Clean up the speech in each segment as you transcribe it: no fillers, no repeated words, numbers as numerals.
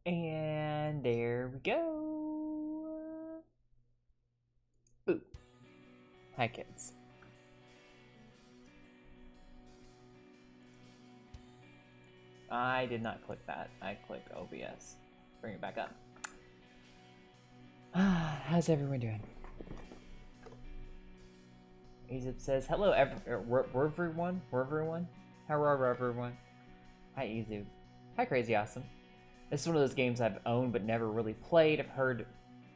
And there we go. Ooh. Hi, kids. I did not click that. I clicked OBS. Bring it back up. How's everyone doing? Ezip says, hello everyone. How are everyone? Hi Ezip. Hi Crazy Awesome. This is one of those games I've owned but never really played. I've heard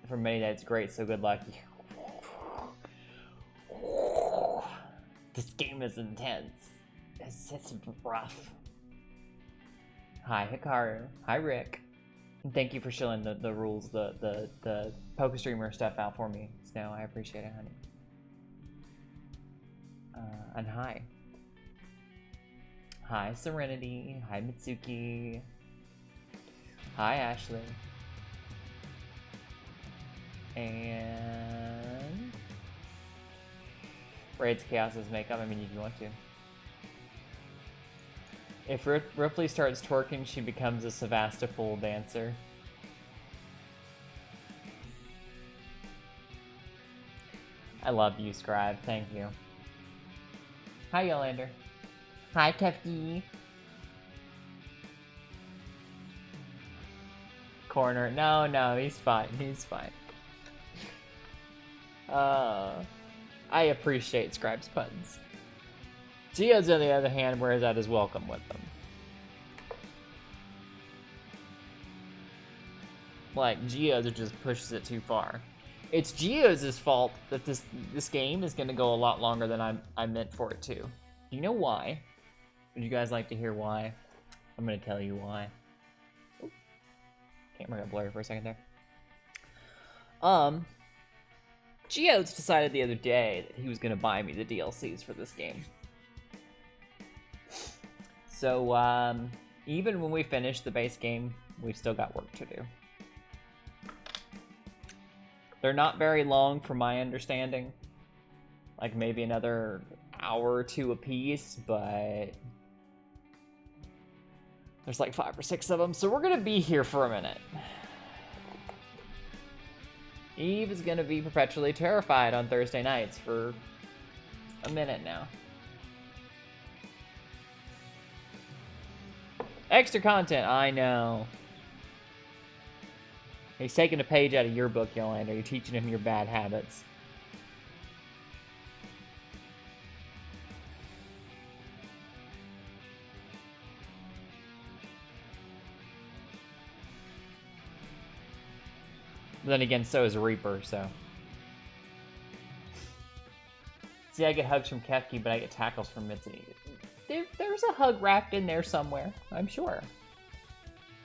from many that it's great, so good luck. This game is intense. It's rough. Hi Hikaru. Hi Rick. And thank you for shilling the rules, the Poker Streamer stuff out for me, Snow. I appreciate it, honey. And hi. Hi Serenity. Hi Mitsuki. Hi Ashley. And Raids Chaos's makeup. I mean, if you want to. If Ripley starts twerking, she becomes a Sevastopol dancer. I love you, Scribe. Thank you. Hi, Yolander. Hi, Kefki. Corner. No, he's fine. He's fine. I appreciate Scribe's puns. Geodes, on the other hand, wears out his welcome with them. Like, Geodes just pushes it too far. It's Geodes' fault that this game is going to go a lot longer than I meant for it to. Do you know why? Would you guys like to hear why? I'm going to tell you why. Oop. Camera got blurry for a second there. Geodes decided the other day that he was going to buy me the DLCs for this game. So, even when we finish the base game, we've still got work to do. They're not very long from my understanding. Like, maybe another hour or two apiece, but there's like 5 or 6 of them, so we're gonna be here for a minute. Eve is gonna be perpetually terrified on Thursday nights for a minute now. Extra content, I know. He's taking a page out of your book, Yolanda. You're teaching him your bad habits. But then again, so is Reaper, so. See, I get hugs from Kefki, but I get tackles from Mitzi. There's a hug wrapped in there somewhere, I'm sure.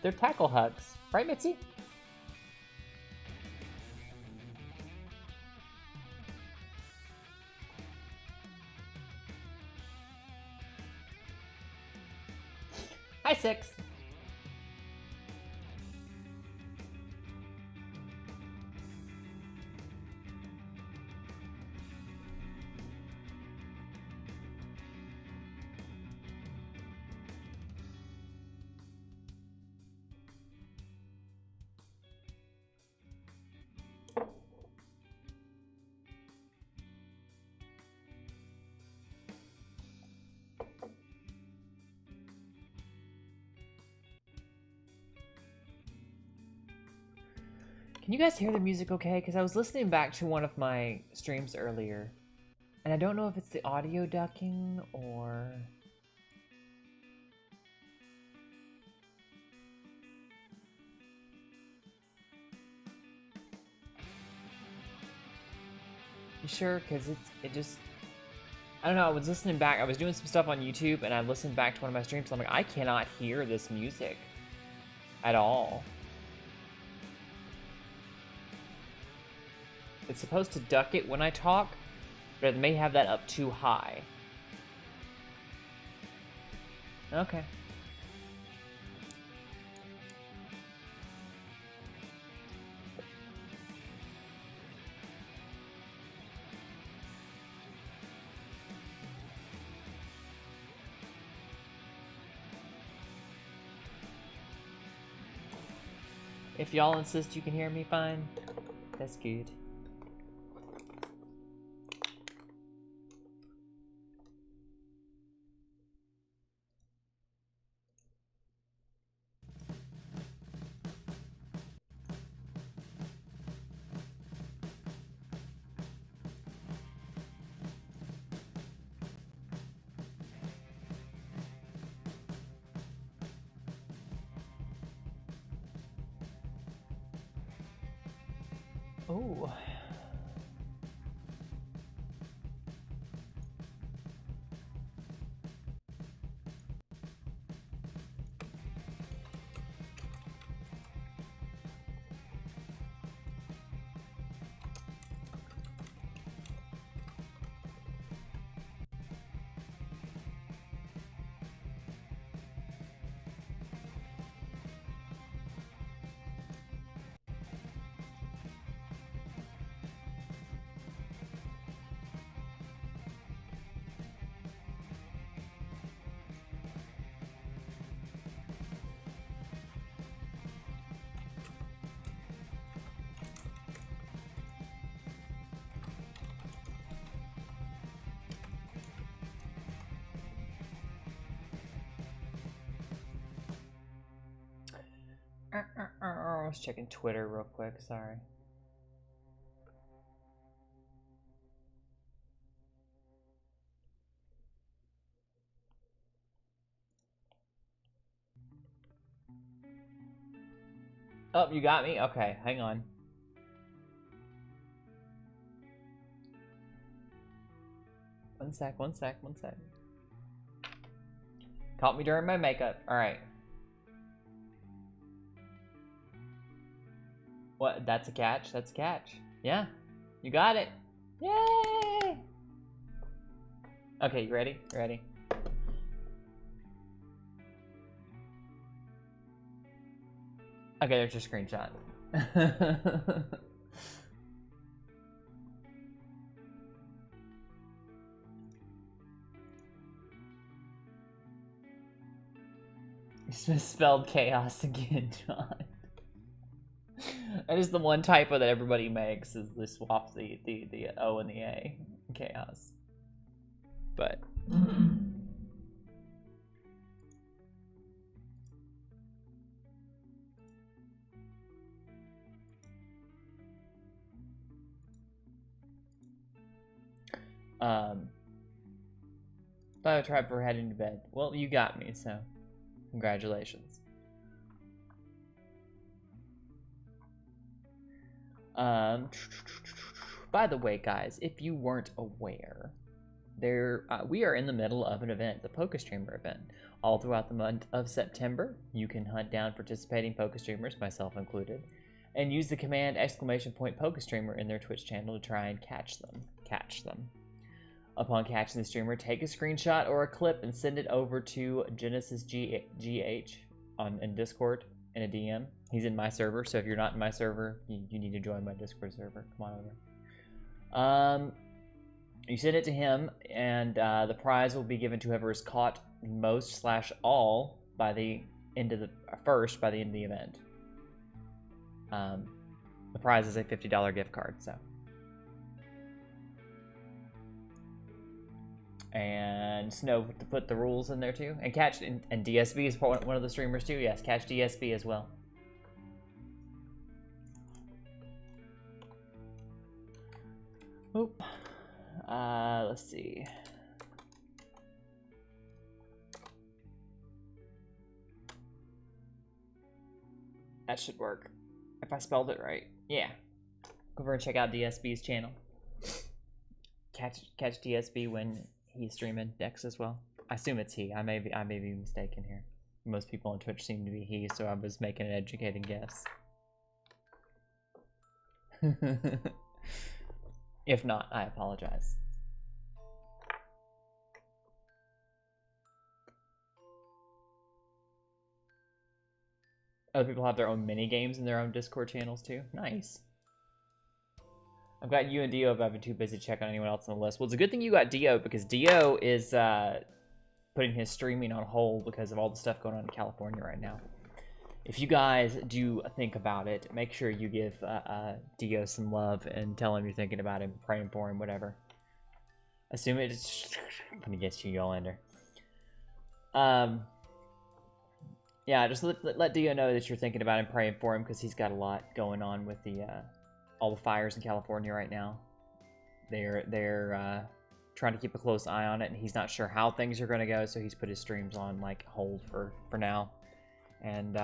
They're tackle hugs. Right, Mitzi? Hi, 6. Can you guys hear the music okay? Because I was listening back to one of my streams earlier, and I don't know if it's the audio ducking or... You sure? Because it just... I don't know, I was listening back, I was doing some stuff on YouTube, and I listened back to one of my streams, and I'm like, I cannot hear this music at all. It's supposed to duck it when I talk, but it may have that up too high. Okay. If y'all insist you can hear me fine, that's good. Oh. I was checking Twitter real quick, sorry. Oh, you got me? Okay, hang on. One sec. Caught me during my makeup. Alright. What? That's a catch? That's a catch. Yeah. You got it. Yay! Okay, you ready? Ready? Okay, there's your screenshot. You misspelled chaos again, John. That is the one typo that everybody makes, is they swap the O and the A. Chaos. But thought I tried for heading to bed. Well, you got me, so congratulations. By the way, guys, if you weren't aware, we are in the middle of an event, the PokeStreamer event. All throughout the month of September, you can hunt down participating PokeStreamers, myself included, and use the command !PokeStreamer in their Twitch channel to try and catch them. Upon catching the streamer, take a screenshot or a clip and send it over to GeneSisGH in Discord in a DM. He's in my server, so if you're not in my server, you need to join my Discord server. Come on over. You send it to him, and the prize will be given to whoever is caught most/all by the end of the event. The prize is a $50 gift card, so. And Snow to put the rules in there too, and catch and DSB is one of the streamers too. Yes, catch DSB as well. Oop. Let's see. That should work if I spelled it right. Yeah. Go over and check out DSB's channel. Catch DSB when he's streaming next as well. I assume it's he. I may be mistaken here. Most people on Twitch seem to be he, so I was making an educated guess. If not, I apologize. Other people have their own mini games in their own Discord channels too. Nice. I've got you and Dio, but I've been too busy to check on anyone else on the list. Well, it's a good thing you got Dio, because Dio is putting his streaming on hold because of all the stuff going on in California right now. if you guys do think about it, make sure you give Dio some love and tell him you're thinking about him, praying for him, whatever. Assume it's gonna get you, Yolander. Yeah, just let Dio know that you're thinking about him, praying for him, because he's got a lot going on with the all the fires in California right now. They're trying to keep a close eye on it, and he's not sure how things are gonna go, so he's put his streams on like hold for now. And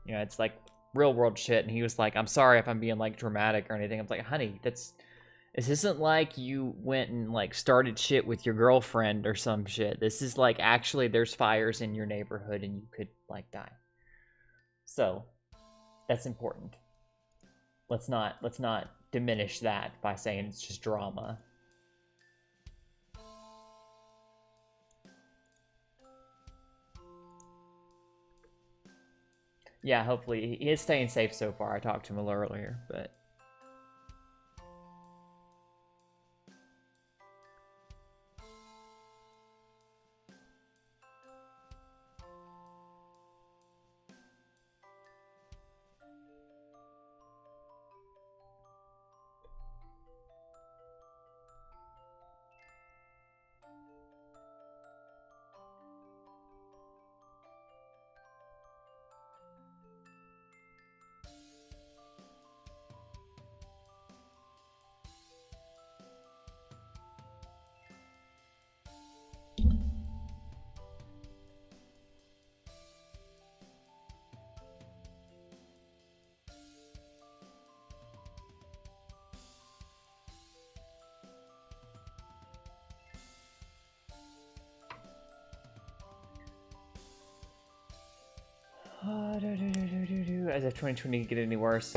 you know, it's like real world shit. And he was like, "I'm sorry if I'm being like dramatic or anything." I'm like, "Honey, this isn't like you went and like started shit with your girlfriend or some shit. This is like actually there's fires in your neighborhood and you could like die. So that's important. Let's not diminish that by saying it's just drama." Yeah, hopefully he is staying safe so far. I talked to him a little earlier, but as if 2020 could get any worse.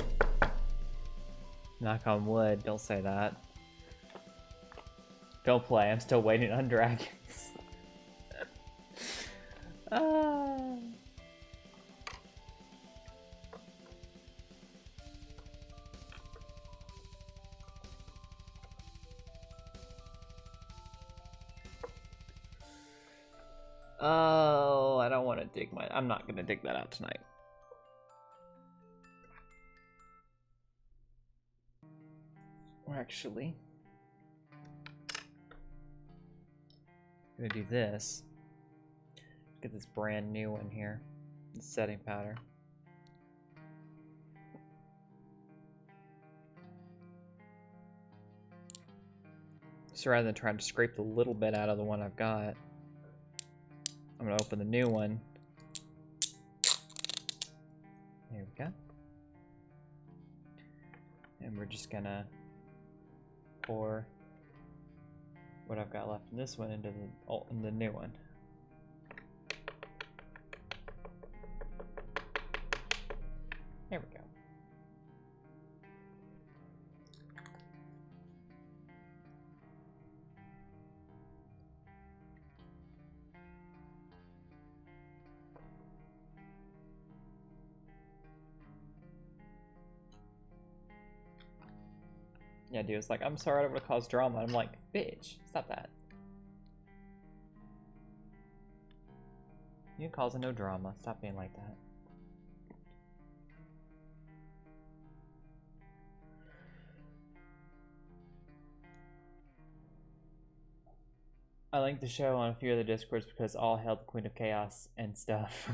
Knock on wood, don't say that. Don't play, I'm still waiting on dragons. Oh, I don't want to dig I'm not gonna dig that out tonight. Or actually, I'm gonna do this. Get this brand new one here. The setting powder. So rather than trying to scrape the little bit out of the one I've got, I'm gonna open the new one. There we go. And we're just gonna pour what I've got left in this one into the new one. There we go. Yeah, dude, it's like, "I'm sorry I don't want to cause drama." I'm like, bitch, stop that. You causing no drama. Stop being like that. I linked the show on a few other Discords because all hail the Queen of Chaos and stuff.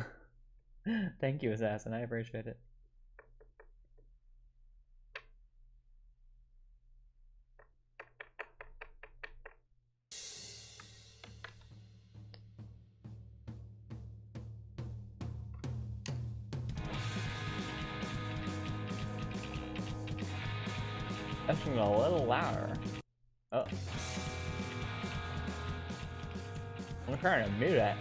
Thank you, Assassin. I appreciate it. That's a little louder. Oh. I'm trying to mute it.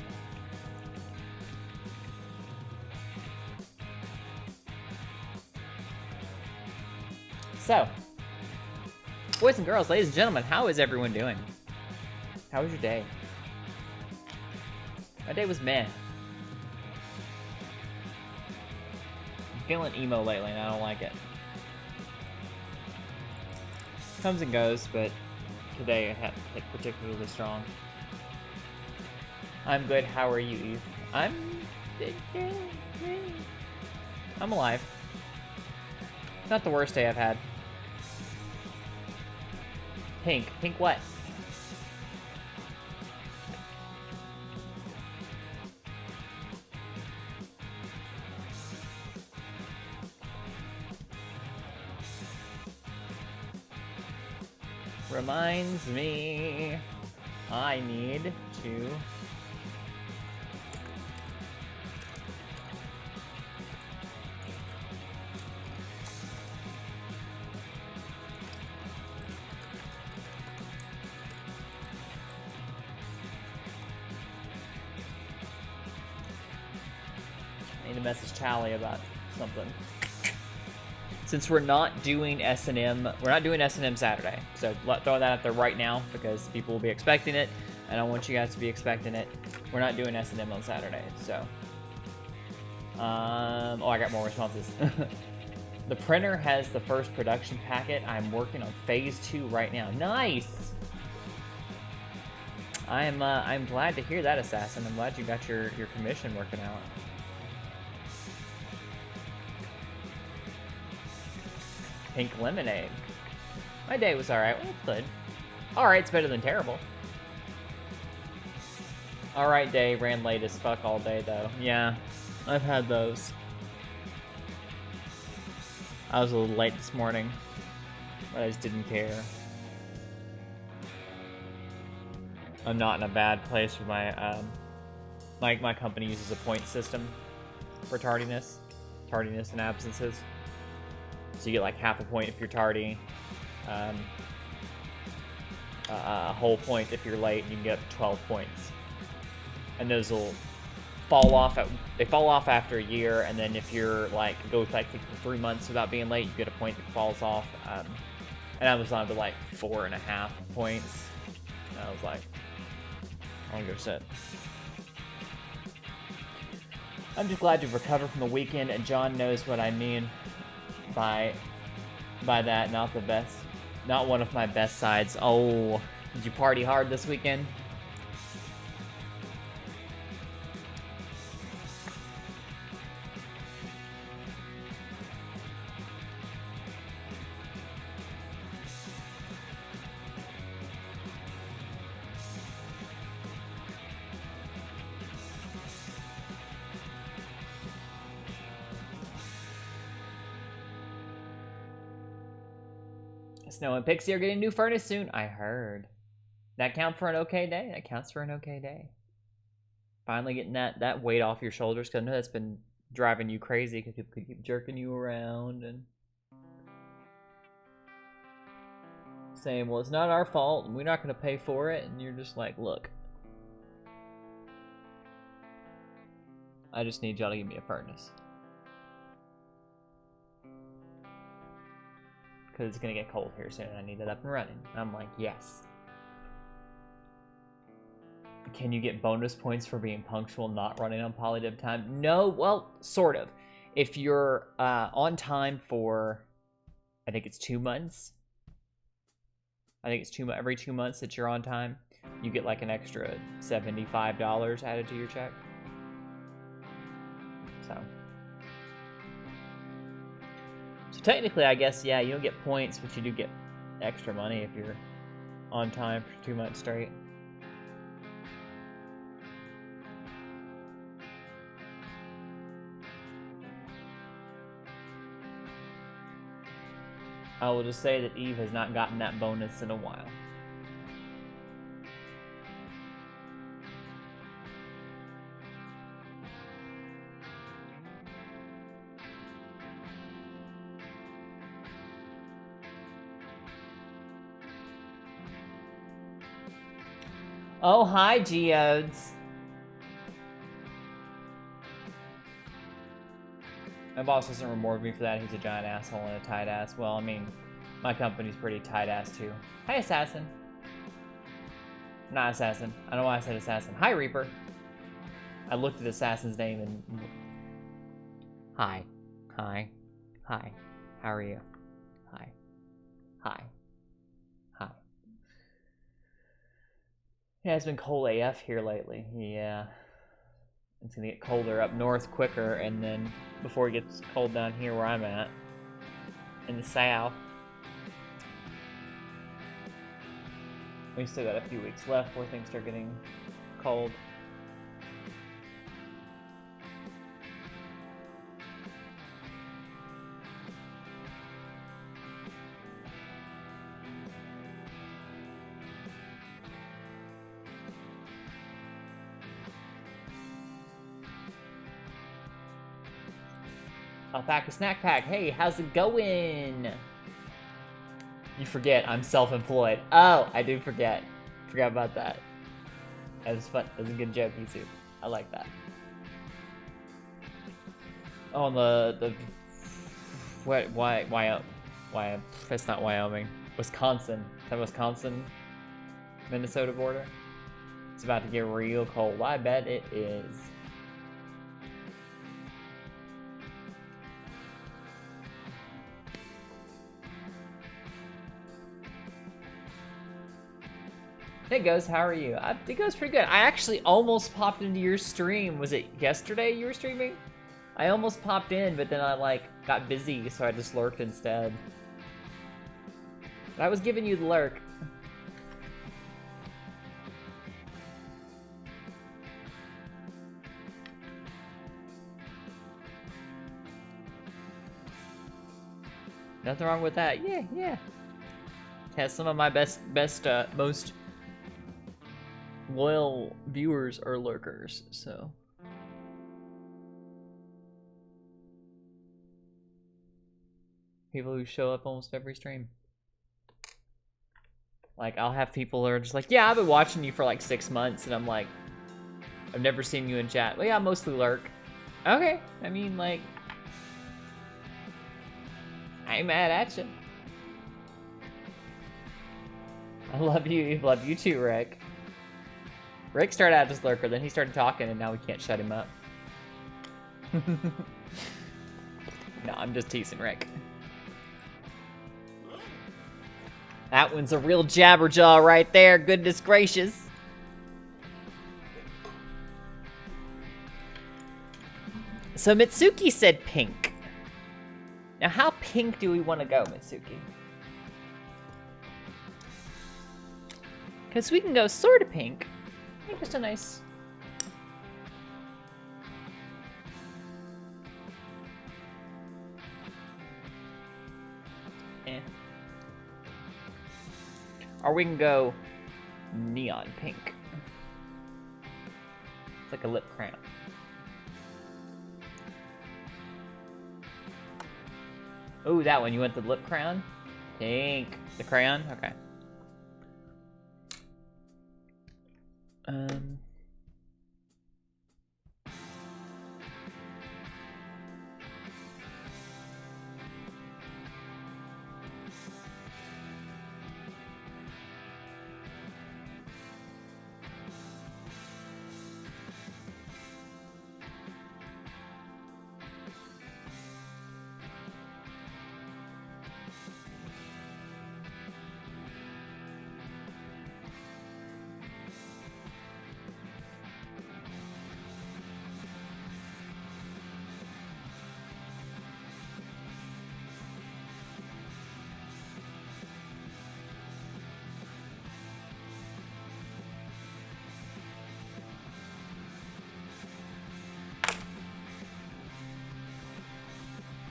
So, boys and girls, ladies and gentlemen, how is everyone doing? How was your day? My day was meh. I'm feeling emo lately and I don't like it. Comes and goes, but today it hit particularly strong. I'm good. How are you, Eve? I'm I'm alive. Not the worst day I've had. Pink. Pink what? Reminds me I need to message Tally about something. Since we're not doing S&M, we're not doing S&M Saturday, so throw that out there right now because people will be expecting it, and I want you guys to be expecting it. We're not doing S&M on Saturday, so. Oh, I got more responses. The printer has the first production packet. I'm working on phase 2 right now. Nice. I'm glad to hear that, Assassin. I'm glad you got your commission working out. Pink lemonade. My day was alright. Well, it's good. Alright's better than terrible. Alright day ran late as fuck all day, though. Yeah, I've had those. I was a little late this morning, but I just didn't care. I'm not in a bad place with my, my company uses a point system for tardiness and absences. So you get like half a point if you're tardy, a whole point if you're late, and you can get 12 points. And those will fall off they fall off after a year, and then if you're like go like 3 months without being late, you get a point that falls off. And I was on to like 4.5 points. And I was like, I want to go sit. I'm just glad you've recovered from the weekend, and John knows what I mean by that. Not the best, not one of my best sides. Oh, did you party hard this weekend? Snow and Pixie are getting a new furnace soon. I heard. That count for an okay day? That counts for an okay day. Finally getting that weight off your shoulders, because I know that's been driving you crazy because people could keep jerking you around and saying, well, it's not our fault and we're not going to pay for it. And you're just like, look, I just need y'all to give me a furnace. Because it's going to get cold here soon and I need it up and running. And I'm like, yes. Can you get bonus points for being punctual, not running on polydiv time? No, well, sort of. If you're on time for, I think it's 2 months. I think it's every 2 months that you're on time, you get like an extra $75 added to your check. So technically, I guess, yeah, you don't get points, but you do get extra money if you're on time for 2 months straight. I will just say that Eve has not gotten that bonus in a while. Oh, hi, Geodes. My boss doesn't reward me for that. He's a giant asshole and a tight ass. Well, I mean, my company's pretty tight ass too. Hi, Assassin. Not Assassin. I don't know why I said Assassin. Hi, Reaper. I looked at Assassin's name and... Hi. Hi. Hi. How are you? Hi. Hi. Hi. Yeah, it's been cold AF here lately. Yeah. It's gonna get colder up north quicker, and then before it gets cold down here where I'm at, in the south. We still got a few weeks left before things start getting cold. Alpaca Snack Pack, hey, how's it going? You forget, I'm self-employed. Oh, I do forget. Forgot about that. That was fun. That was a good joke, Isu. I like that. Oh, the what? Why? That's not Wyoming. Wisconsin. That Wisconsin, Minnesota border. It's about to get real cold. I bet it is. Hey Ghost, how are you? It goes pretty good. I actually almost popped into your stream. Was it yesterday you were streaming? I almost popped in, but then I like got busy, so I just lurked instead. But I was giving you the lurk. Nothing wrong with that. Yeah. Has some of my most loyal viewers are lurkers, so. People who show up almost every stream. Like, I'll have people that are just like, yeah, I've been watching you for like 6 months, and I'm like, I've never seen you in chat. Well, yeah, I mostly lurk. Okay, I mean, like, I ain't mad at you. I love you too, Rick. Rick started out as lurker, then he started talking, and now we can't shut him up. No, I'm just teasing Rick. That one's a real jabberjaw right there, goodness gracious. So Mitsuki said pink. Now how pink do we want to go, Mitsuki? Because we can go sort of pink. Just a nice... Eh. Or we can go neon pink. It's like a lip crown. Oh, that one. You want the lip crown? Pink. The crayon? Okay.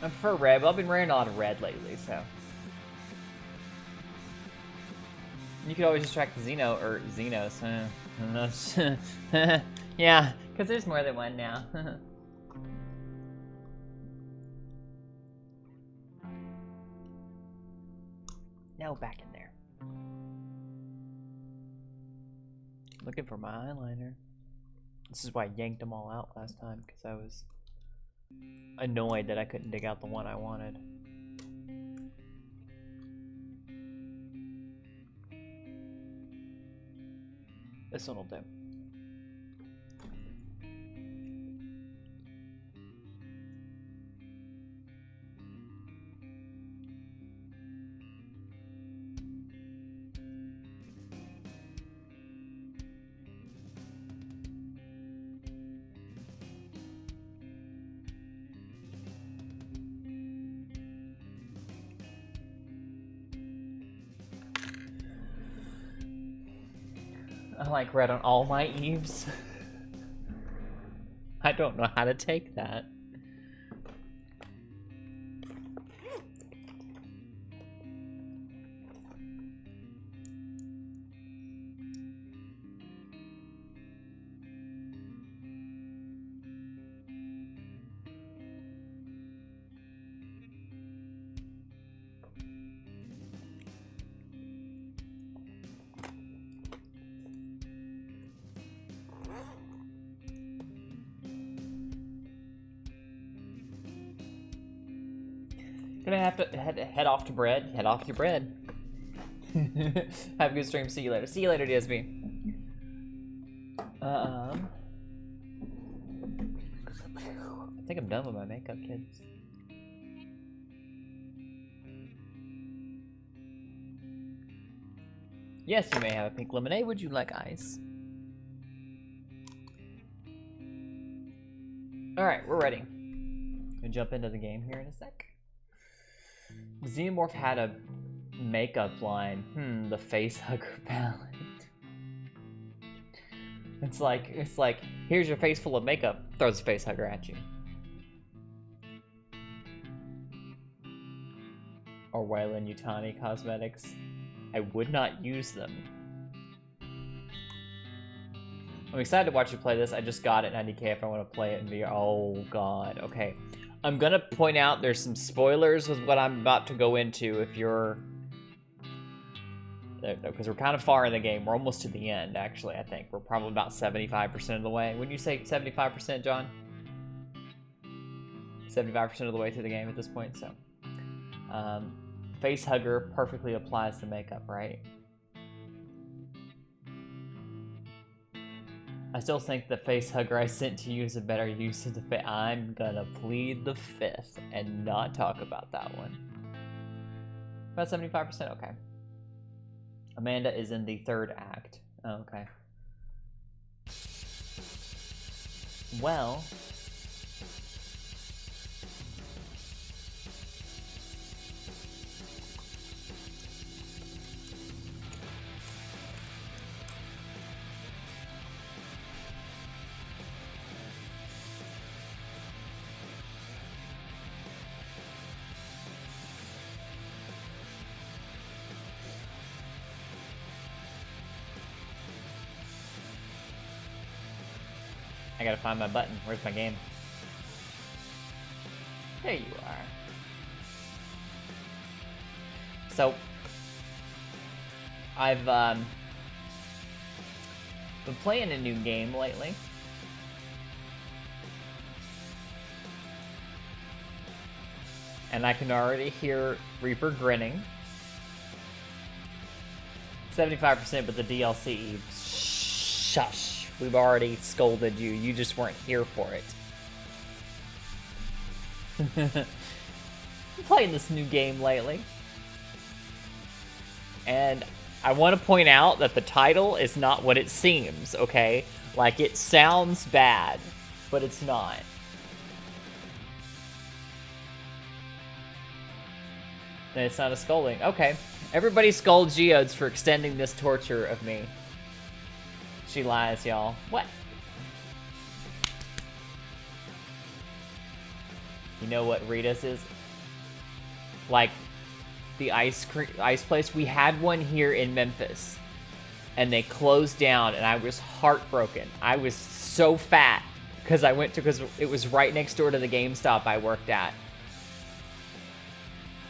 I prefer red, but I've been wearing a lot of red lately, so. You could always just track the Xenos, yeah, because there's more than one now. No, back in there. Looking for my eyeliner. This is why I yanked them all out last time, because I was annoyed that I couldn't dig out the one I wanted. This one will do. I like red on all my Eves. I don't know how to take that. Gonna have to head off to bread. Head off to bread. Have a good stream. See you later. See you later, DSB. I think I'm done with my makeup, kids. Yes, you may have a pink lemonade. Would you like ice? Alright, we're ready. Gonna jump into the game here in a sec. Xenomorph had a makeup line. The face hugger palette. It's like, here's your face full of makeup, throws a face hugger at you. Or Wayland Yutani cosmetics. I would not use them. I'm excited to watch you play this. I just got it 90K if I want to play it in VR. Oh god, okay. I'm gonna point out there's some spoilers with what I'm about to go into if you're... Because we're kind of far in the game. We're almost to the end, actually, I think. We're probably about 75% of the way. Wouldn't you say 75%, John? 75% of the way through the game at this point, so... face hugger perfectly applies the makeup, right? I still think the face hugger I sent to you is a better use of the face. I'm gonna plead the fifth and not talk about that one. About 75%, okay. Amanda is in the third act. Oh, okay. Well... I gotta find my button. Where's my game? There you are. So, I've been playing a new game lately. And I can already hear Reaper grinning. 75%, but the DLC. Shush. We've already scolded you. You just weren't here for it. I'm playing this new game lately. And I want to point out that the title is not what it seems, okay? Like, it sounds bad, but it's not. And it's not a scolding. Okay. Everybody scold Geodes for extending this torture of me. She lies, y'all. What? You know what Rita's is? Like, the ice place. We had one here in Memphis. And they closed down, and I was heartbroken. I was so fat because it was right next door to the GameStop I worked at.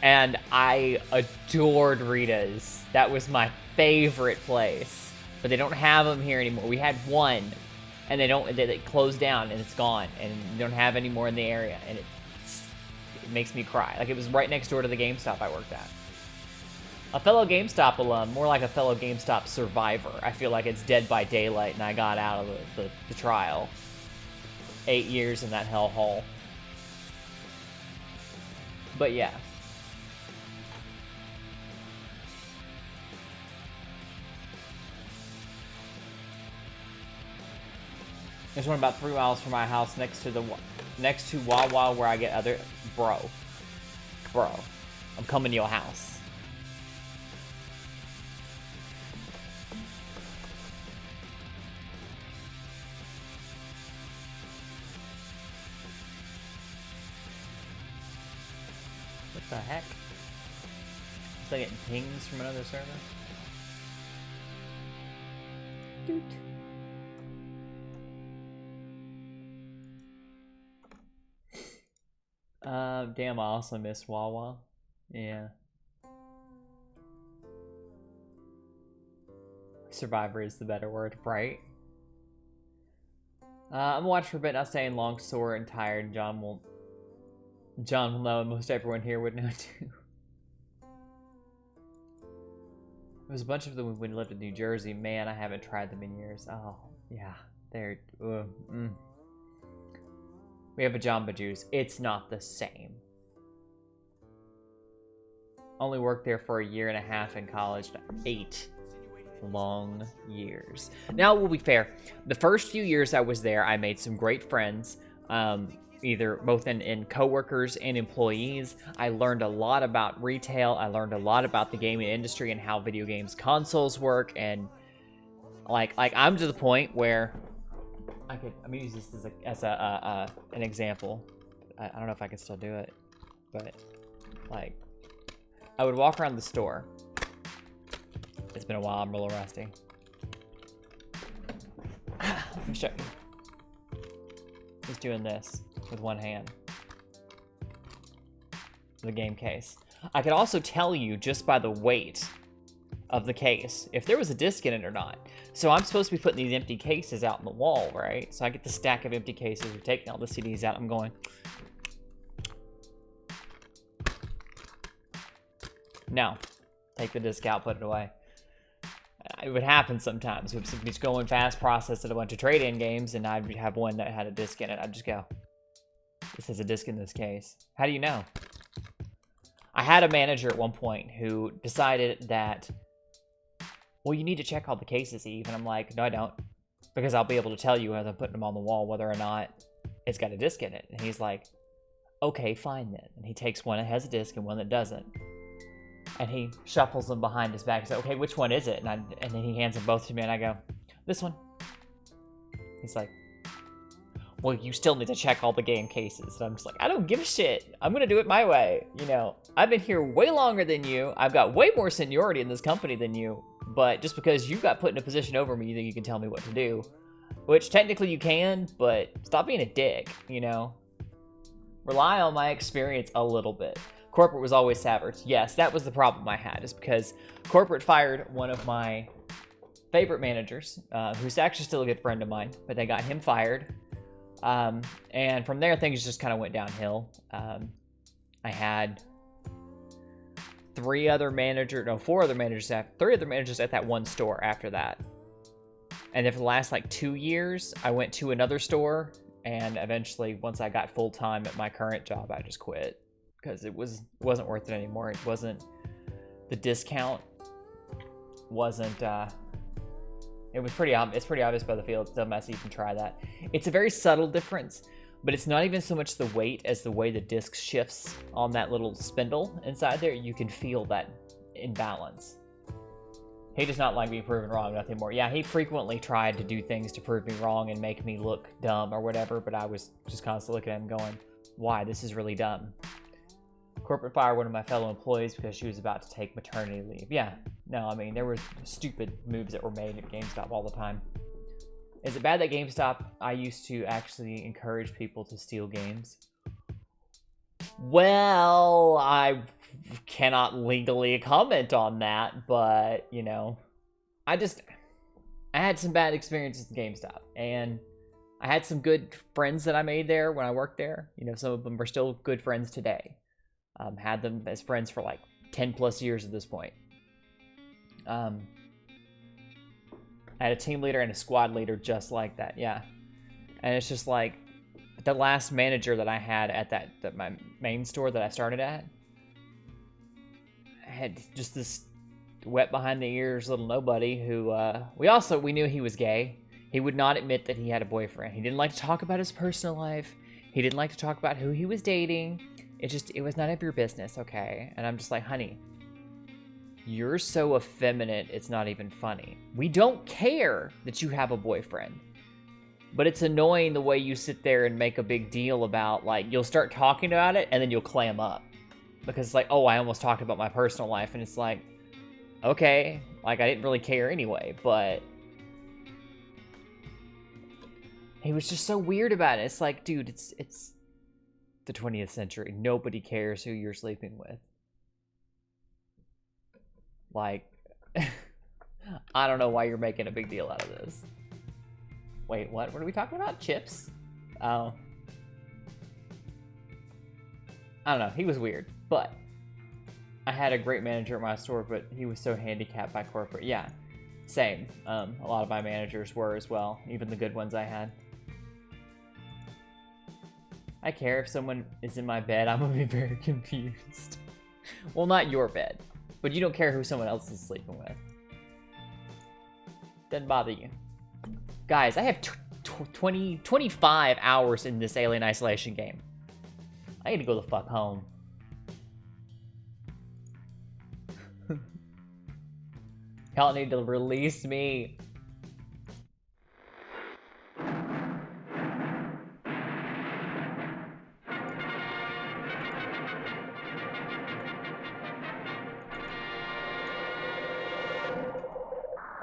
And I adored Rita's. That was my favorite place. But they don't have them here anymore. We had one, and they closed down, and it's gone, and they don't have any more in the area, and it makes me cry. Like, it was right next door to the GameStop I worked at. A fellow GameStop alum, more like a fellow GameStop survivor. I feel like it's Dead by Daylight, and I got out of the trial. 8 years in that hellhole. But yeah. There's one about 3 miles from my house next to Wawa where I get other... Bro, I'm coming to your house. the heck? Is I getting pings from another server? Doot. Damn, I also miss Wawa. Yeah. Survivor is the better word, right? I'm watching for a bit, not staying long, sore and tired. John will know, and most everyone here would know too. There was a bunch of them when we lived in New Jersey. Man, I haven't tried them in years. Oh, yeah. They're... We have a Jamba Juice. It's not the same. Only worked there for a year and a half in college. 8 long years. Now, we'll be fair. The first few years I was there, I made some great friends. Either both in coworkers and employees. I learned a lot about retail. I learned a lot about the gaming industry and how video games consoles work. And like I'm to the point where I'm gonna use this as an example. I don't know if I can still do it, but like I would walk around the store. It's been a while. I'm a little rusty. Let me show you. Just doing this with one hand. The game case. I could also tell you just by the weight of the case if there was a disc in it or not. So I'm supposed to be putting these empty cases out in the wall, right? So I get the stack of empty cases. We're taking all the CDs out. I'm going. No. Take the disc out, put it away. It would happen sometimes. We'd just go in fast, process at a bunch of trade-in games, and I'd have one that had a disc in it. I'd just go, this has a disc in this case. How do you know? I had a manager at one point who decided that, well, you need to check all the cases, Eve. And I'm like, no, I don't. Because I'll be able to tell you as I'm putting them on the wall whether or not it's got a disc in it. And he's like, okay, fine then. And he takes one that has a disc and one that doesn't. And he shuffles them behind his back. He's like, okay, which one is it? And then he hands them both to me, and I go, this one. He's like, well, you still need to check all the game cases. And I'm just like, I don't give a shit. I'm going to do it my way. You know, I've been here way longer than you. I've got way more seniority in this company than you. But just because you got put in a position over me, you think you can tell me what to do. Which technically you can, but stop being a dick, you know? Rely on my experience a little bit. Corporate was always savage. Yes, that was the problem I had, is because corporate fired one of my favorite managers, who's actually still a good friend of mine, but they got him fired. And from there, things just kind of went downhill. I had three other managers at that one store after that. And then for the last like 2 years, I went to another store, and eventually, once I got full-time at my current job, I just quit. Because it wasn't worth it anymore. It wasn't, the discount wasn't, it was pretty obvious. It's pretty obvious by the feel. It doesn't matter, you can try that. It's a very subtle difference, but it's not even so much the weight as the way the disc shifts on that little spindle inside there. You can feel that imbalance. He does not like being proven wrong, nothing more. Yeah, he frequently tried to do things to prove me wrong and make me look dumb or whatever, but I was just constantly looking at him going, why? This is really dumb. Corporate fired one of my fellow employees because she was about to take maternity leave. Yeah, no, I mean, there were stupid moves that were made at GameStop all the time. Is it bad that GameStop, I used to actually encourage people to steal games? Well, I cannot legally comment on that, but, you know, I had some bad experiences at GameStop, and I had some good friends that I made there when I worked there. You know, some of them are still good friends today. Had them as friends for like 10 plus years at this point. I had a team leader and a squad leader just like that, yeah. And it's just like, the last manager that I had at my main store that I started at, I had just this wet behind the ears little nobody who, we knew he was gay. He would not admit that he had a boyfriend. He didn't like to talk about his personal life. He didn't like to talk about who he was dating. It was none of your business, okay? And I'm just like, honey, you're so effeminate, it's not even funny. We don't care that you have a boyfriend. But it's annoying the way you sit there and make a big deal about, like, you'll start talking about it, and then you'll clam up. Because it's like, oh, I almost talked about my personal life, and it's like, okay, like I didn't really care anyway, but he was just so weird about it. It's like, dude, it's the 20th century. Nobody cares who you're sleeping with. Like, I don't know why you're making a big deal out of this. Wait, what? What are we talking about? Chips? Oh. I don't know. He was weird, but I had a great manager at my store, but he was so handicapped by corporate. Yeah, same. A lot of my managers were as well, even the good ones I had. I care if someone is in my bed. I'm gonna be very confused. Well, not your bed, but you don't care who someone else is sleeping with. Doesn't bother you. Guys, I have 25 hours in this Alien Isolation game. I need to go the fuck home. Y'all need to release me.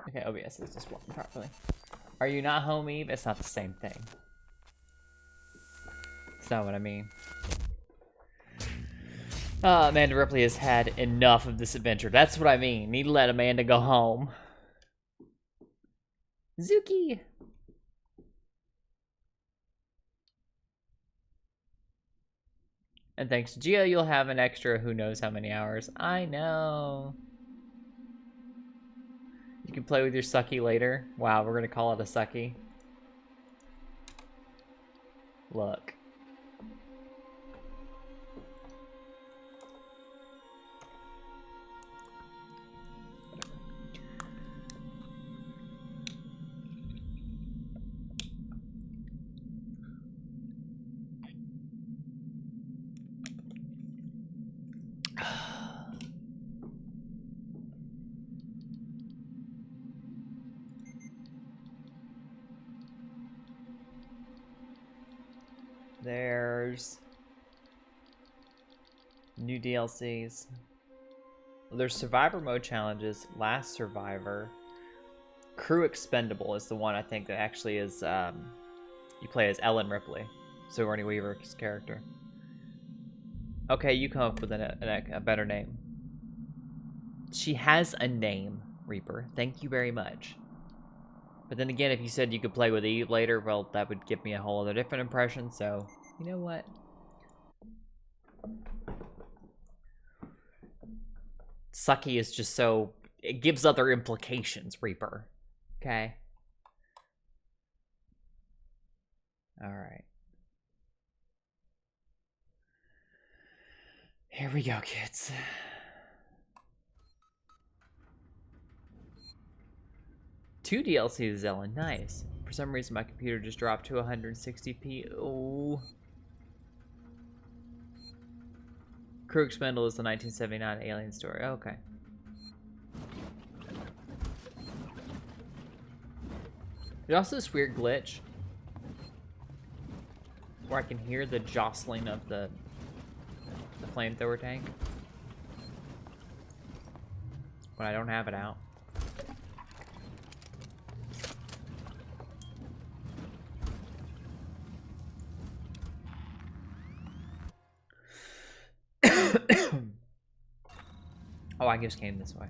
Okay, OBS is just working properly. Are you not home, Eve? It's not the same thing. It's not what I mean. Amanda Ripley has had enough of this adventure. That's what I mean. Need to let Amanda go home. Zuki! And thanks to Gia, you'll have an extra who knows how many hours. I know. You can play with your sucky later. Wow, we're gonna call it a sucky. Look. There's new DLCs. There's survivor mode challenges, last survivor. Crew expendable is the one I think that actually is, you play as Ellen Ripley, Sigourney Weaver's character. Okay, you come up with a better name. She has a name, Reaper. Thank you very much. But then again, if you said you could play with Eve later, well, that would give me a whole other different impression, so you know what? Sucky is just so... It gives other implications, Reaper. Okay? Alright. Here we go, kids. Two DLCs, Ellen. Nice. For some reason, my computer just dropped to 160p. Oh. Crew Expendable is the 1979 Alien story. Okay. There's also this weird glitch where I can hear the jostling of the flamethrower tank when I don't have it out. Oh, I just came this way.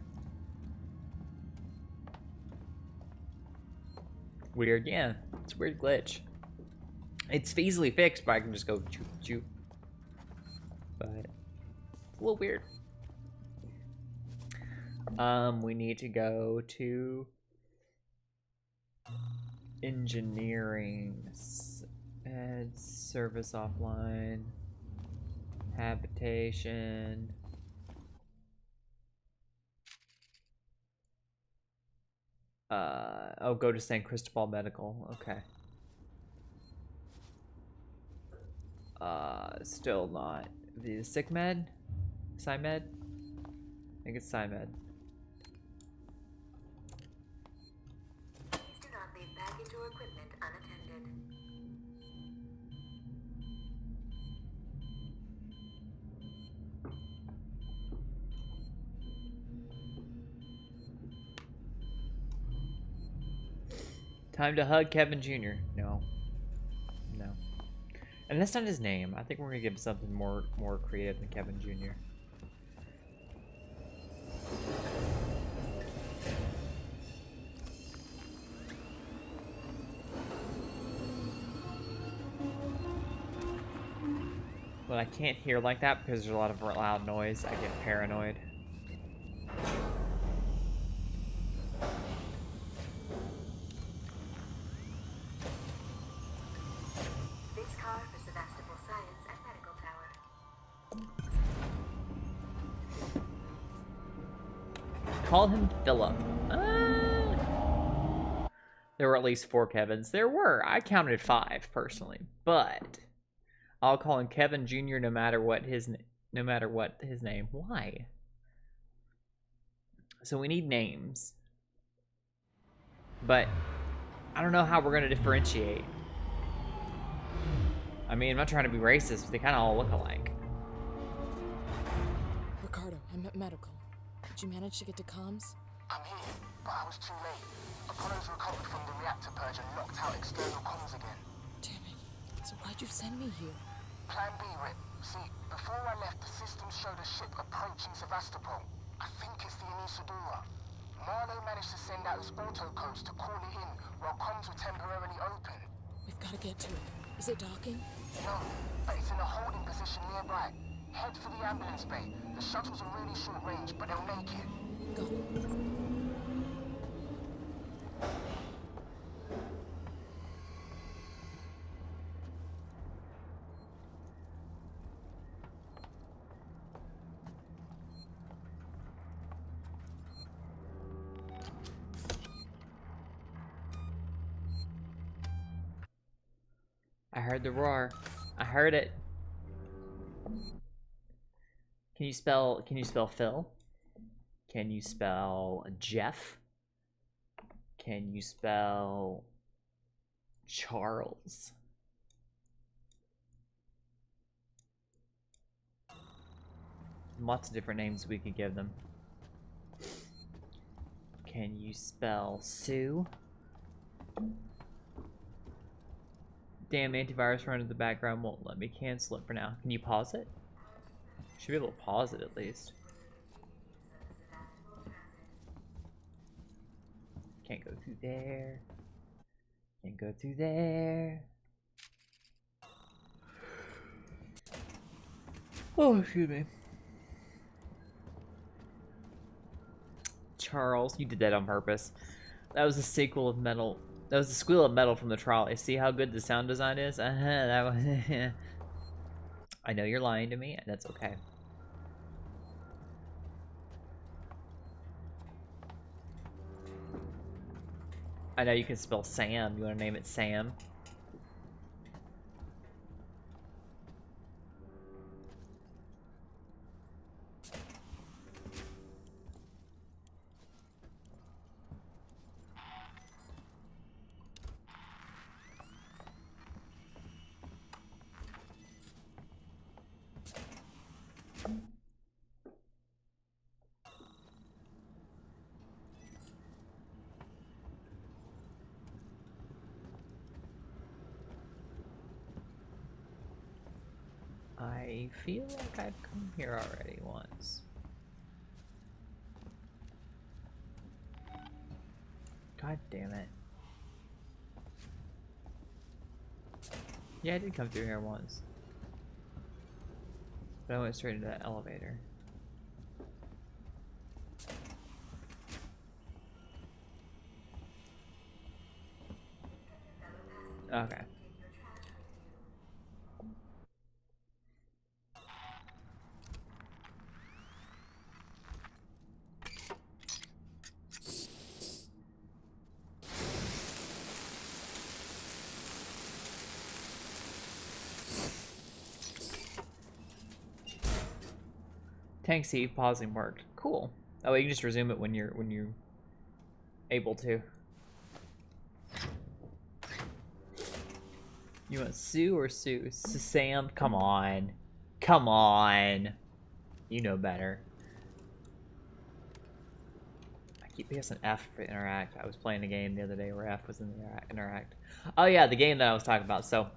Weird, yeah. It's a weird glitch. It's easily fixed, but I can just go choop choop. But it's a little weird. We need to go to engineering, add service offline, habitation. Oh, go to San Cristobal Medical. Okay. Still not. The sick med? Psymed? I think it's Psymed. Please do not leave baggage or equipment unattended. Time to hug Kevin Jr. No. No. And that's not his name. I think we're gonna give him something more creative than Kevin Jr. But I can't hear like that because there's a lot of loud noise. I get paranoid. This car for Sevastopol Science and Medical Tower. Call him Philip. There were at least 4 Kevins. There were. I counted 5 personally, but I'll call him Kevin Jr. no matter what his name. Why? So we need names, but I don't know how we're gonna differentiate. I mean, I'm not trying to be racist, but they kind of all look alike. Ricardo, I'm at medical. Did you manage to get to comms? I'm here, but I was too late. Apollo's recovered from the reactor purge and knocked out external comms again. Damn it. So why'd you send me here? Plan B, Rip. See, before I left, the system showed a ship approaching Sevastopol. I think it's the Anisadora. Marlowe managed to send out his autocodes to call it in while comms were temporarily open. We've got to get to it. Is it docking? No, but it's in a holding position nearby. Head for the ambulance bay. The shuttles are really short range, but they'll make it. Got it. I heard the roar. I heard it. Can you spell Phil? Can you spell Jeff? Can you spell Charles? Lots of different names we could give them. Can you spell Sue? Damn, antivirus running in the background won't let me cancel it for now. Can you pause it? Should be able to pause it at least. Can't go through there. Can't go through there. Oh, excuse me. Charles, you did that on purpose. That was the sequel of Metal. That was the squeal of metal from the trolley. See how good the sound design is? That was. I know you're lying to me, and that's okay. I know you can spell Sam. You want to name it Sam? I feel like I've come here already once. God damn it. Yeah, I did come through here once. But I went straight into that elevator. Okay. Tank C pausing worked. Cool. Oh, you can just resume it when you're able to. You want Sue or Sue? Sam? Come on. Come on. You know better. keep pressing F for interact. I was playing a game the other day where F was in the interact. Oh yeah, the game that I was talking about. So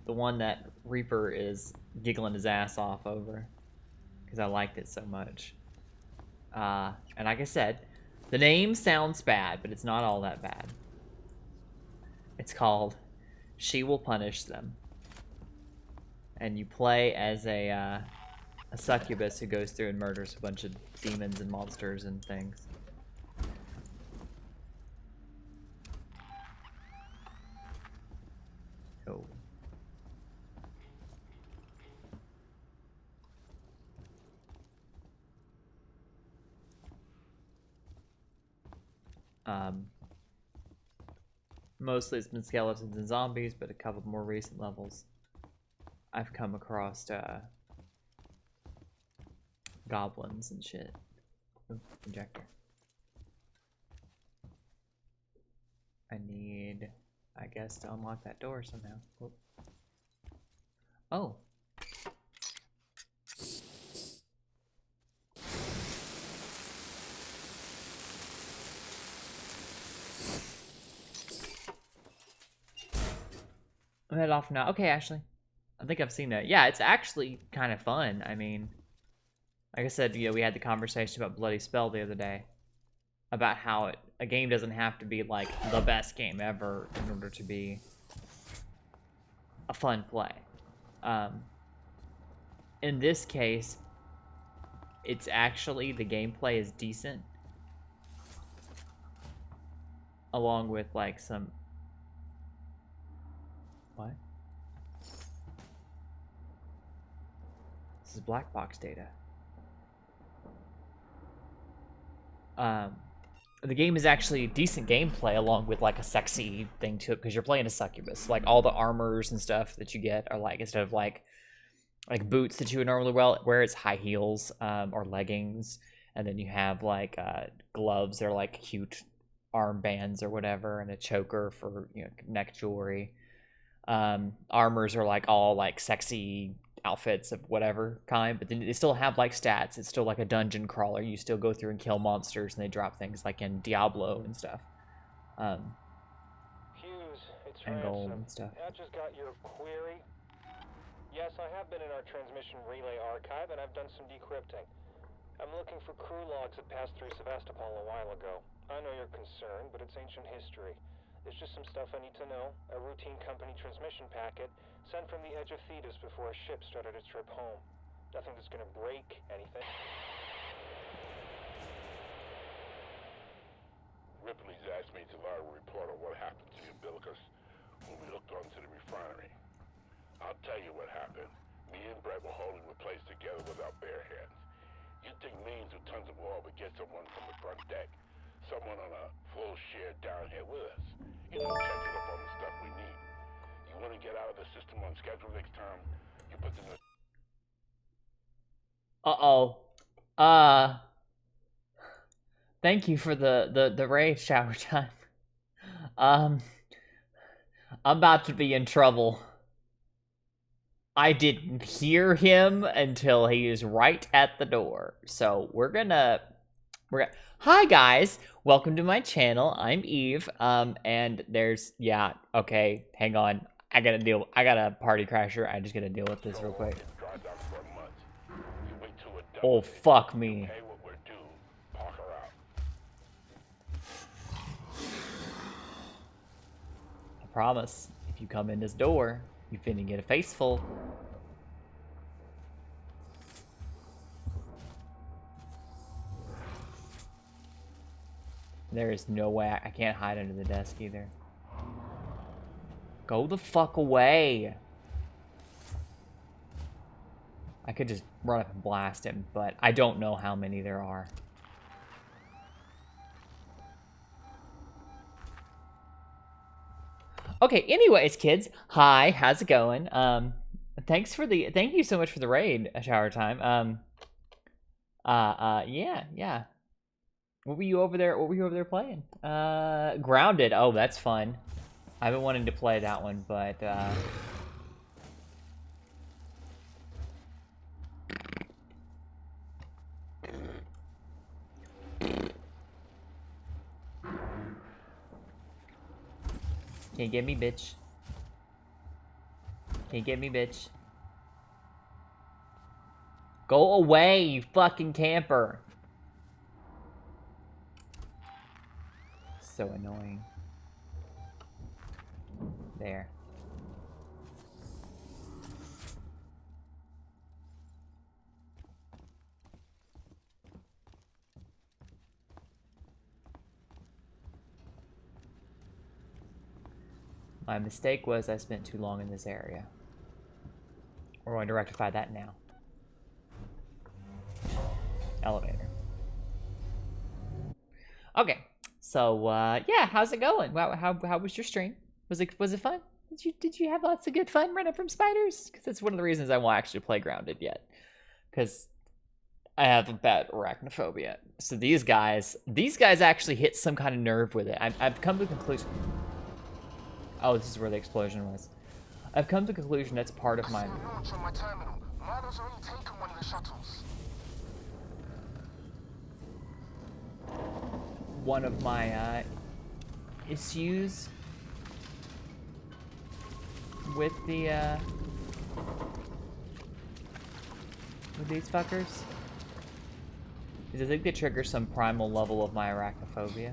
the one that Reaper is giggling his ass off over because I liked it so much. And like I said, the name sounds bad, but it's not all that bad. It's called She Will Punish Them. And you play as a succubus who goes through and murders a bunch of demons and monsters and things. Oh. Mostly it's been skeletons and zombies, but a couple more recent levels I've come across goblins and shit. Ooh, injector. I need, I guess, to unlock that door somehow. Whoop. Oh. I'm head off now. Okay, Ashley. I think I've seen that. Yeah, it's actually kind of fun. I mean, like I said, you know, we had the conversation about Bloody Spell the other day about how a game doesn't have to be like the best game ever in order to be a fun play. In this case, it's actually, the gameplay is decent, along with like some... What? This is black box data. The game is actually decent gameplay along with like a sexy thing to it because you're playing a succubus. Like all the armors and stuff that you get are like, instead of like boots that you would normally wear, it's high heels or leggings, and then you have like gloves. They're like cute armbands or whatever, and a choker for, you know, neck jewelry. Armors are like all like sexy outfits of whatever kind, but then they still have like stats. It's still like a dungeon crawler. You still go through and kill monsters, and they drop things like in Diablo and stuff. Hughes, it's And gold Ransom. and stuff. I just got your query. Yes, I have been in our transmission relay archive, and I've done some decrypting. I'm looking for crew logs that passed through Sevastopol a while ago. I know you're concerned, but it's ancient history. There's just some stuff I need to know. A routine company transmission packet sent from the edge of Thetis before a ship started its trip home. Nothing that's gonna break anything. Ripley's asked me to log a report on what happened to the umbilicus when we hooked onto the refinery. I'll tell you what happened. Me and Brett were holding the place together with our bare hands. You'd think millions of tons of oil would get someone from the front deck, someone on a full share down here with us. You know, checking up on the stuff we need. You want to get out of the system on schedule next time, you put them in... Thank you for the raid, shower time. I'm about to be in trouble. I didn't hear him until he is right at the door. So we're gonna hi guys, welcome to my channel. I'm Eve. And there's, yeah, okay, hang on. I got a party crasher. I just gotta deal with this real quick. Oh fuck me. I promise, if you come in this door, you finna get a face full. There is no way. I can't hide under the desk either. Go the fuck away. I could just run up and blast him, but I don't know how many there are. Okay, anyways, kids. Hi, how's it going? Thank you so much for the raid, shower time. Yeah. What were you over there playing? Grounded. Oh, that's fun. I've been wanting to play that one, but Can't get me, bitch. Can't get me, bitch. Go away, you fucking camper. So annoying. There. My mistake was I spent too long in this area. We're going to rectify that now. Elevator. Okay, so yeah, how's it going? How was your stream? Was it fun? Did you have lots of good fun running from spiders? Because that's one of the reasons I won't actually play Grounded yet. Because I have a bad arachnophobia. So these guys actually hit some kind of nerve with it. I've come to the conclusion. Oh, this is where the explosion was. I've come to the conclusion that's part of my. Launch on my terminal. Marlo's already taken one of the shuttles. One of my issues with the with these fuckers is I think they trigger some primal level of my arachnophobia.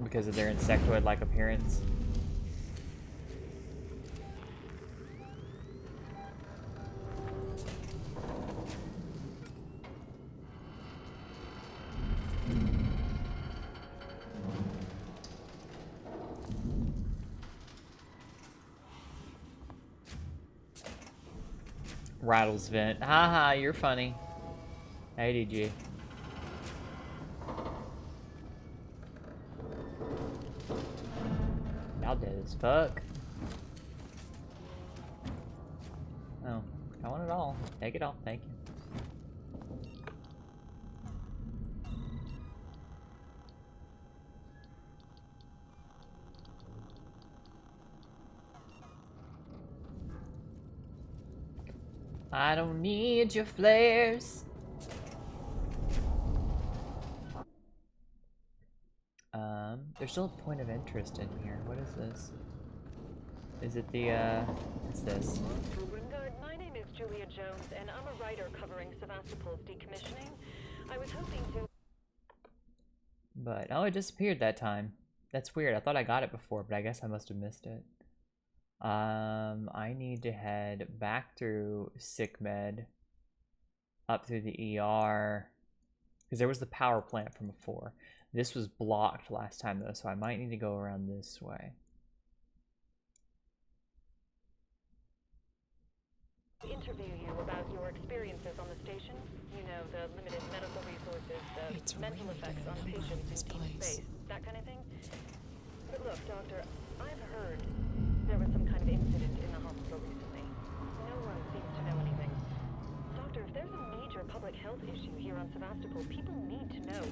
Because of their insectoid-like appearance. Rattles vent. Haha, you're funny. Hey, DG. Y'all dead as fuck. Oh, I want it all. Take it all. Thank you. I don't need your flares. There's still a point of interest in here. What is this? Is it the, what's this? Grimgard, my name is Julia Jones, and I'm a writer covering Sevastopol's decommissioning. I was hoping to... But, oh, it disappeared that time. That's weird. I thought I got it before, but I guess I must have missed it. I need to head back through sick med, up through the ER, because there was the power plant from before. This was blocked last time though, so I might need to go around this way. Interview you about your experiences on the station. You know, the limited medical resources, the It's mental really effects on getting patients in this deep place. space, that kind of thing. But look, Doctor, I've heard there was some kind of incident in the hospital recently. No one seems to know anything. Doctor, if there's a major public health issue here on Sevastopol, people need to know.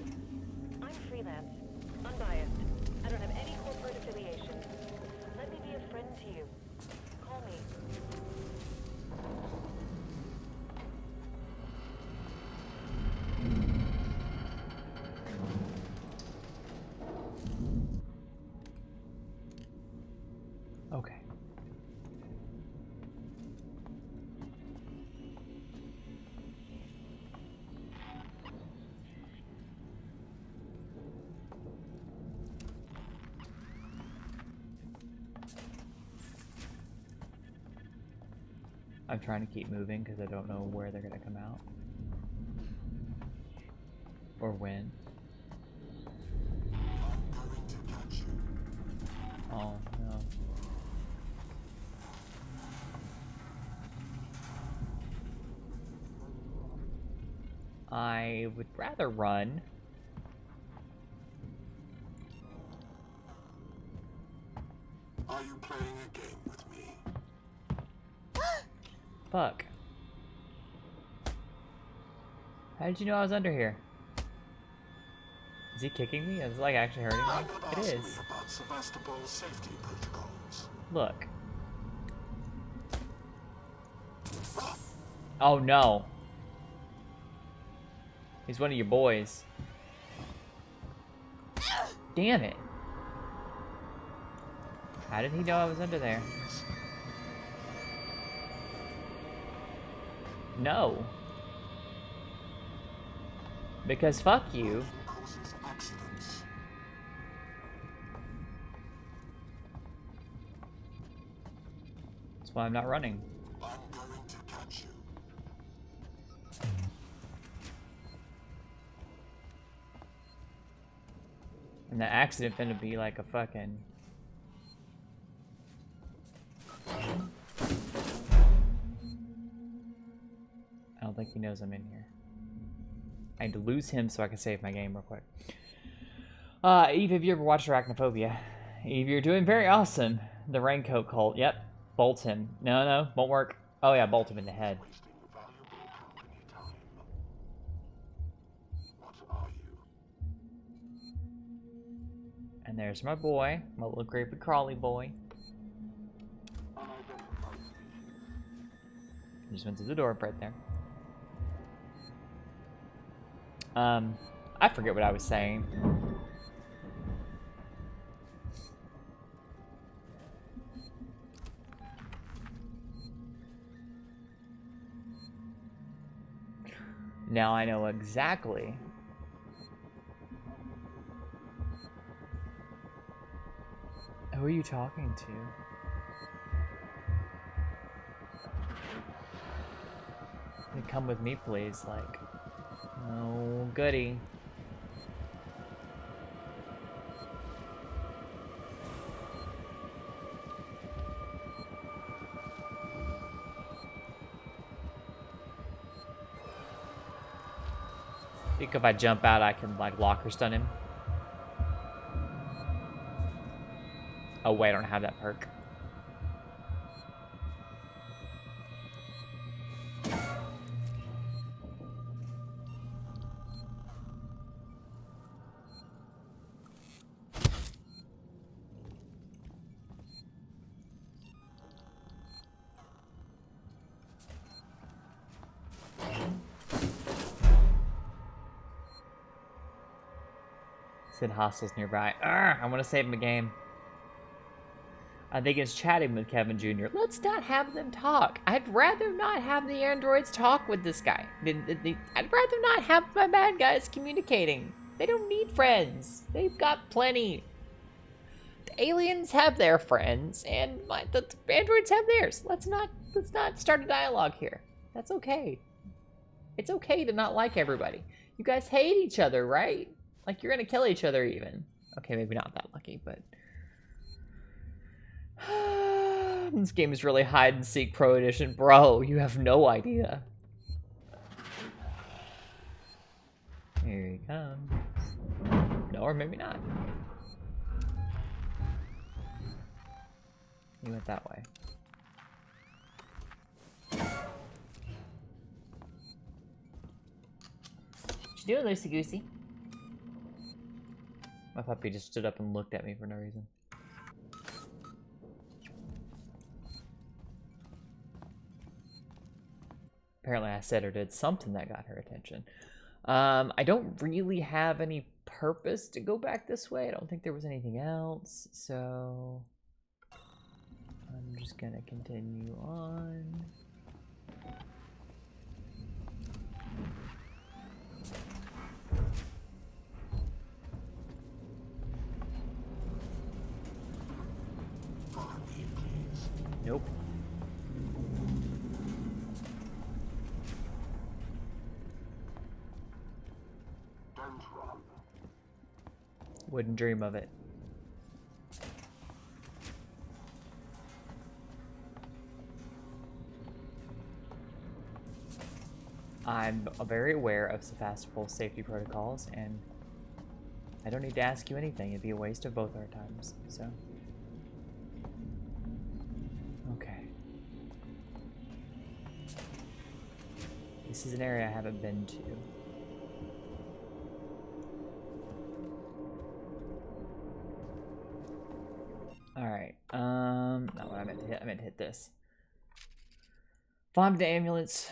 I'm freelance, unbiased. I don't have any corporate affiliation. Let me be a friend to you. Call me. Okay. I'm trying to keep moving because I don't know where they're gonna come out. Or when. Oh, no. I would rather run. Are you playing a game with me? Fuck. How did you know I was under here? Is he kicking me? Is it like actually hurting me? It is. About Sevastopol's safety protocols. Look. Oh no. He's one of your boys. Damn it. How did he know I was under there? No. Because fuck you. Causes accidents. That's why I'm not running. I'm going to catch you. And the accident finna be like a fucking... I don't think he knows I'm in here. I need to lose him so I can save my game real quick. Eve, have you ever watched Arachnophobia? Eve, you're doing very awesome. The raincoat cult. Yep. Bolt him. No, won't work. Oh yeah, bolt him in the head. Wasting valuable company time. What are you? And there's my boy. My little creepy crawly boy. Unidentified species. He just went through the door right there. I forget what I was saying. Now I know exactly. Who are you talking to? You come with me, please. Like, oh, goody. I think if I jump out, I can like locker stun him. Oh wait, I don't have that perk. Said hostiles nearby. Arrgh, I want to save him a game. I think it's chatting with Kevin Jr. Let's not have them talk. I'd rather not have the androids talk with this guy. I'd rather not have my bad guys communicating. They don't need friends. They've got plenty. The aliens have their friends, and the androids have theirs. Let's not start a dialogue here. That's okay. It's okay to not like everybody. You guys hate each other, right? Like, you're gonna kill each other even. Okay, maybe not that lucky, but... This game is really hide and seek pro edition. Bro, you have no idea. Here he comes. No, or maybe not. He went that way. What you doing, Lucy Goosey? My puppy just stood up and looked at me for no reason. Apparently I said or did something that got her attention. I don't really have any purpose to go back this way. I don't think there was anything else, so... I'm just gonna continue on. Nope. Don't run. Wouldn't dream of it. I'm very aware of Sevastopol safety protocols, and I don't need to ask you anything. It'd be a waste of both our times, so... Okay. This is an area I haven't been to. Alright, not what I meant to hit. I meant to hit this. Find the ambulance.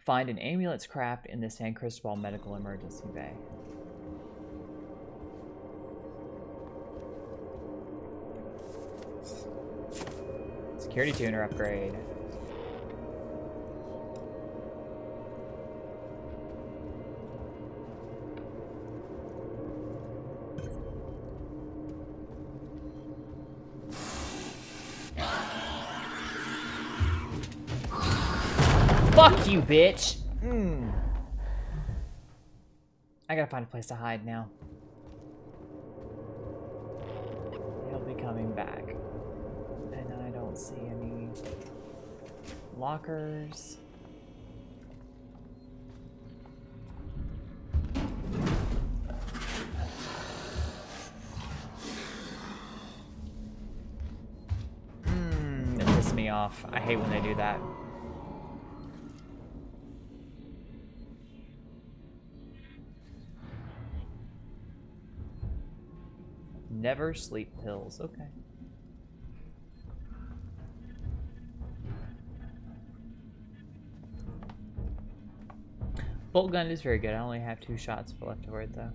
Find an ambulance craft in the San Cristobal Medical Emergency Bay. Security tuner upgrade. Fuck you, bitch! I gotta find a place to hide now. He'll be coming back. And I don't see any lockers. It pissed me off. I hate when they do that. Never sleep pills. Okay. Bolt gun is very good. I only have 2 shots left for it though.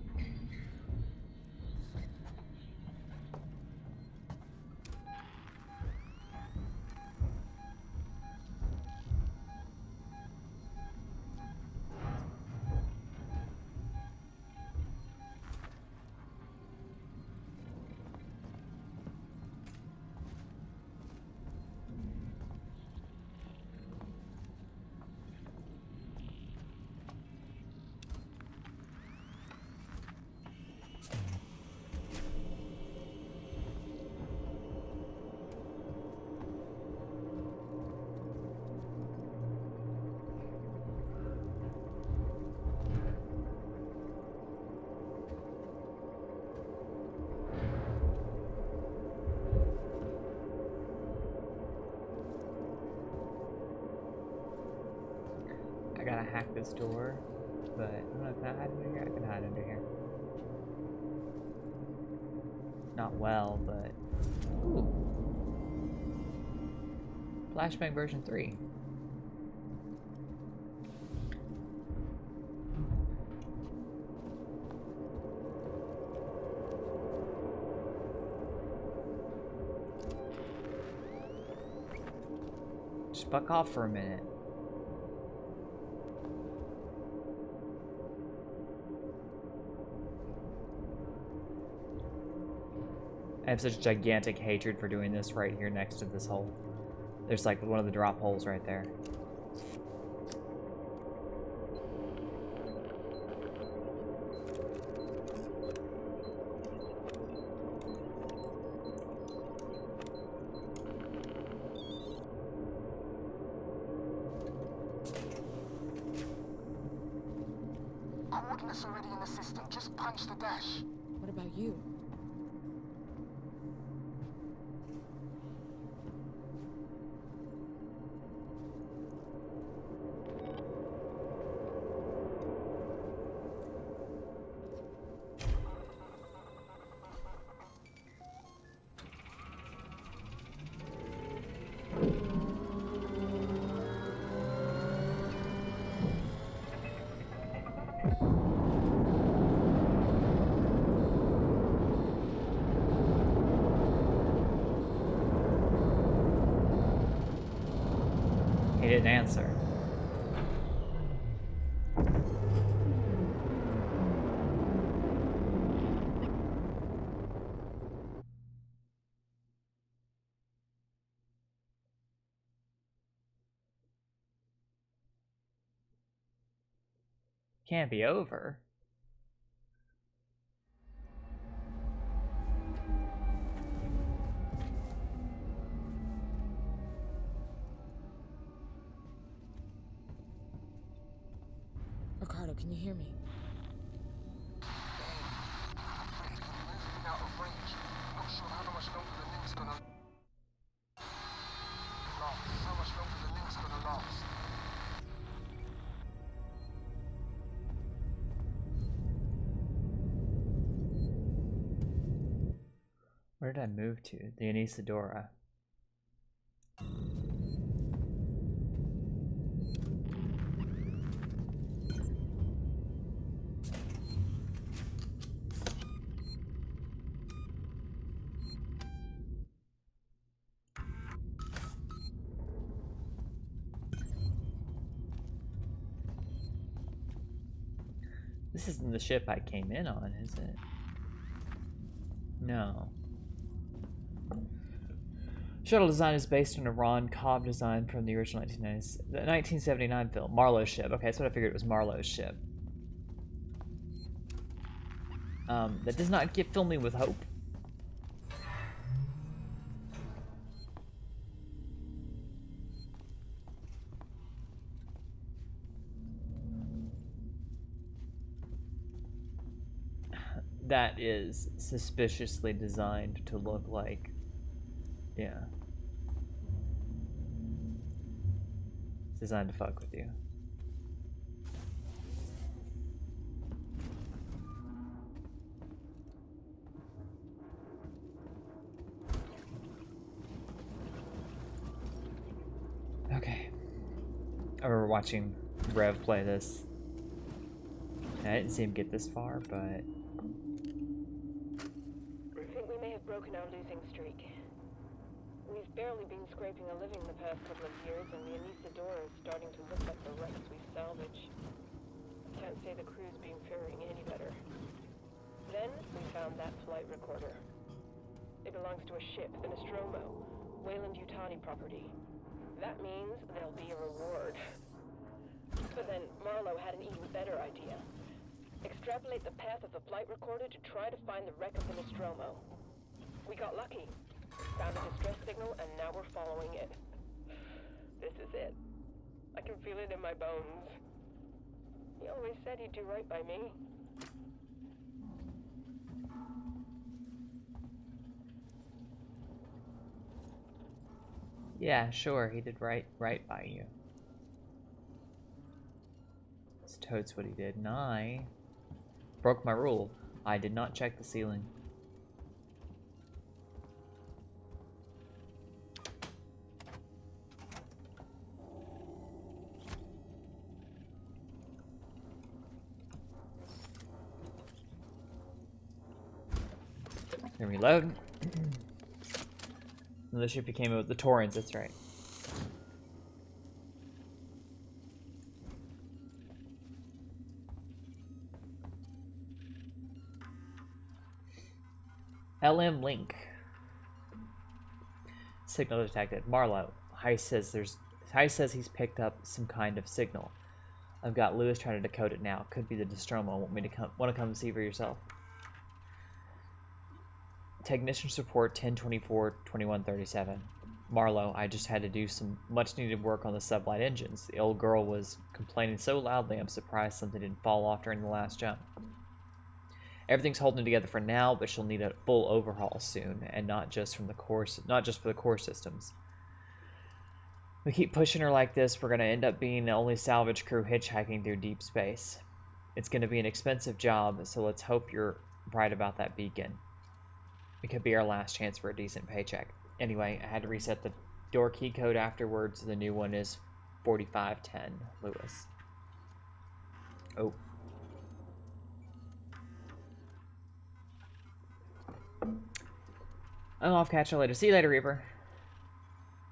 I gotta hack this door, but I don't know, can I hide under here? I can hide under here. Not well, but... Ooh. Flashbang version 3. Just fuck off for a minute. I have such gigantic hatred for doing this right here next to this hole. There's like one of the drop holes right there. Coordinates already in the system. Just punch the dash. What about you? He didn't answer. Can't be over. Ricardo, can you hear me? Out of range. Not sure how much longer the link's gonna last. How much longer the link's gonna last. Where did I move to? The Anisadora. This isn't the ship I came in on, is it? No. Shuttle design is based on a Ron Cobb design from the original 1979 film, Marlowe's ship. Okay, that's what I figured it was, Marlowe's ship. That does not fill me with hope. That is suspiciously designed to look like, yeah. It's designed to fuck with you. Okay. I remember watching Rev play this. I didn't see him get this far, but... I think we may have broken our losing streak. We've barely been scraping a living the past couple of years, and the Anisadora is starting to look like the wrecks we salvaged. I can't say the crew's been faring any better. Then we found that flight recorder. It belongs to a ship, the Nostromo, Weyland-Yutani property. That means there'll be a reward. But then Marlowe had an even better idea. Extrapolate the path of the flight recorder to try to find the wreck of the Nostromo. We got lucky. Found a distress signal, and now we're following it. This is it. I can feel it in my bones. He always said he'd do right by me. Yeah, sure, he did right by you. It's totes what he did, and I broke my rule. I did not check the ceiling. Gonna reload. Another ship you came in with the Taurans, that's right. LM Link. Signal detected. Marlowe. Heist says he's picked up some kind of signal. I've got Lewis trying to decode it now. Could be the Nostromo. Want to come see for yourself? Technician support 1024-2137. Marlowe, I just had to do some much needed work on the sublight engines. The old girl was complaining so loudly I'm surprised something didn't fall off during the last jump. Everything's holding together for now, but she'll need a full overhaul soon, and not just for the core systems. We keep pushing her like this, we're gonna end up being the only salvage crew hitchhiking through deep space. It's gonna be an expensive job, so let's hope you're right about that beacon. It could be our last chance for a decent paycheck. Anyway, I had to reset the door key code afterwards. The new one is 4510, Lewis. Oh. I'm off. Catch you later. See you later, Reaper.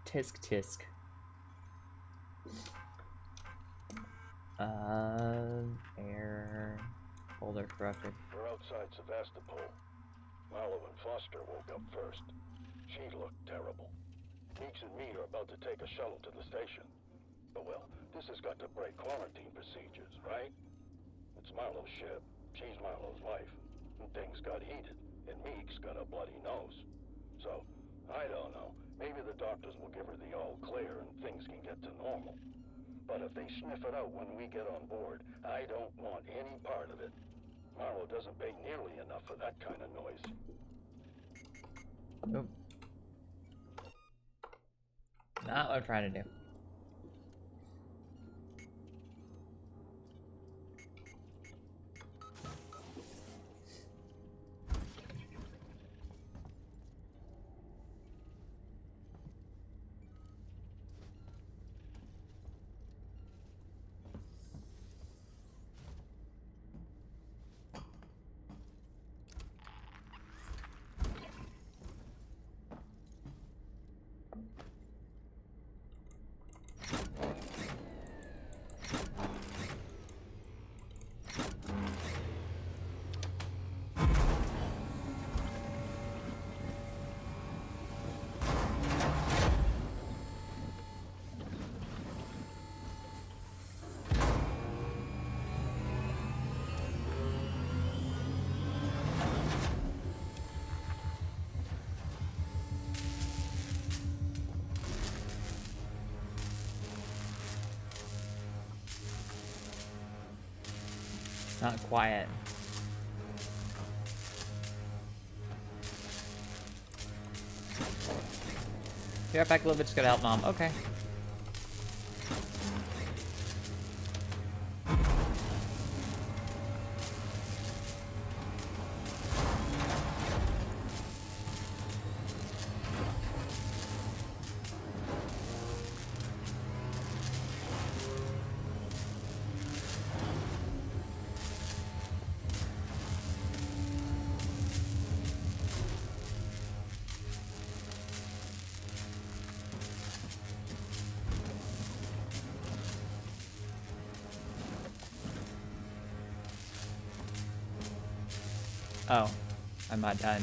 Tisk tisk. Air. Folder corrupted. We're outside Sevastopol. Marlowe and Foster woke up first. She looked terrible. Meeks and me are about to take a shuttle to the station. But well, this has got to break quarantine procedures, right? It's Marlowe's ship. She's Marlowe's wife. And things got heated, and Meeks got a bloody nose. So, I don't know. Maybe the doctors will give her the all clear and things can get to normal. But if they sniff it out when we get on board, I don't want any part of it. Marlowe doesn't pay nearly enough for that kind of noise. Nope. Not what I'm trying to do. Not quiet. Be right back a little bit, just gotta help Mom. Okay. Oh, I'm not done.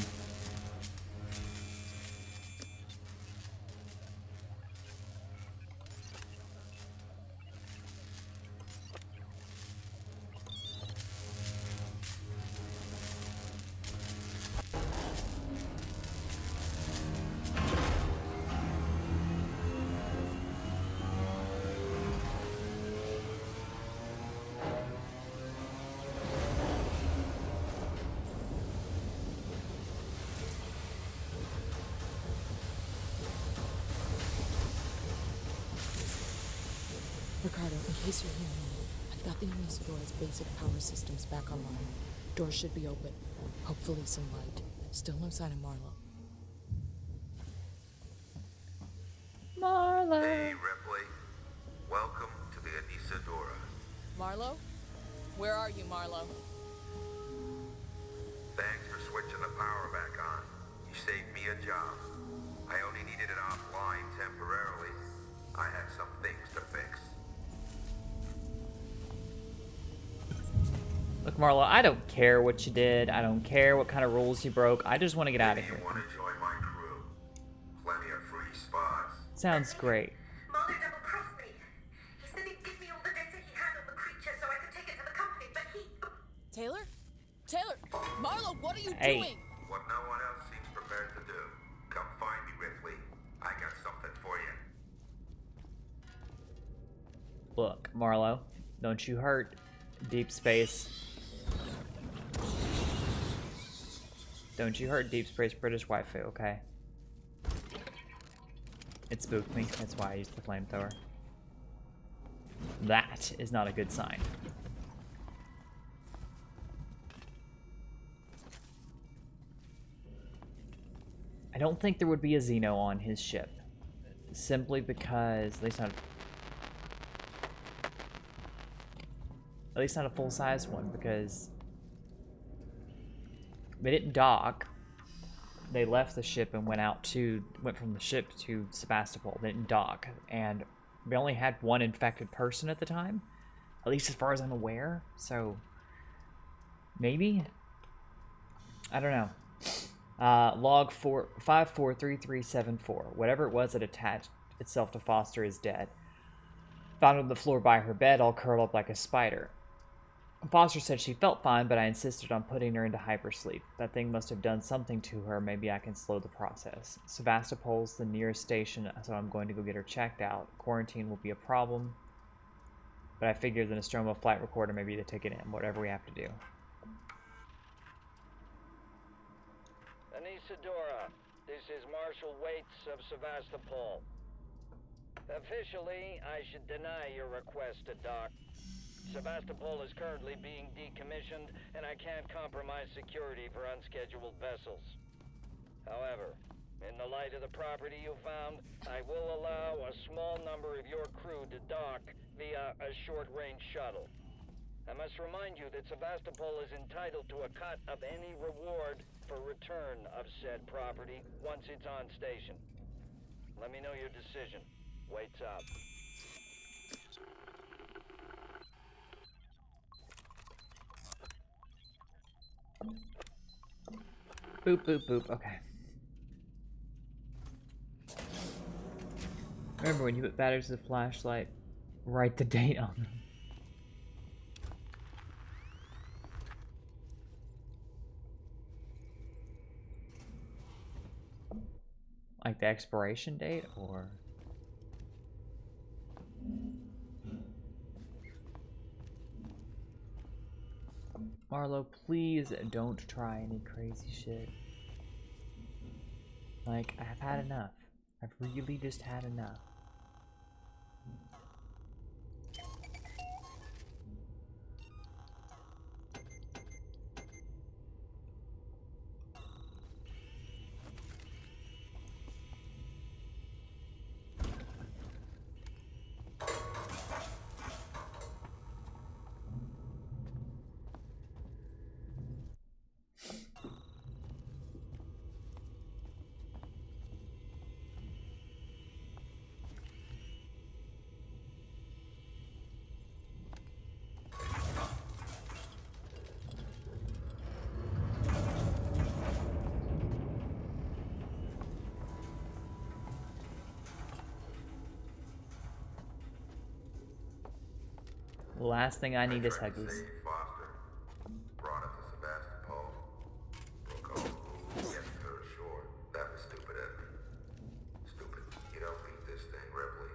Ricardo, in case you're hearing me, I've got the Anisadora's basic power systems back online. Doors should be open. Hopefully some light. Still no sign of Marlo. Marlo. Hey, Ripley. Welcome to the Anisadora. Marlo? Where are you, Marlo? Thanks for switching the power back on. You saved me a job. I only needed it offline temporarily. I had some things to fix. Look, Marlo, I don't care what you did. I don't care what kind of rules you broke. I just want to get out of Maybe here. you want to join my crew. Plenty of free spots. Sounds great. Marlo double-crossed me. He said he'd give me all the data he had on the creature so I could take it to the company, but he... Taylor? Taylor! Marlo, what are you Hey. doing? What no one else seems prepared to do. Come find me, Ripley. I got something for you. Look, Marlo, don't you hurt Deep Space. Don't you hurt Deep Space British waifu, okay? It spooked me. That's why I used the flamethrower. That is not a good sign. I don't think there would be a Xeno on his ship. Simply because, at least not a full-size one, because they didn't dock. They left the ship and went from the ship to Sebastopol. They didn't dock, and we only had one infected person at the time, at least as far as I'm aware. So maybe, I don't know. Log 543374. Whatever it was that attached itself to Foster is dead. Found on the floor by her bed, all curled up like a spider. Foster said she felt fine, but I insisted on putting her into hypersleep. That thing must have done something to her. Maybe I can slow the process. Sevastopol's the nearest station, so I'm going to go get her checked out. Quarantine will be a problem, but I figure the Nostromo flight recorder may be the ticket in, whatever we have to do. Anisadora, this is Marshal Waits of Sevastopol. Officially, I should deny your request to dock. Sevastopol is currently being decommissioned, and I can't compromise security for unscheduled vessels. However, in the light of the property you found, I will allow a small number of your crew to dock via a short-range shuttle. I must remind you that Sevastopol is entitled to a cut of any reward for return of said property once it's on station. Let me know your decision. Waits up. Boop, boop, boop. Okay. Remember, when you put batteries to the flashlight, write the date on them. Like the expiration date, or... Marlo, please don't try any crazy shit. Like, I've had enough. I've really just had enough. The last thing I need is Huggies. Foster brought it to Sebastopol. Broke all the rules, kept her ashore. That was stupid of me. Stupid. You don't beat this thing, Ripley.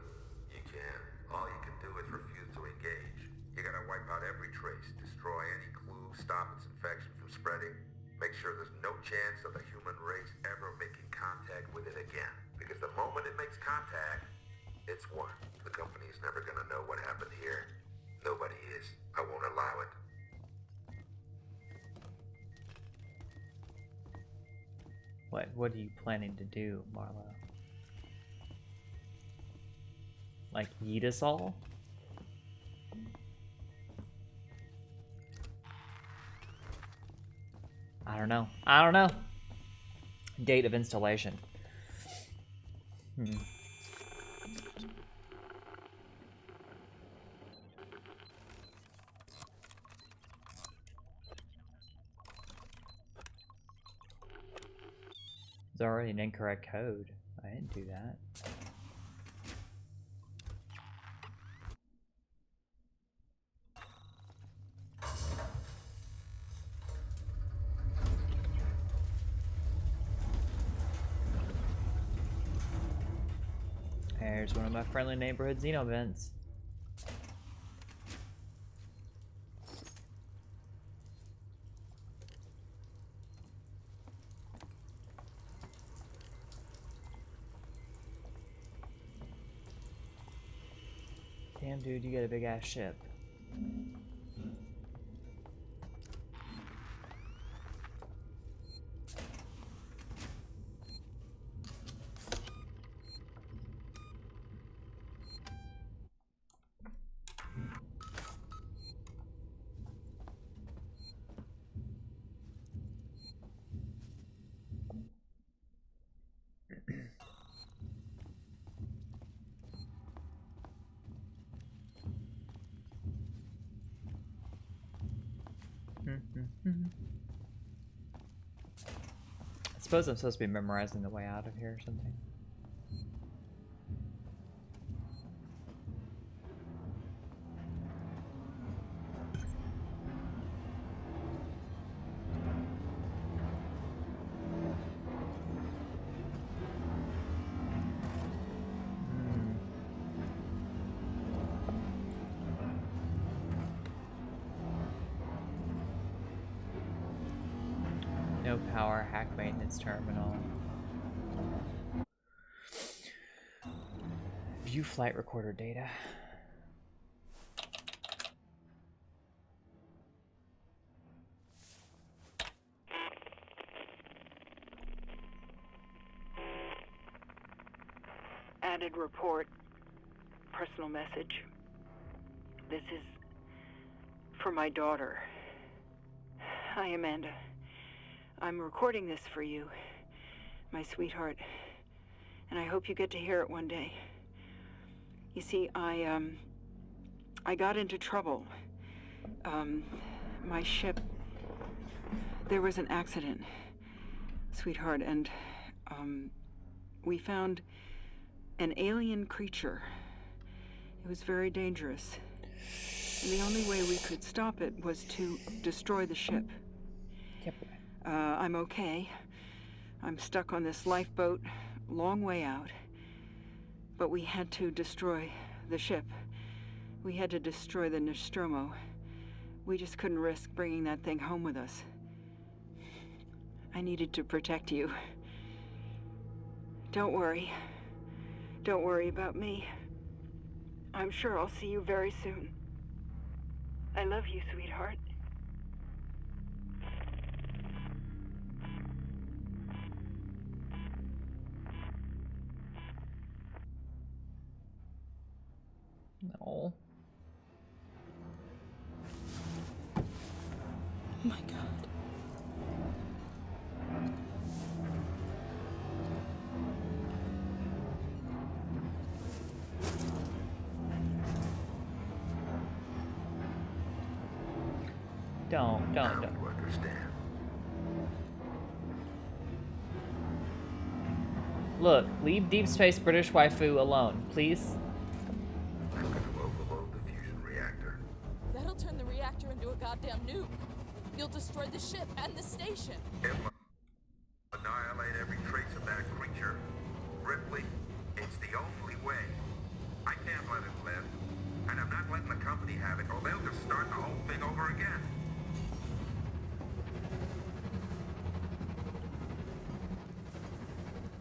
You can. All you can do is refuse to engage. You gotta wipe out every trace, destroy any clue, stop its infection from spreading. Make sure there's no chance of the human race ever making contact with it again. Because the moment it makes contact, it's won. The company's never gonna know what happened here. Nobody is. I won't allow it. What are you planning to do, Marlo? Like, eat us all? I don't know. I don't know. Date of installation. There's already an incorrect code. I didn't do that. There's one of my friendly neighborhood Xeno vents. Damn, dude, you got a big ass ship. I suppose I'm supposed to be memorizing the way out of here or something. No power, hack maintenance terminal. View flight recorder data. Added report. Personal message. This is for my daughter. Hi, Amanda. I'm recording this for you, my sweetheart, and I hope you get to hear it one day. You see, I got into trouble. My ship, there was an accident, sweetheart, and we found an alien creature. It was very dangerous, and the only way we could stop it was to destroy the ship. I'm okay. I'm stuck on this lifeboat, long way out. But we had to destroy the ship. We had to destroy the Nostromo. We just couldn't risk bringing that thing home with us. I needed to protect you. Don't worry. Don't worry about me. I'm sure I'll see you very soon. I love you, sweetheart. No. Oh my god. Don't. You understand. Look, leave Deep Space British Waifu alone, please. I'm gonna overload the fusion reactor. That'll turn the reactor into a goddamn nuke. You'll destroy the ship and the station. It will annihilate every trace of that creature. Ripley, it's the only way. I can't let it live. And I'm not letting the company have it, or they'll just start the whole thing over again.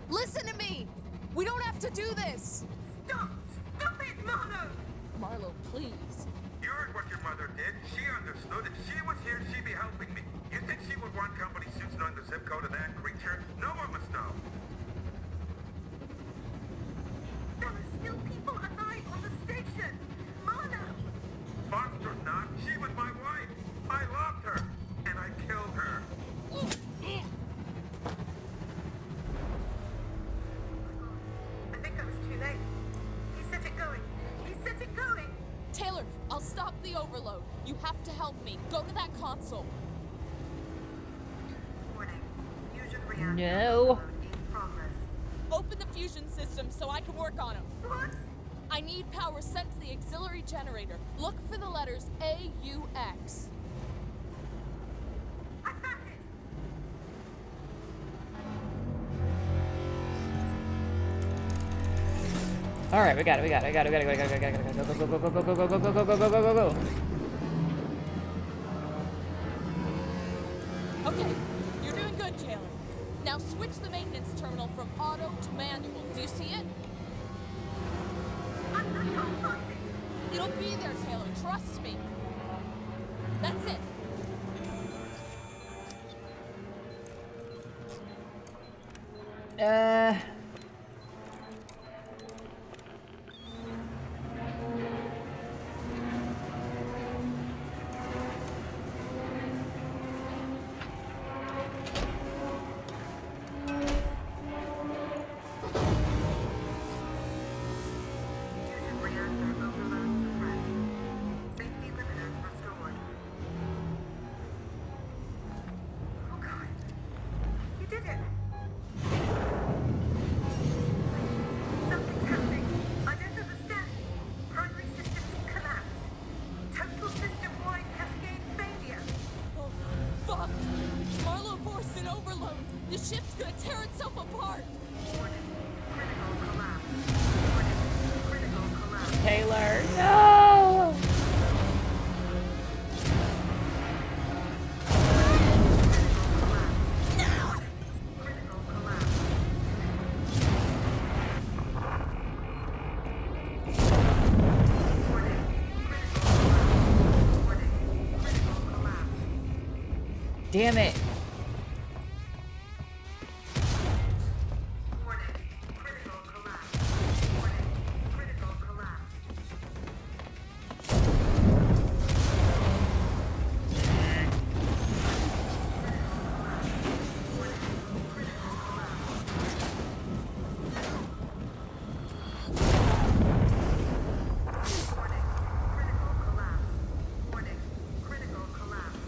Listen to me! We don't have to do this! Stop! Stop it, Marlo! Marlo, please. You heard what your mother did. She understood. If she was here, she'd be helping me. You think she would want company suits knowing the zip code of that creature? No one must know. There are still people alive on the station! Marlo! Foster's not. She was my wife. I loved her. And I killed her. I think I was too late. He set it going. He set it going! Taylor, I'll stop the overload. You have to help me. Go to that console. Warning. Fusion reactor No. overload in progress. Open the fusion system so I can work on them. What? I need power sent to the auxiliary generator. Look for the letters AUX. I found it! All right, we got it. Go. Okay, you're doing good, Taylor. Now switch the maintenance terminal from auto to manual. Do you see it? I can't find it! It'll be there, Taylor. Trust me. That's it. Fusion reactor overload suppressed. Safety limiters restored. Oh god. You did it! Something's happening. I don't understand. Primary systems collapse. Total system-wide cascade failure. Oh, fuck. Marlo forced an overload. The ship's gonna tear itself apart. Warning. Critical collapse. Warning. Critical collapse. Taylor, no! Critical collapse. Warning. Critical collapse. Warning. Critical collapse. Damn it! Warning. Critical collapse. Warning. Critical collapse. Warning. Critical collapse. Warning. Critical collapse. Warning. Critical collapse.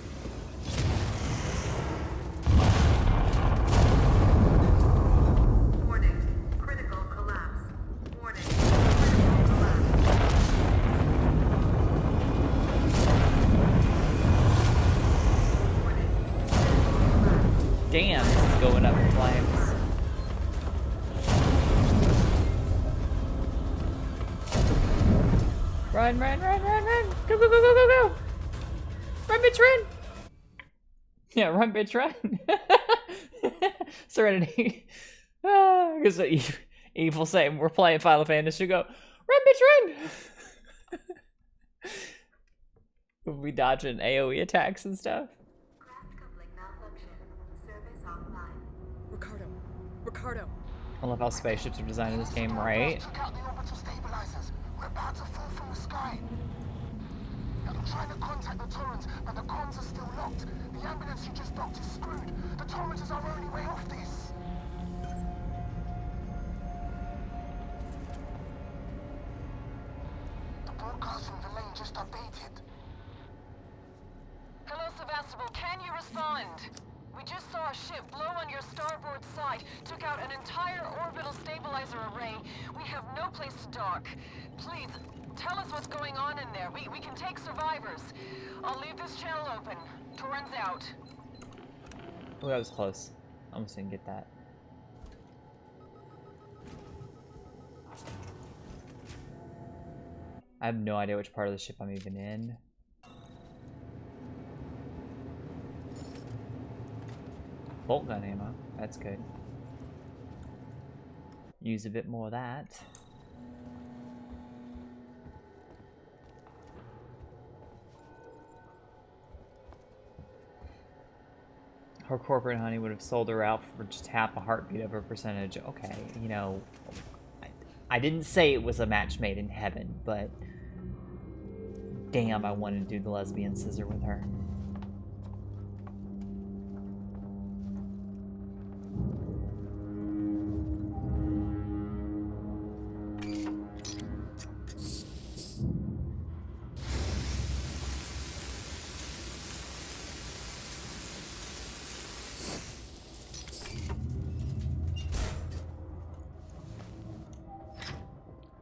Warning. Critical collapse. Warning. Critical collapse. Damn, this is going up in flames. Run! Go! Run, bitch, run! Yeah, run, bitch, run! Serenity. Because Evil saying we're playing Final Fantasy, go, run, bitch, run! We'll be dodging AoE attacks and stuff. Ricardo. I love how spaceships are designed in this game, right? Took out the orbital stabilizers. We're about to fall from the sky. I'm trying to contact the Torrens, but the comms are still locked. The ambulance you just docked is screwed. The Torrens is our only way off this. The broadcast from the lane just updated. Hello, Sevastopol. Can you respond? We just saw a ship blow on your starboard side, took out an entire orbital stabilizer array. We have no place to dock. Please, tell us what's going on in there. We can take survivors. I'll leave this channel open. Torrens out. Oh, that was close. Almost didn't get that. I have no idea which part of the ship I'm even in. Bolt gun ammo. That's good. Use a bit more of that. Her corporate honey would have sold her out for just half a heartbeat of her percentage. Okay, you know, I didn't say it was a match made in heaven, but damn, I wanted to do the lesbian scissor with her.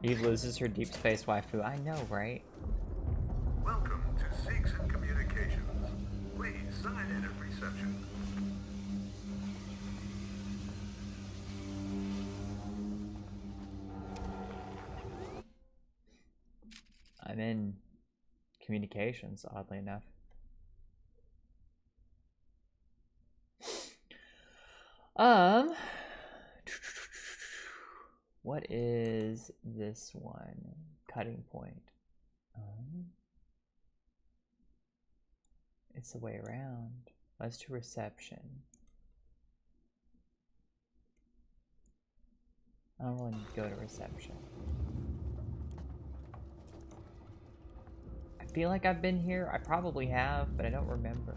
Eve loses her deep space waifu. I know, right? Welcome to Seegson Communications. Please sign in at reception. I'm in communications, oddly enough. What is this one? Cutting point. It's the way around. Let's do reception. I don't really need to go to reception. I feel like I've been here. I probably have, but I don't remember.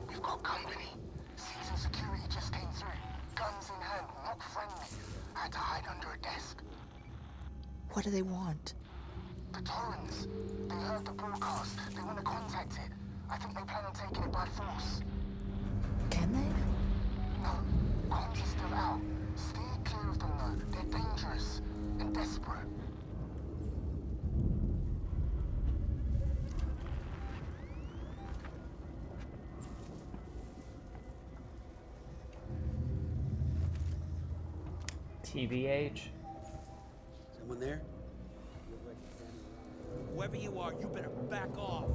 We've got company. Seegson security just came through. Guns in hand, not friendly. I had to hide under a desk. What do they want? The Torrens. They heard the broadcast. They want to contact it. I think they plan on taking it by force. Can they? No, comms are still out. Steer clear of them though. They're dangerous and desperate. TBH. Someone there? Whoever you are, you better back off.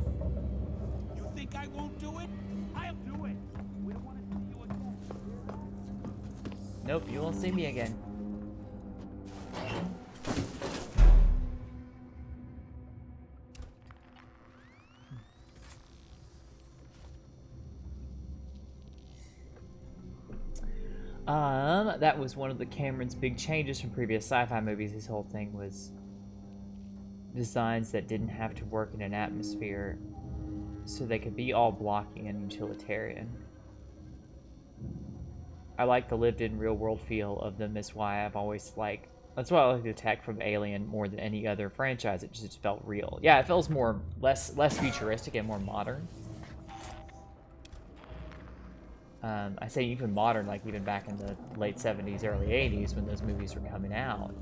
You think I won't do it? I'll do it. We don't want to see you again. Nope, you won't see me again. That was one of the Cameron's big changes from previous sci-fi movies. His whole thing was designs that didn't have to work in an atmosphere so they could be all blocking and utilitarian. I like the lived-in real-world feel of them. Is why I've always like. That's why I like the tech from Alien more than any other franchise. It just felt real. Yeah, it feels less futuristic and more modern. I say even modern, like even back in the late 70s, early 80s when those movies were coming out.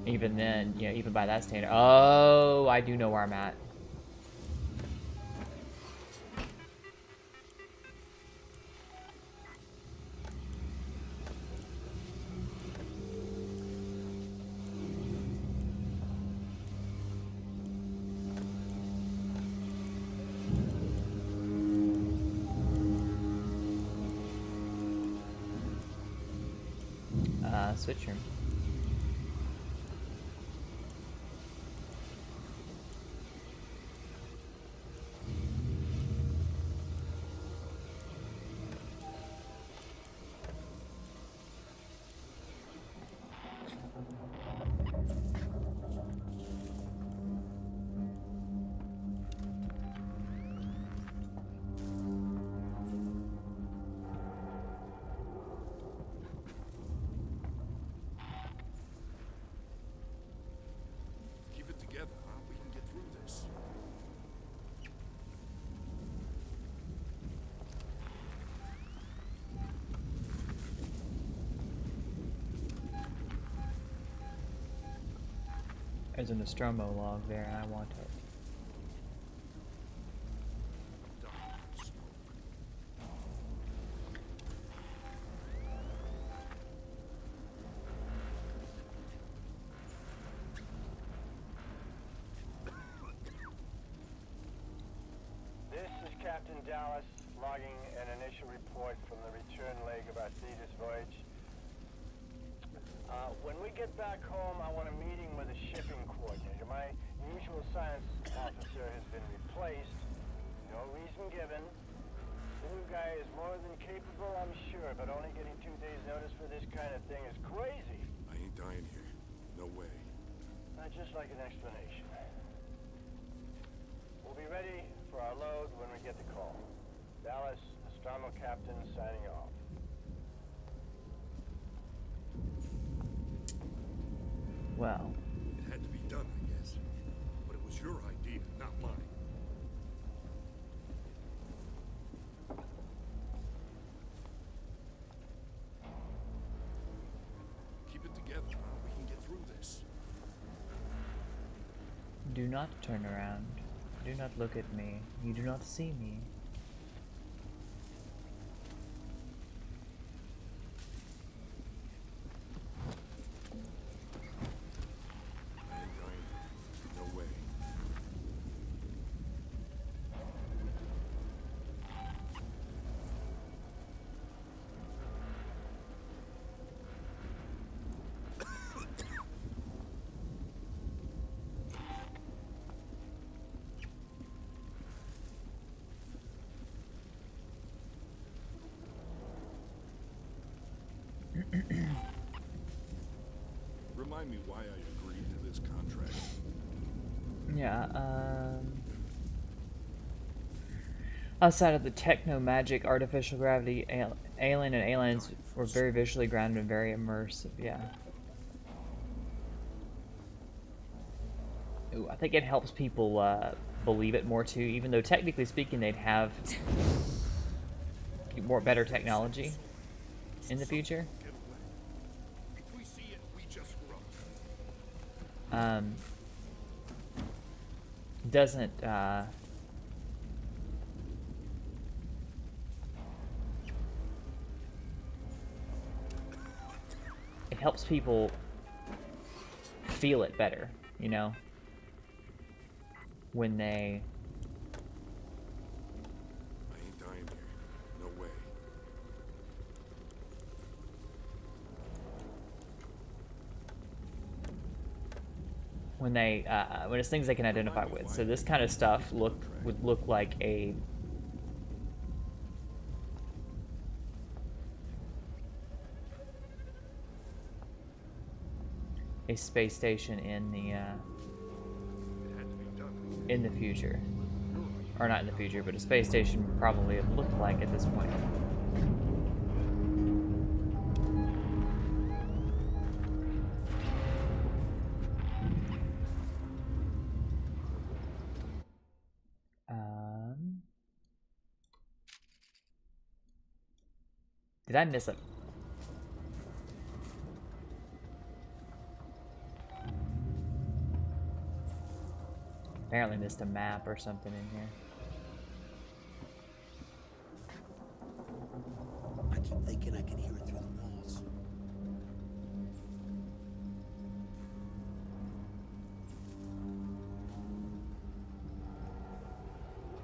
Even then, you know, even by that standard. Oh, I do know where I'm at. Switch room. There's a Nostromo log there, and I want it. This is Captain Dallas, logging an initial report from the return leg of our Thetis voyage. When we get back home, I want a meeting with a shipping coordinator. My usual science officer has been replaced. No reason given. The new guy is more than capable, I'm sure, but only getting 2 days' notice for this kind of thing is crazy. I ain't dying here. No way. I'd just like an explanation. We'll be ready for our load when we get the call. Dallas, Nostromo Captain, signing off. Well. It had to be done, I guess. But it was your idea, not mine. Keep it together, huh? We can get through this. Do not turn around. Do not look at me. You do not see me. Remind me why I agreed to this contract. Yeah, outside of the techno-magic, artificial gravity, Alien and Aliens were very visually grounded and very immersive, yeah. Ooh, I think it helps people believe it more too, even though technically speaking they'd have better technology in the future. Doesn't it helps people feel it better, you know, when they I ain't dying here. No way. when it's things they can identify with. So this kind of stuff would look like a a space station in the future, or not in the future, but a space station probably it looked like at this point. Did I miss it? Apparently missed a map or something in here. I keep thinking I can hear it through the walls.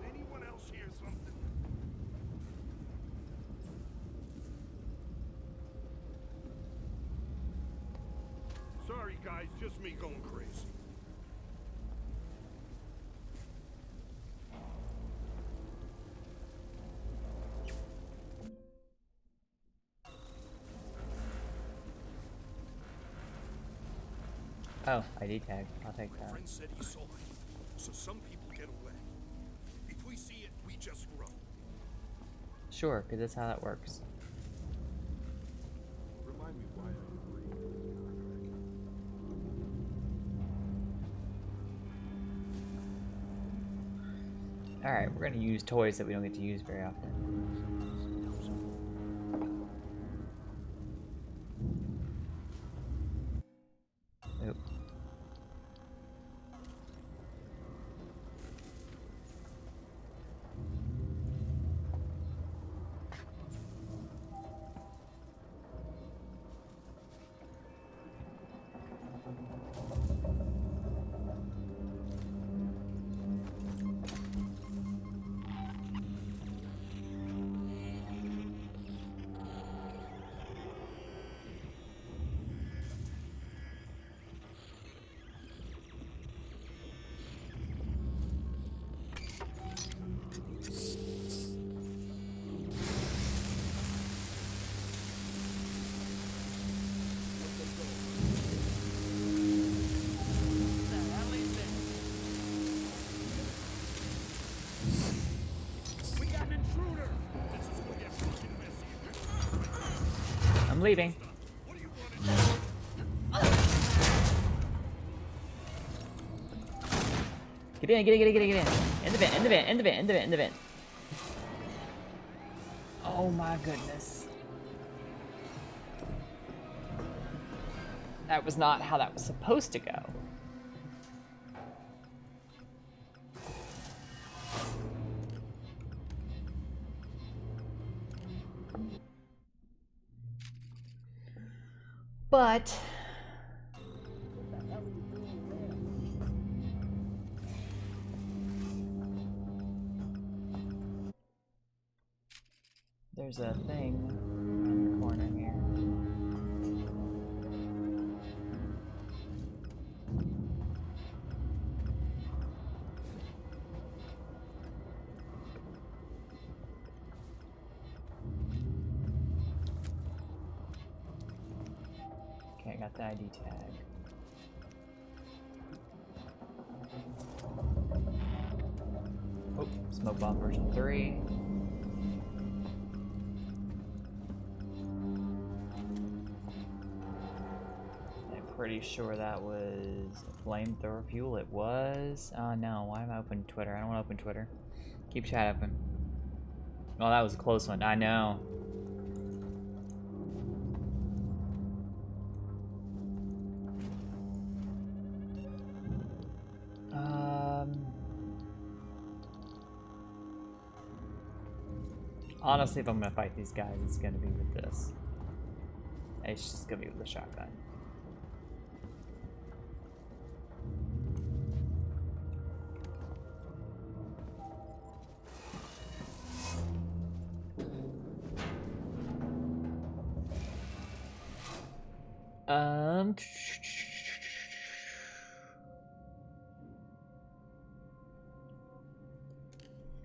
Anyone else hear something? Sorry, guys, just me going crazy. Oh, ID tag. I'll take My that. friend said he saw it, so some people get away. If we see it, we just run. Sure, because that's how that works. Remind me why I agree. Alright, we're gonna use toys that we don't get to use very often. Oop. We got an intruder! This is gonna get fucking messy. I'm leaving. What do you want to do? Get in, get in, get in, get in, get in. In the vent, in the vent, in the vent, in the vent, in the vent. Oh my goodness. That was not how that was supposed to go. But there's a thing around the corner here. Okay, I got the ID tag. Oh, smoke bomb version 3. I'm pretty sure that was flamethrower fuel. It was. Oh no, why am I opening Twitter? I don't want to open Twitter. Keep chat open. Oh, that was a close one. I know. Honestly, if I'm gonna fight these guys, it's gonna be with this. It's just gonna be with the shotgun.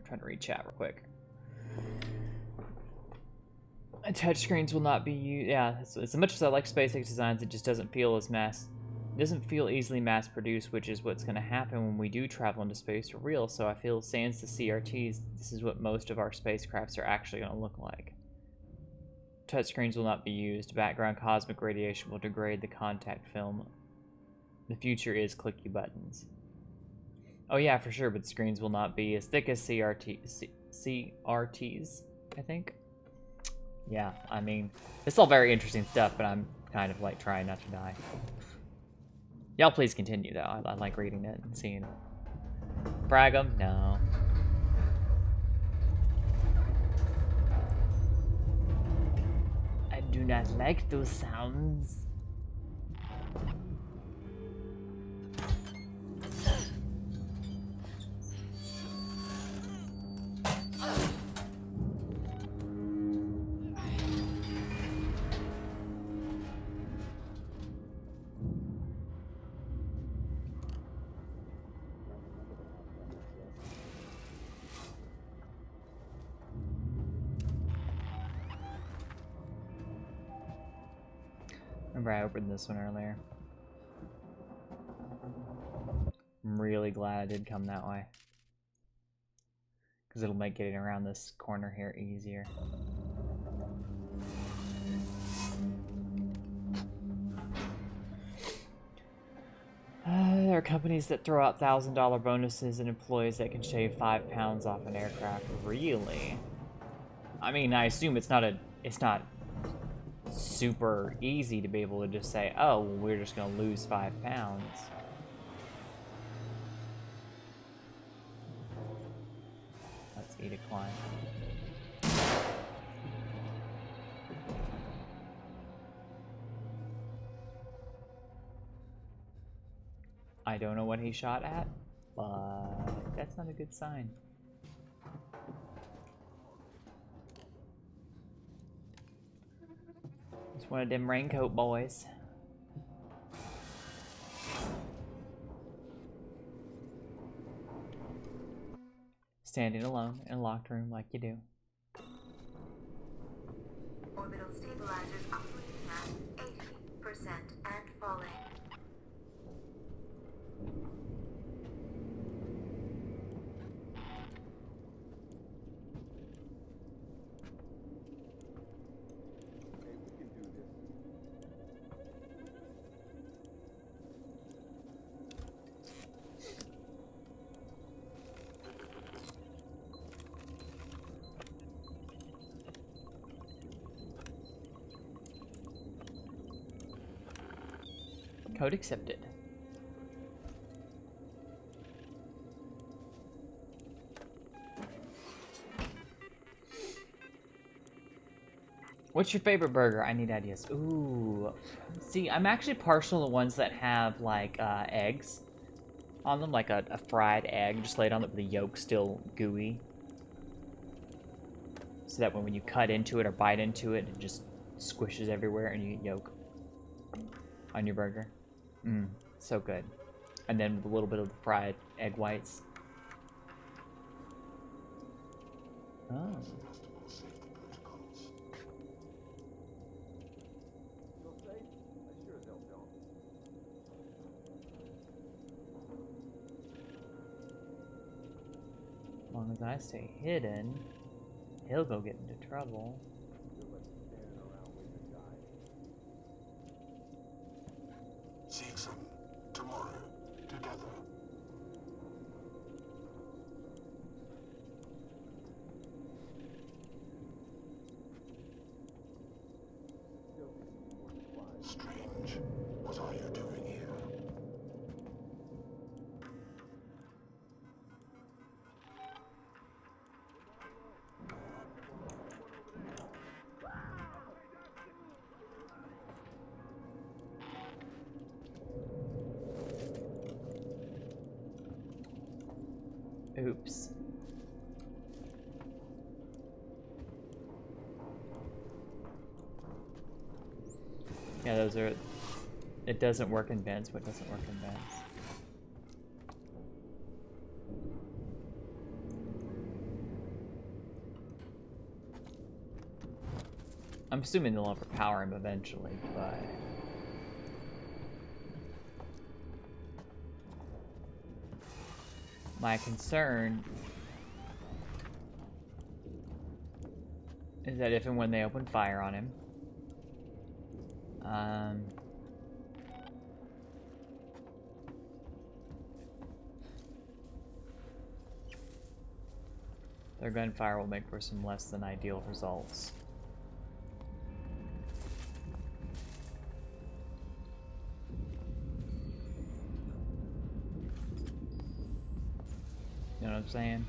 Trying to read chat real quick. Touchscreens will not be used. Yeah, as much as I like SpaceX designs, it just doesn't feel as It doesn't feel easily mass-produced, which is what's going to happen when we do travel into space for real, so I feel sans the CRTs, this is what most of our spacecrafts are actually going to look like. Touchscreens will not be used. Background cosmic radiation will degrade the contact film. The future is clicky buttons. Oh yeah, for sure, but screens will not be as thick as CRTs, I think. Yeah, I mean, it's all very interesting stuff, but I'm kind of like trying not to die. Y'all please continue though, I like reading it and seeing it. Frag 'em? No. I do not like those sounds. Remember I opened this one earlier. I'm really glad I did come that way. Because it'll make getting around this corner here easier. There are companies that throw out $1,000 bonuses and employees that can shave 5 pounds off an aircraft. Really? I mean, I assume it's not super easy to be able to just say, oh, well, we're just gonna lose 5 pounds. Let's eat a climb. I don't know what he shot at, but that's not a good sign. It's one of them raincoat boys. Standing alone in a locked room like you do. Orbital stabilizers operating at 80% and falling. Code accepted. What's your favorite burger? I need ideas. Ooh. See, I'm actually partial to ones that have, like, eggs on them. Like a fried egg just laid on it with the yolk still gooey. So that when you cut into it or bite into it, it just squishes everywhere and you get yolk on your burger. Mmm, so good. And then with a little bit of the fried egg whites. Oh. As long as I stay hidden, he'll go get into trouble. Seeing some tomorrow together. Strange. What are you doing here? Oops. Yeah, those are... It doesn't work in vents. What doesn't work in vents? I'm assuming they'll overpower him eventually, but... My concern is that if and when they open fire on him, their gunfire will make for some less than ideal results. You know what I'm saying?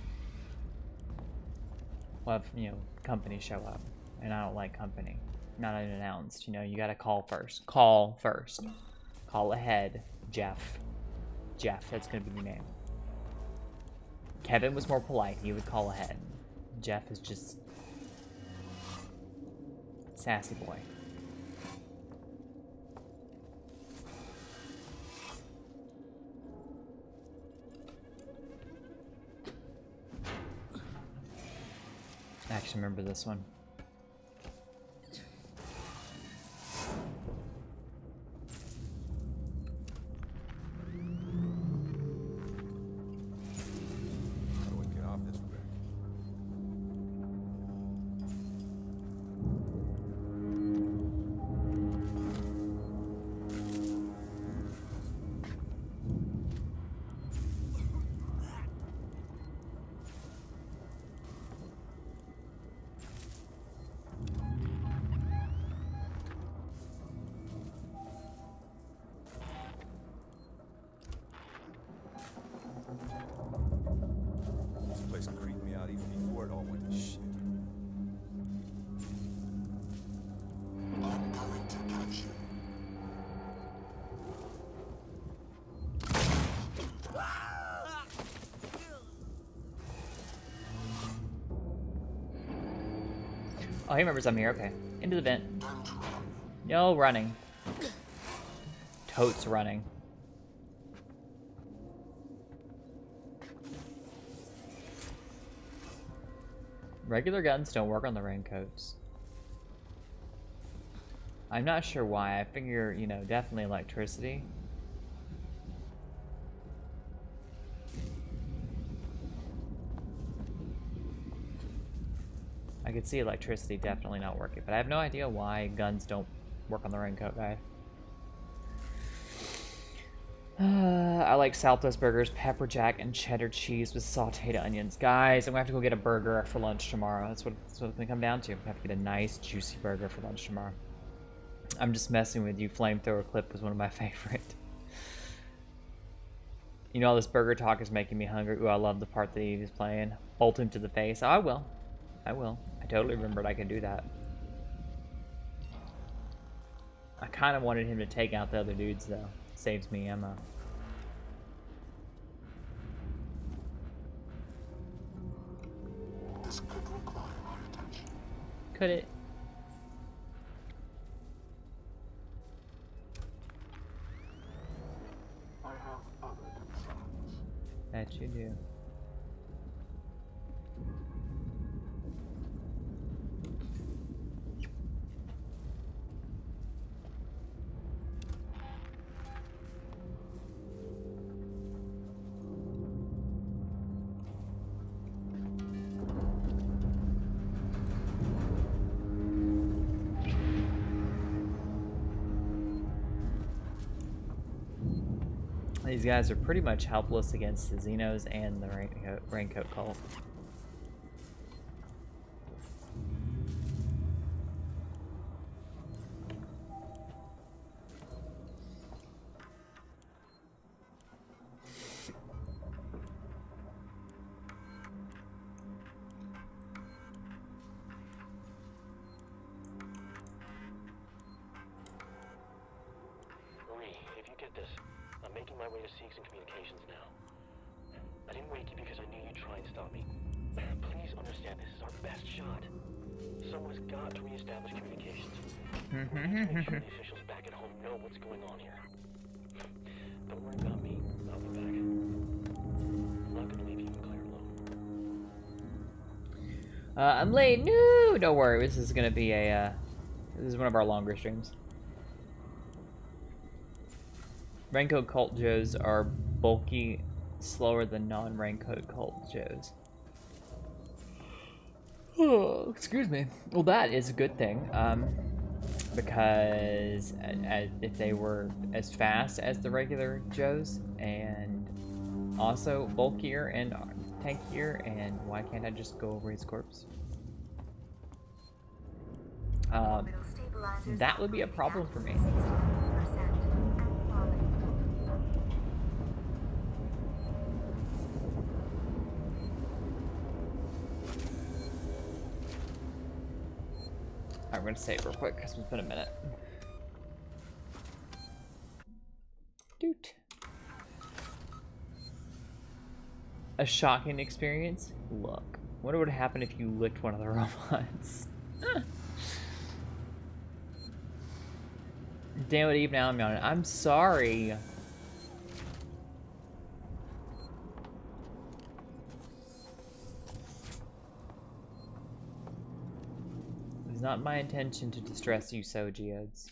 We'll have, you know, company show up, and I don't like company. Not unannounced, you know, you gotta call first. Call first. Call ahead, Jeff. Jeff, that's gonna be your name. Kevin was more polite, he would call ahead. Jeff is just sassy boy. I actually remember this one. How do I get off this bridge? This place creeped me out even before it all went to shit. I'm going to catch you. Oh, he remembers I'm here, okay. Into the vent. Don't run. No running. Totes running. Regular guns don't work on the raincoats. I'm not sure why. I figure, you know, definitely electricity. I could see electricity definitely not working, but I have no idea why guns don't work on the raincoat guy. I like Southwest burgers, pepper jack, and cheddar cheese with sauteed onions. Guys, I'm gonna have to go get a burger for lunch tomorrow. That's what it's gonna come down to. I have to get a nice, juicy burger for lunch tomorrow. I'm just messing with you. Flamethrower clip was one of my favorite. You know, all this burger talk is making me hungry. Ooh, I love the part that he was playing. Bolt him to the face. Oh, I will. I will. I totally remembered I could do that. I kind of wanted him to take out the other dudes, though. Saves me ammo. This could require my attention. Could it? I have other concerns. That you do. These guys are pretty much helpless against the Xenos and the raincoat cult. If you get this, I'm making my way to Siegs and Communications now. I didn't wake you because I knew you'd try and stop me. Please understand, this is our best shot. Someone has got to reestablish communications. We need to make sure the officials back at home know what's going on here. Don't worry about me. I'll be back. I'm not gonna leave you and Claire alone. I'm late. No, don't worry. This is gonna be a. This is one of our longer streams. Raincoat cult Joes are bulky slower than non-raincoat cult Joes. Oh, excuse me. Well, that is a good thing, because if they were as fast as the regular Joes and also bulkier and tankier, and why can't I just go over his corpse? That would be a problem for me. I'm gonna save real quick because it's been a minute. Doot. A shocking experience? Look. What would happen if you licked one of the robots? Damn it, Eve, now I'm yawning. I'm sorry. It was not my intention to distress you so, Geodes.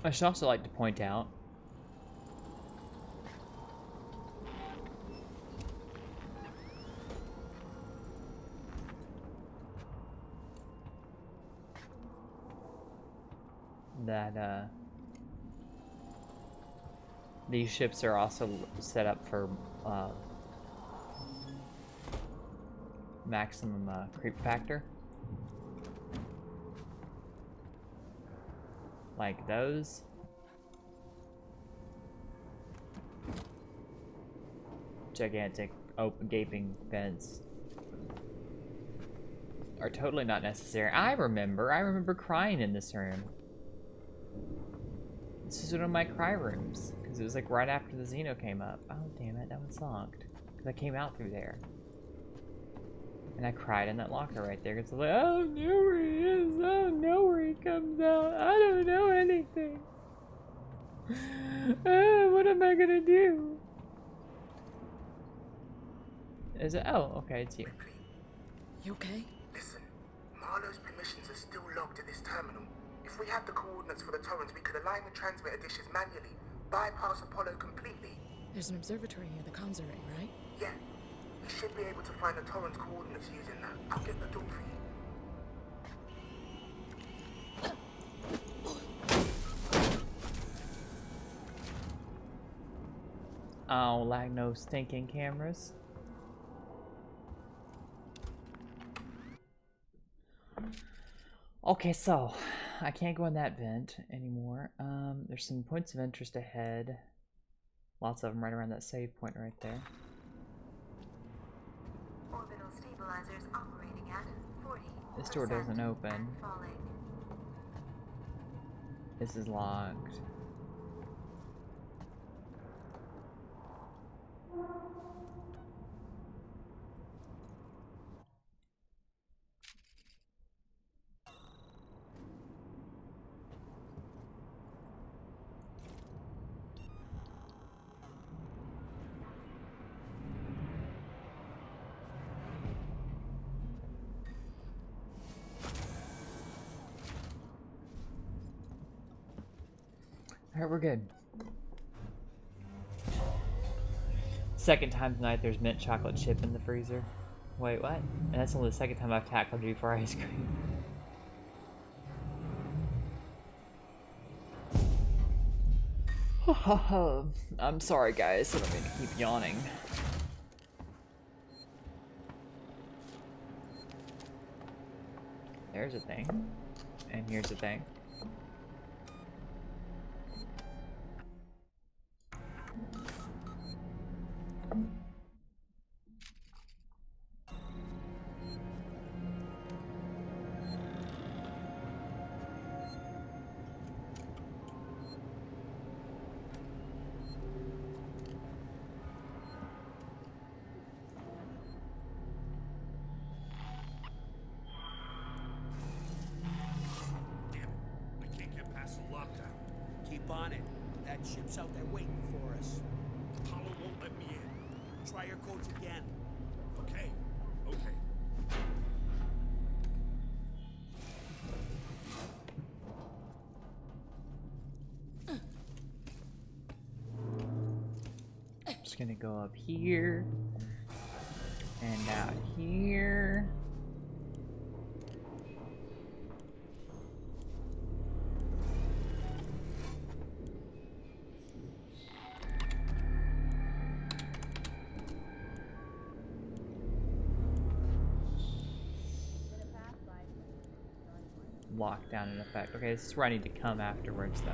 I should also like to point out that these ships are also set up for maximum creep factor. Like those. Gigantic open gaping vents are totally not necessary. I remember crying in this room. This is one of my cry rooms because it was like right after the Xeno came up. Oh damn it, that one's locked because I came out through there. And I cried in that locker right there because I was like, I don't know where he is. I don't know where he comes out. I don't know anything. What am I gonna do? Is it? Oh, okay, it's you. You okay? Listen, Marlowe's permissions are still logged at this terminal. If we had the coordinates for the torrents, we could align the transmitter dishes manually, bypass Apollo completely. There's an observatory near the comms array, right? Yeah. We should be able to find the torrent coordinates using that. I'll get the door for you. Oh, like no stinking cameras. Okay, so I can't go in that vent anymore. There's some points of interest ahead. Lots of them right around that save point right there. Orbital stabilizers operating at 40%. This door doesn't open. Falling. This is locked. Alright, we're good. Second time tonight there's mint chocolate chip in the freezer. Wait, what? And that's only the second time I've tackled you for ice cream. I'm sorry guys, I don't mean to keep yawning. There's a thing. And here's a thing. cops out there waiting for us. Apollo won't let me in. Try your codes again. Okay. Okay. Just gonna go up here and out here. Lockdown in effect. Okay, this is where I need to come afterwards, though.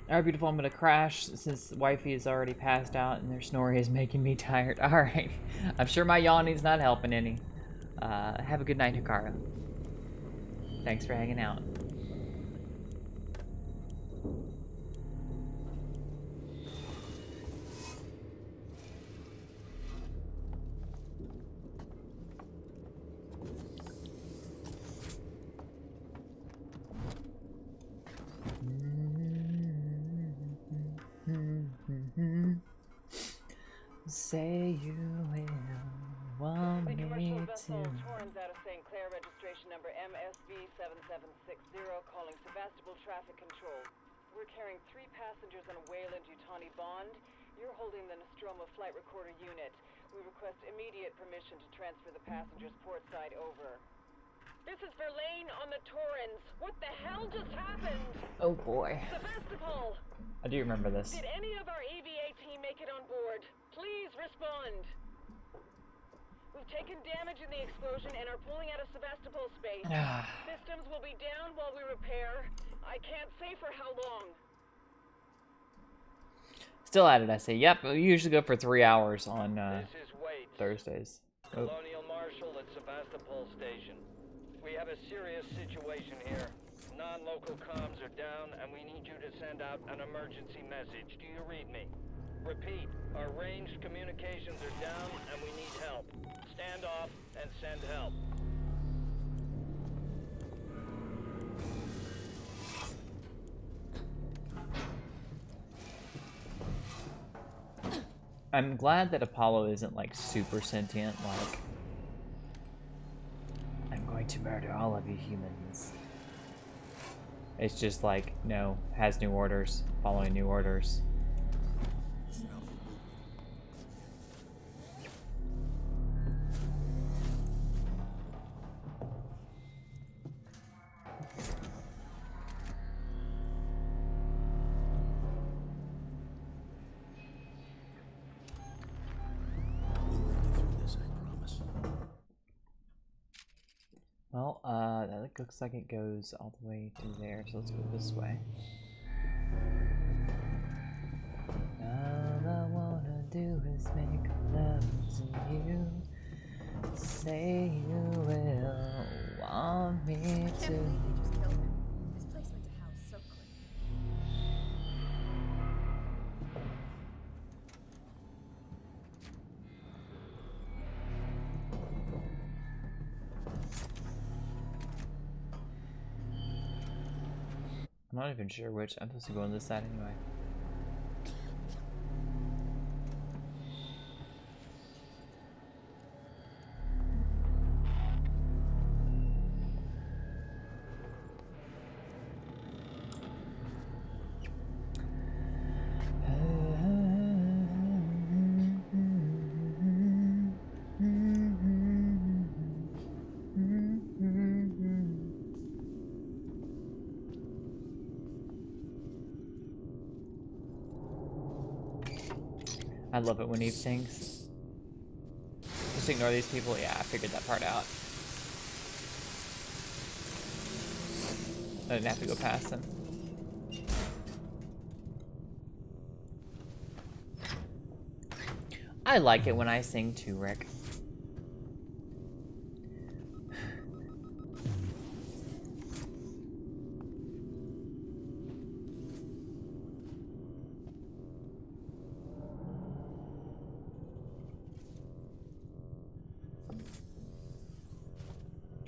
Alright, beautiful, I'm gonna crash since wifey is already passed out and their snoring is making me tired. Alright, I'm sure my yawning's not helping any. Have a good night, Hikaru. Thanks for hanging out. Say you will want me Commercial to. vessel Torrens out of St. Clair, registration number MSV7760, calling Sebastopol Traffic Control. We're carrying 3 passengers on a Wayland-Yutani bond. You're holding the Nostromo flight recorder unit. We request immediate permission to transfer the passengers port side over. This is Verlaine on the Torrens. What the hell just happened? Oh boy. Sebastopol! I do remember this. Did any of our EVA team make it on board? Please respond. We've taken damage in the explosion and are pulling out of Sebastopol space. Systems will be down while we repair. I can't say for how long. Still at it, I say. Yep, we usually go for 3 hours on This is Waits, Thursdays. Oh. Colonial Marshal at Sebastopol Station. We have a serious situation here. Non-local comms are down, and we need you to send out an emergency message. Do you read me? Repeat, our ranged communications are down, and we need help. Stand off and send help. I'm glad that Apollo isn't like super sentient, like I'm going to murder all of you humans. It's just like, no, has new orders, following new orders. Well, that looks like it goes all the way through there, so let's go this way. All I wanna do is make love to you. Say you will want me to. I can't believe they just killed him. This place went to hell so quick. I'm not even sure which. I'm supposed to go on this side anyway. I love it when Eve sings. Just ignore these people. Yeah, I figured that part out. I didn't have to go past them. I like it when I sing too, Rick.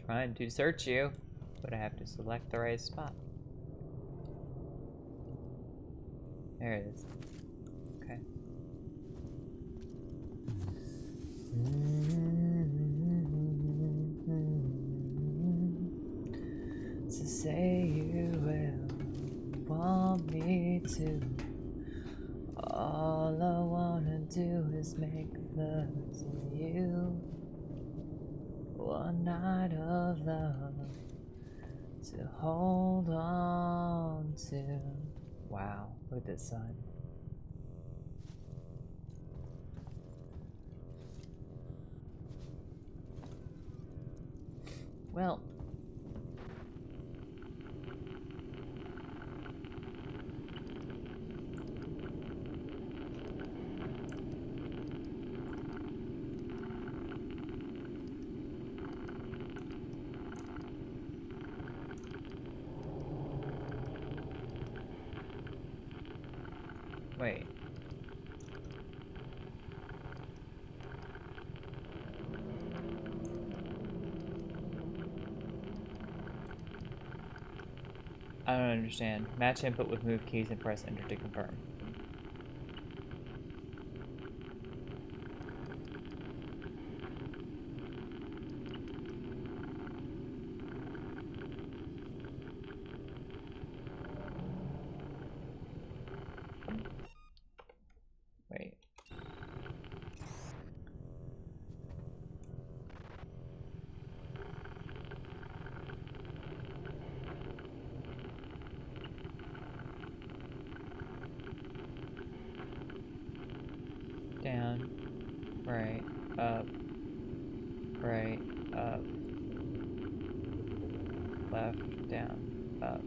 Trying to search you, but I have to select the right spot. There it is. Okay. So say you will want me to. All I wanna do is make love to you. One night of love to hold on to. Wow, look at this sun. Well, wait. I don't understand. Match input with move keys and press enter to confirm. Wait. Down, right, up, left, down, up.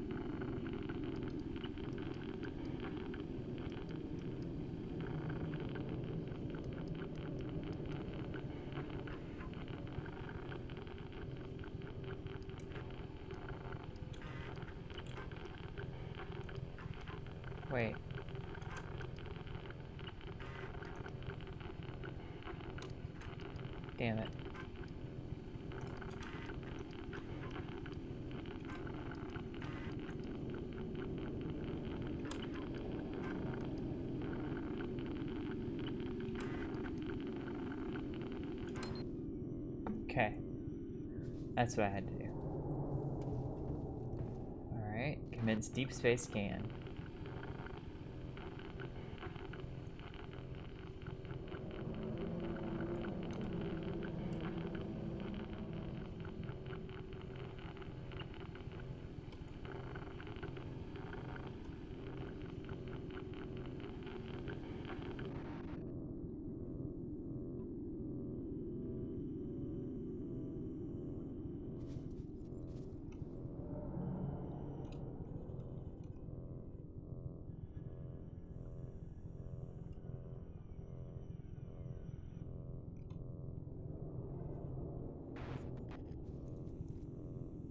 Wait. Damn it. Okay. That's what I had to do. Alright, commence deep space scan.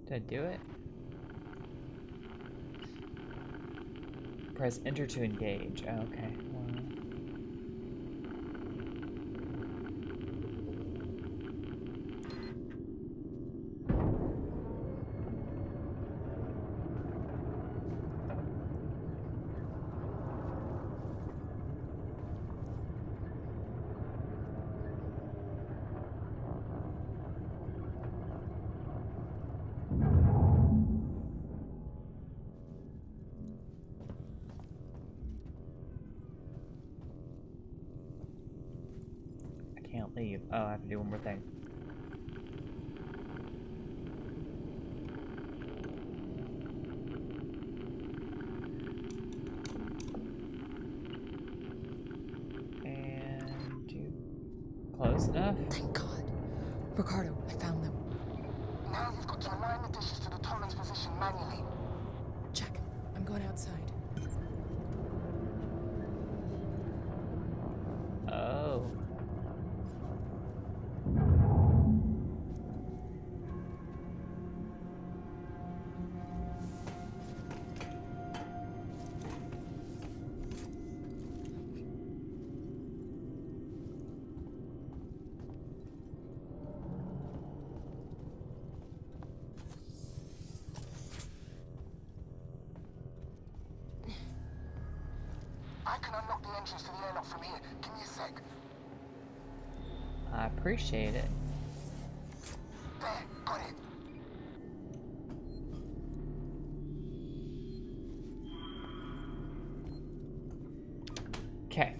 Did I do it? Press enter to engage. Oh, okay. Can't leave. Oh, I have to do one more thing. And do close enough. Thank God. Ricardo, I found them. Now you've got to align the dishes to the tolerance position manually. Check. I'm going outside. Oh. can unlock the entrance to the airlock from here. Give me a sec. I appreciate it. There, got it. Okay.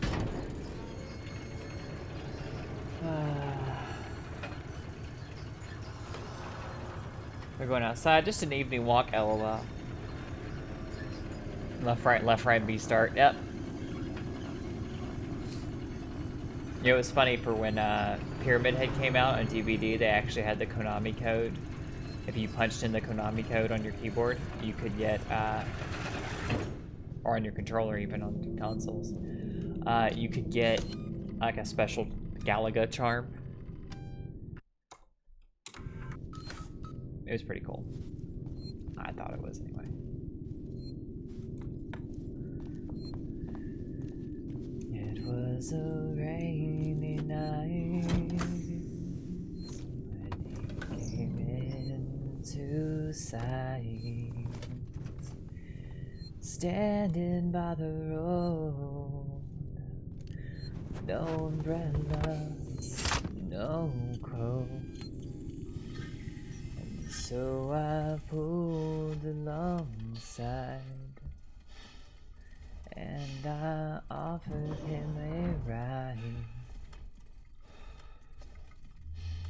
We're going outside. Just an evening walk, lol. Left, right, B start. Yep. You know, it was funny for when Pyramid Head came out on DVD, they actually had the Konami code. If you punched in the Konami code on your keyboard, you could get, or on your controller even on consoles, you could get like a special Galaga charm. It was pretty cool. I thought it was anyway. It was a rainy night when he came into sight, standing by the road, no umbrella, no coat. So I pulled alongside and I offered him a ride.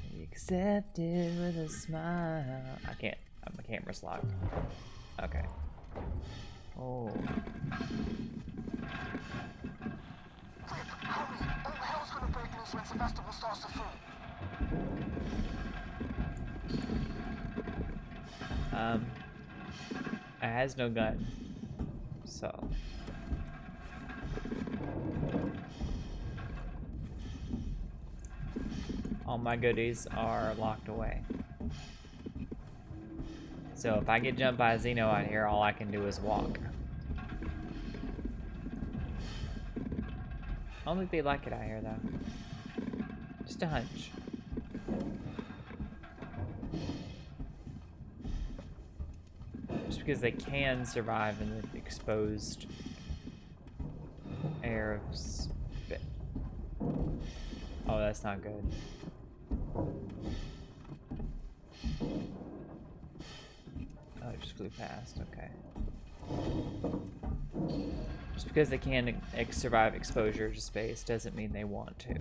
He accepted with a smile. I can't, my camera's locked. Okay. Oh. Hurry! All hell's gonna break loose when Sevastopol starts to fall. I has no gun, so. All my goodies are locked away. So if I get jumped by a Xeno out here, all I can do is walk. I don't think they like it out here though. Just a hunch. Just because they can survive in the exposed air of spit. Oh, that's not good. Oh, it just flew past, okay. Just because they can survive exposure to space doesn't mean they want to.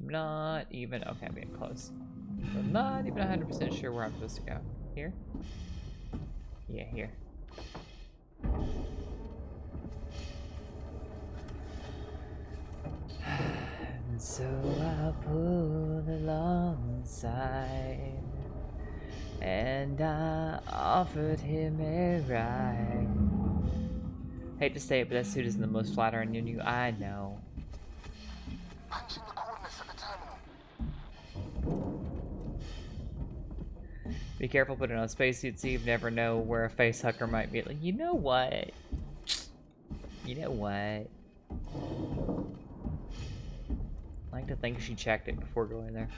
Not even, okay, I'm getting close. I'm not even 100% sure where I'm supposed to go. Here? Yeah, here. And so I pulled alongside and I offered him a ride. Hate to say it, but that suit isn't the most flattering in you, I know. Punching the coordinates at the terminal. Be careful putting on spacesuits, you never know where a facehugger might be. Like, you know what? You know what? I like to think she checked it before going there.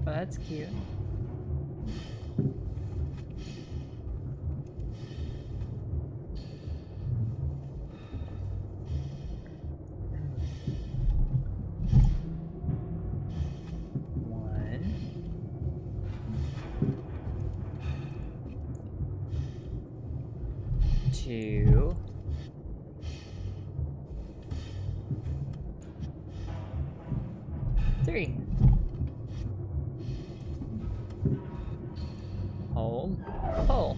Oh, that's cute. 2. Three. Hold. Pull.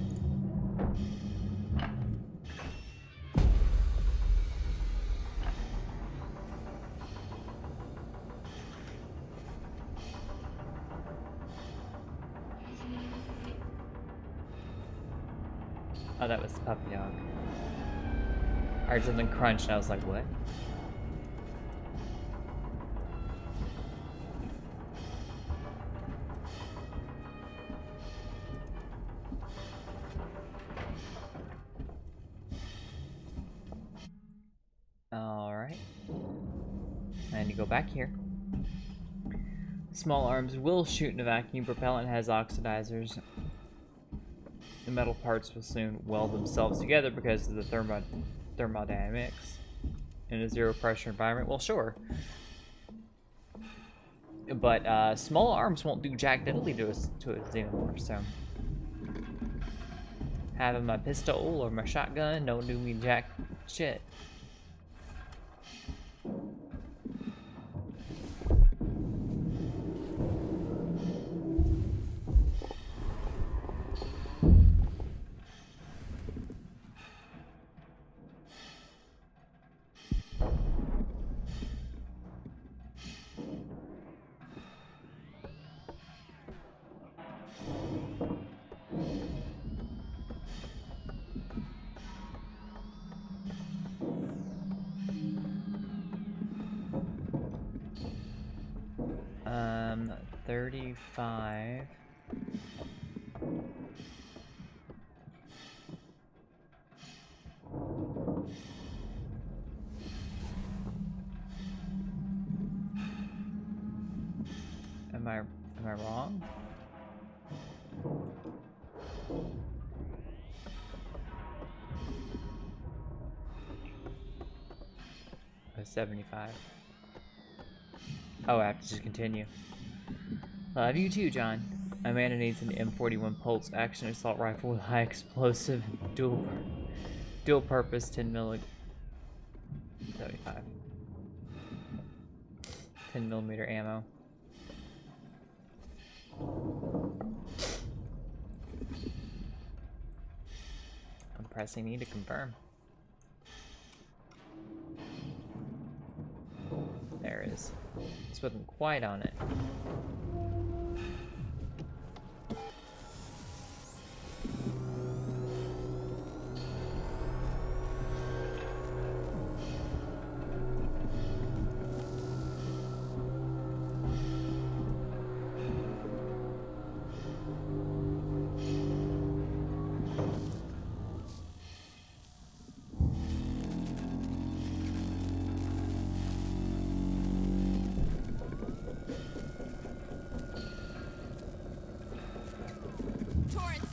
Oh, that was the puppy dog. I heard something crunch and I was like, what? Alright. And you go back here. Small arms will shoot in a vacuum. Propellant has oxidizers. The metal parts will soon weld themselves together because of the thermodynamics. In a zero pressure environment, well, sure. But small arms won't do jack diddly to a xenomorph, so having my pistol or my shotgun don't do me jack shit. Um, 35. Am I wrong? Oh, 75. Oh, I have to just continue. Love you too, John. Amanda needs an M41 Pulse action assault rifle with high explosive dual purpose 10 mm 75. 10 millimeter ammo. I'm pressing E to confirm. There it is. This wasn't quite on it.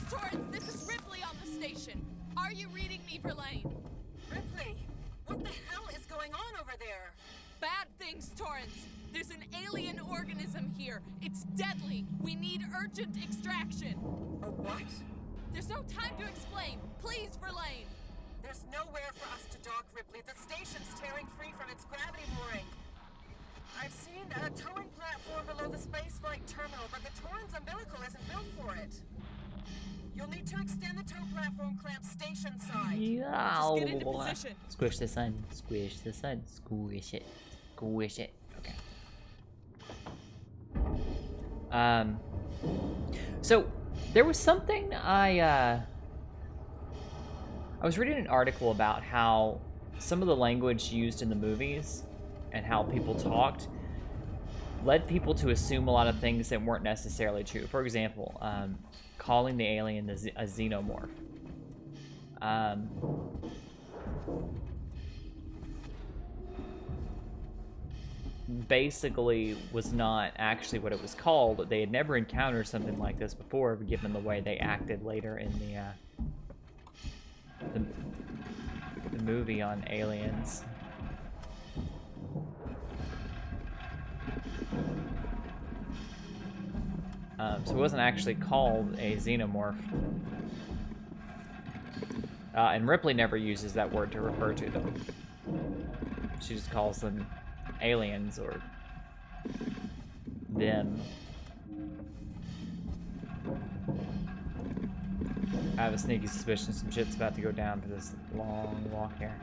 Torrance, this is Ripley on the station. Are you reading me, Verlaine? Ripley, what the hell is going on over there? Bad things, Torrance. There's an alien organism here. It's deadly. We need urgent extraction. A what? There's no time to explain. Please, Verlaine. There's nowhere for us to dock, Ripley. The station's tearing free from its gravity mooring. I've seen a towing platform below the spaceflight terminal, but the Torrance umbilical isn't built for it. You'll need to extend the tow platform clamp station side. Yeah. Just get into position. Squish the sun. Squish the sun. Squish it. Squish it. Okay. So there was something I was reading an article about how some of the language used in the movies and how people talked led people to assume a lot of things that weren't necessarily true. For example, calling the alien a xenomorph. Basically was not actually what it was called. They had never encountered something like this before, given the way they acted later in the movie on aliens. So it wasn't actually called a xenomorph. And Ripley never uses that word to refer to them. She just calls them aliens or them. I have a sneaky suspicion some shit's about to go down for this long walk here.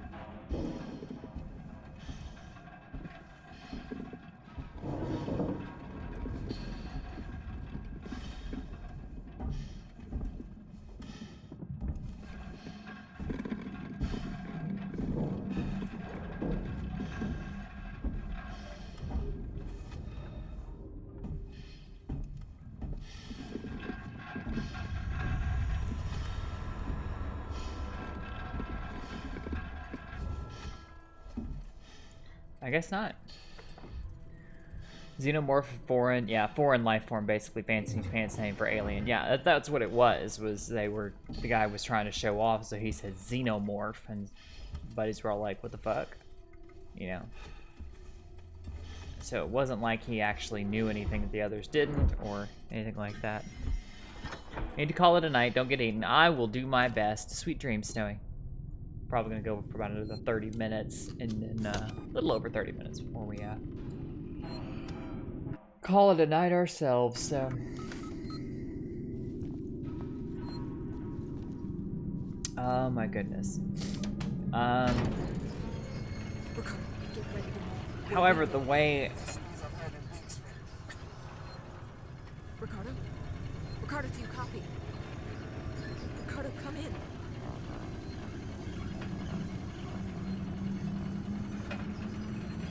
I guess not. Xenomorph, foreign, yeah, foreign life form, basically fancy name for alien. Yeah, that's what it was the guy was trying to show off, so he said xenomorph, and buddies were all like, what the fuck? You know? So it wasn't like he actually knew anything that the others didn't, or anything like that. Need to call it a night, don't get eaten. I will do my best. Sweet dreams, Snowy. Probably gonna go for about another 30 minutes, and then a little over 30 minutes before we call it a night ourselves. So, oh my goodness. However, the way. Ricardo, do you copy? Ricardo, come in.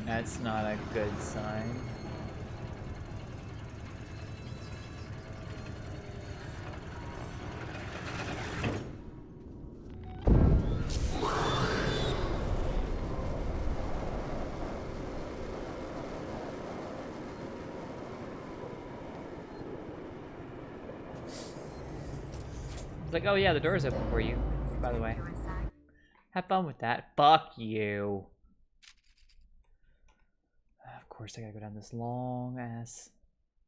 That's not a good sign. It's like, oh yeah, the door's open for you, by the way. Have fun with that. Fuck you. Of course, I gotta go down this long ass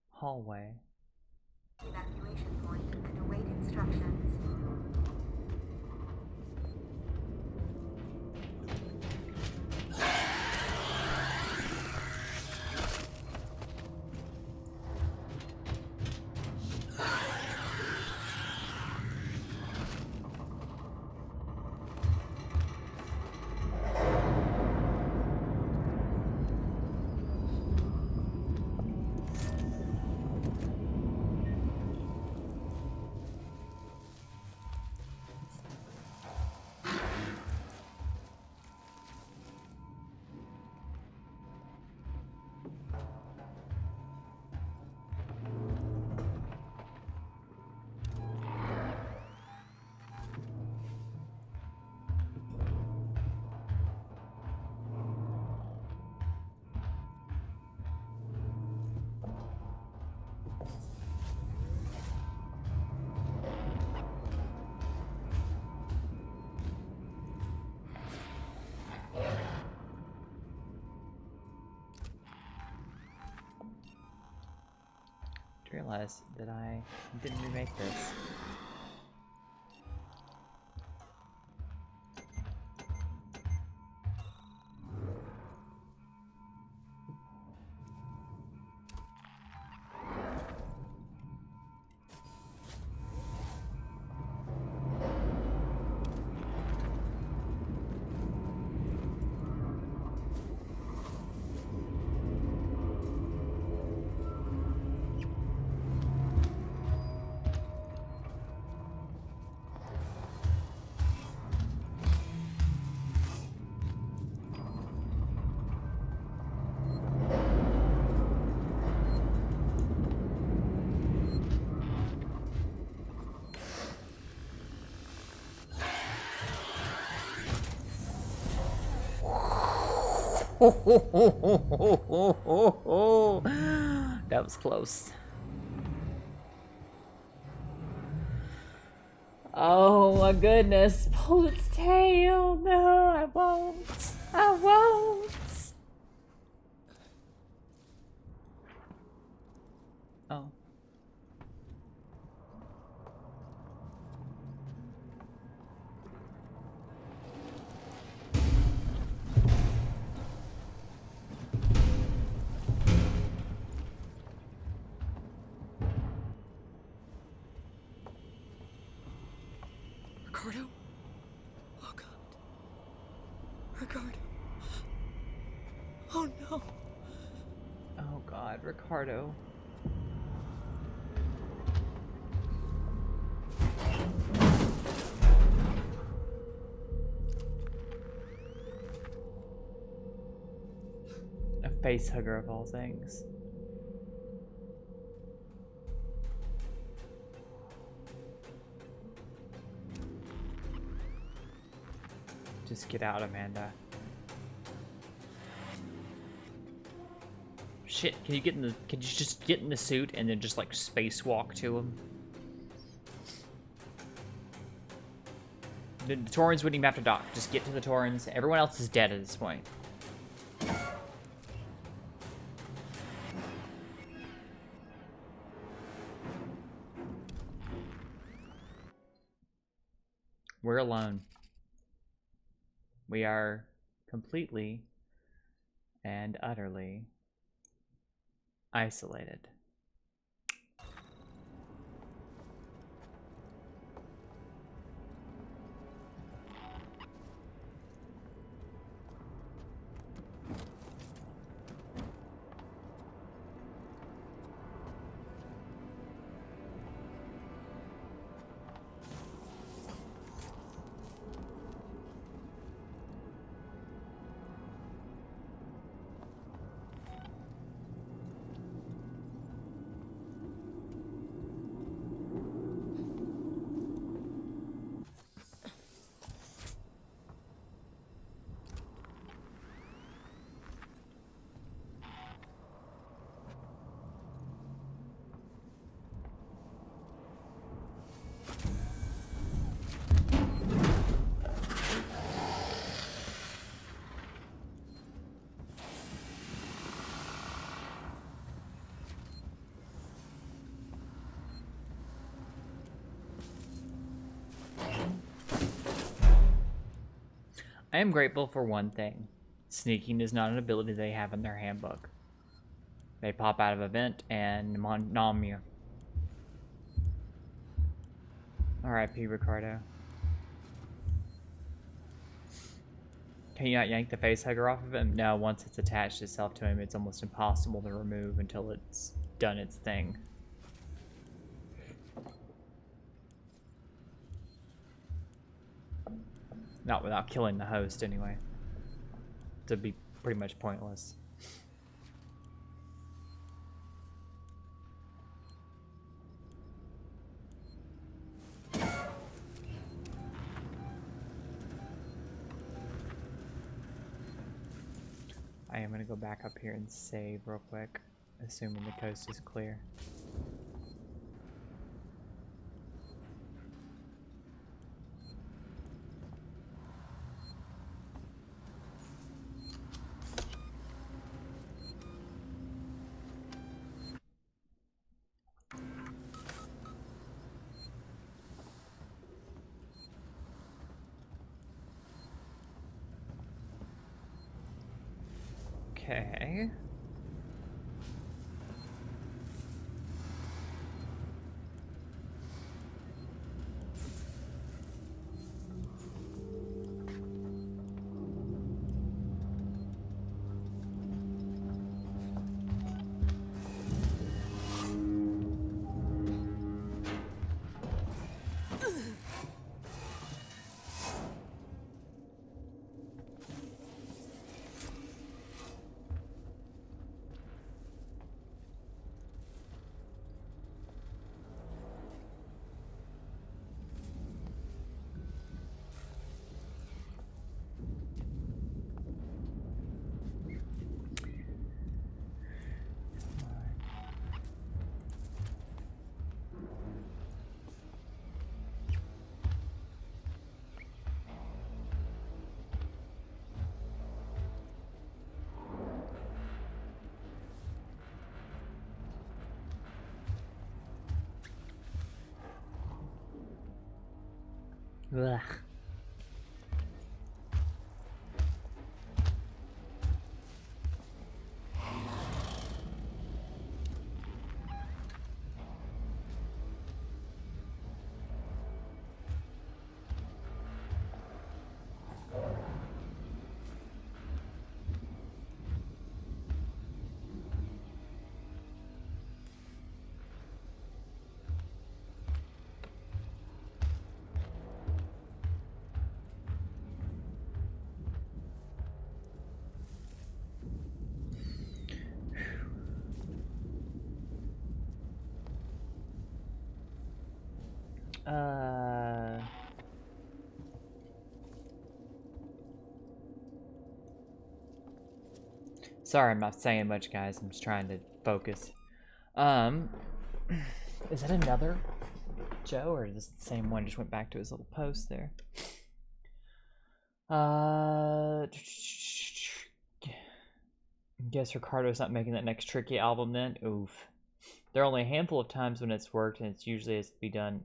hallway. Evacuation point and await instructions. Realize that I didn't remake this. That was close. Oh my goodness. Pull its tail. No, I won't. I won't. Oh. Ricardo? Oh God. Ricardo. Oh no. Oh God, Ricardo. A face hugger of all things. Just get out, Amanda. Shit, can you get in the, could you just get in the suit and then just like spacewalk to him? The Taurans wouldn't even have to dock. Just get to the Taurans. Everyone else is dead at this point. We're alone. We are completely and utterly isolated. I am grateful for one thing. Sneaking is not an ability they have in their handbook. They pop out of a vent and nom you. R.I.P. Ricardo. Can you not yank the face hugger off of him? No, once it's attached itself to him, it's almost impossible to remove until it's done its thing. Not without killing the host, anyway. To be pretty much pointless. I am gonna go back up here and save real quick, assuming the coast is clear. Okay. Ugh. Sorry, I'm not saying much, guys. I'm just trying to focus. Is that another Joe, or is this the same one? Just went back to his little post there. Guess Ricardo's not making that next Tricky album then? Oof. There are only a handful of times when it's worked, and it's usually has to be done.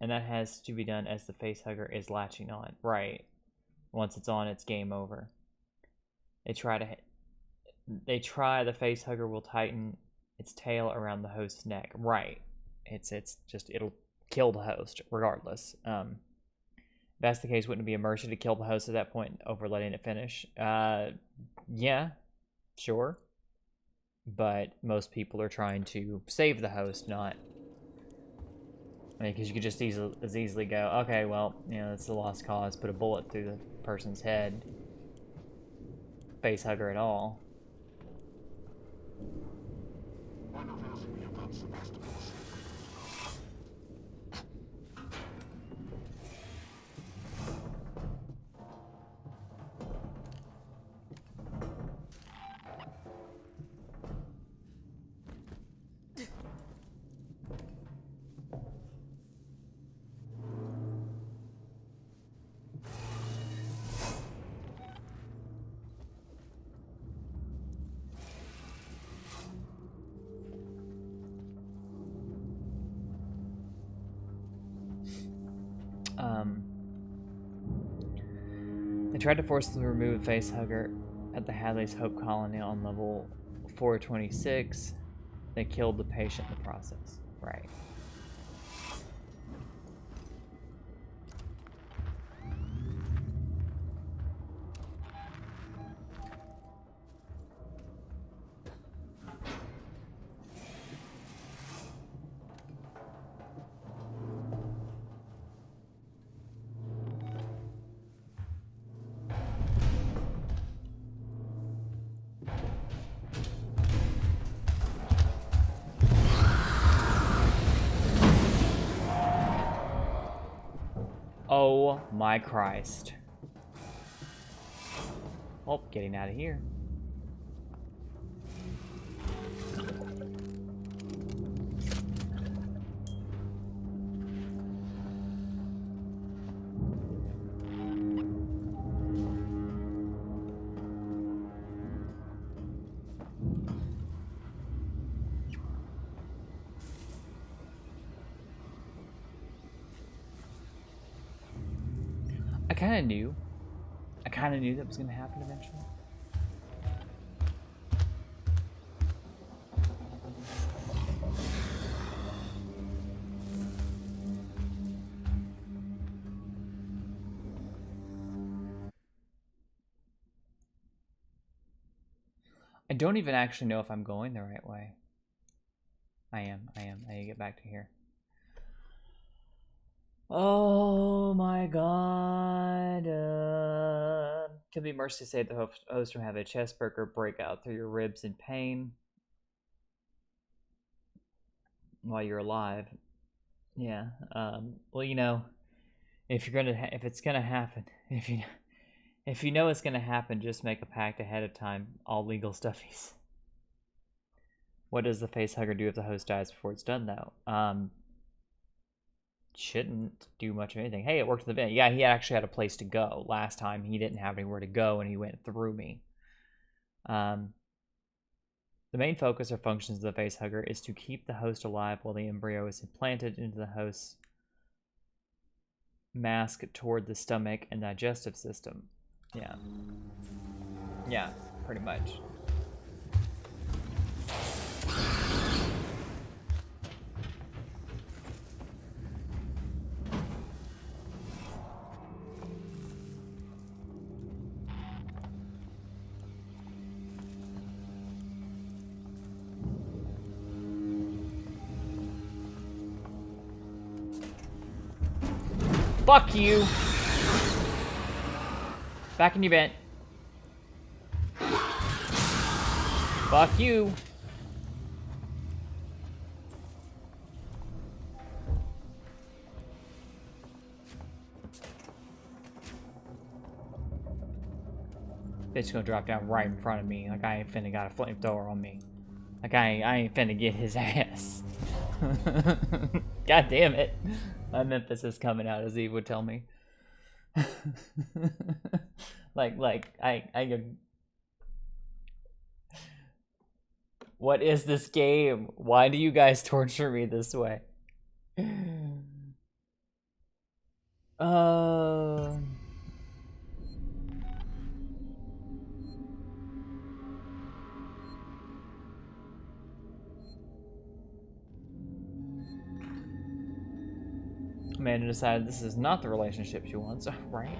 And that has to be done as the facehugger is latching on. Right. Once it's on, it's game over. They try, the facehugger will tighten its tail around the host's neck. Right. It's just, it'll kill the host regardless. If that's the case, wouldn't it be a mercy to kill the host at that point over letting it finish? Yeah, sure. But most people are trying to save the host, not... I mean, because you could just as easily go, okay, well, you know, it's a lost cause, put a bullet through the person's head. Facehugger at all. They tried to force them to remove a facehugger at the Hadley's Hope Colony on level 426. They killed the patient in the process. Right. Oh my Christ. Oh, getting out of here. I kind of knew that was going to happen eventually. I don't even actually know if I'm going the right way. I am. I need to get back to here. Oh my god. Could be mercy to say the host will have a chest burger break out through your ribs in pain while you're alive. Yeah. Well, you know, if it's gonna happen, if you know it's gonna happen, just make a pact ahead of time. All legal stuffies. What does the facehugger do if the host dies before it's done, though? Shouldn't do much of anything. Hey, it worked in the van. Yeah, he actually had a place to go. Last time, he didn't have anywhere to go, and he went through me. The main focus or functions of the facehugger is to keep the host alive while the embryo is implanted into the host's mask toward the stomach and digestive system. Yeah. Yeah, pretty much. Fuck you. Back in your vent. Fuck you. Bitch gonna drop down right in front of me. Like I ain't finna got a flamethrower on me. Like I ain't finna get his ass. God damn it. My Memphis is coming out, as he would tell me. I what is this game? Why do you guys torture me this way? Amanda decided this is not the relationship she wants, right?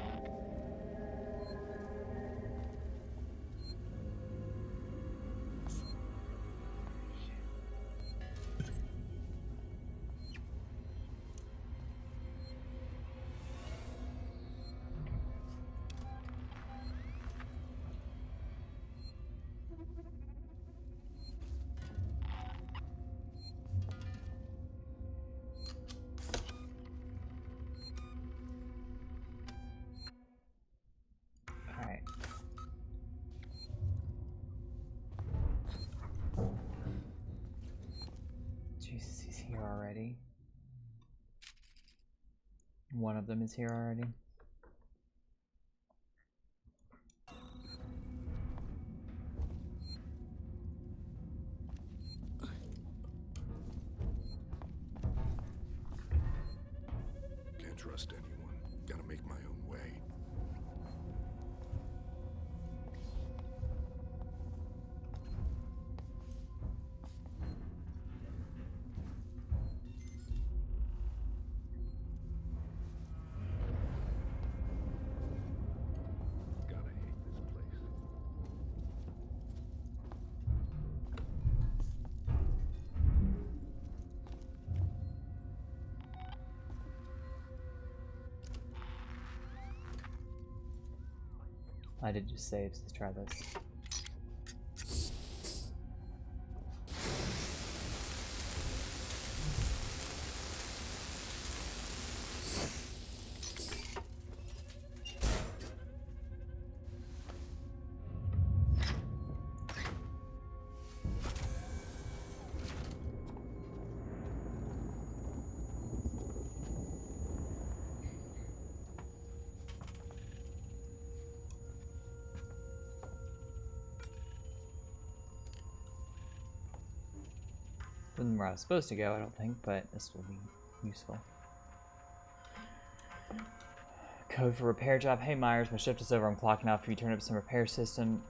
Jesus, he's here already. One of them is here already. Can't trust anyone. Gotta make my own way. I did just save, so let's try this. Wasn't where I was supposed to go, I don't think, but this will be useful. Code for repair job. Hey Myers, my shift is over. I'm clocking out. If you turn up some repair system,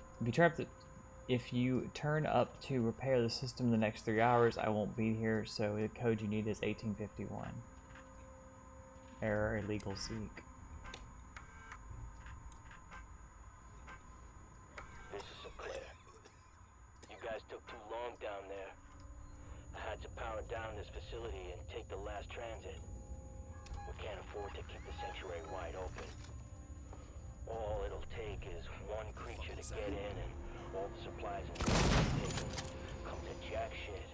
if you turn up to repair the system in the next 3 hours, I won't be here. So the code you need is 1851. Error, illegal seek. This is Sinclair. You guys took too long down there. I had to power down this facility and take the last transit. We can't afford to keep the sanctuary wide open. All it'll take is one creature to get in and all the supplies and taken. Come to jack shit.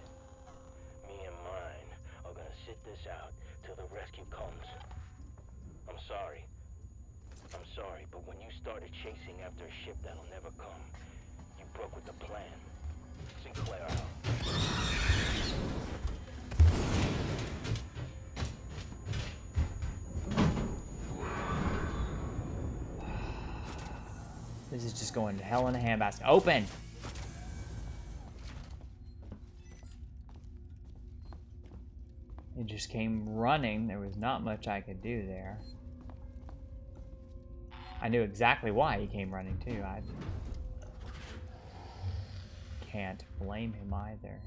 Me and mine are gonna sit this out till the rescue comes. I'm sorry, but when you started chasing after a ship that'll never come, you broke with the plan. Sinclair out. This is just going to hell in a handbasket. Open! It just came running. There was not much I could do there. I knew exactly why he came running too. I can't blame him either.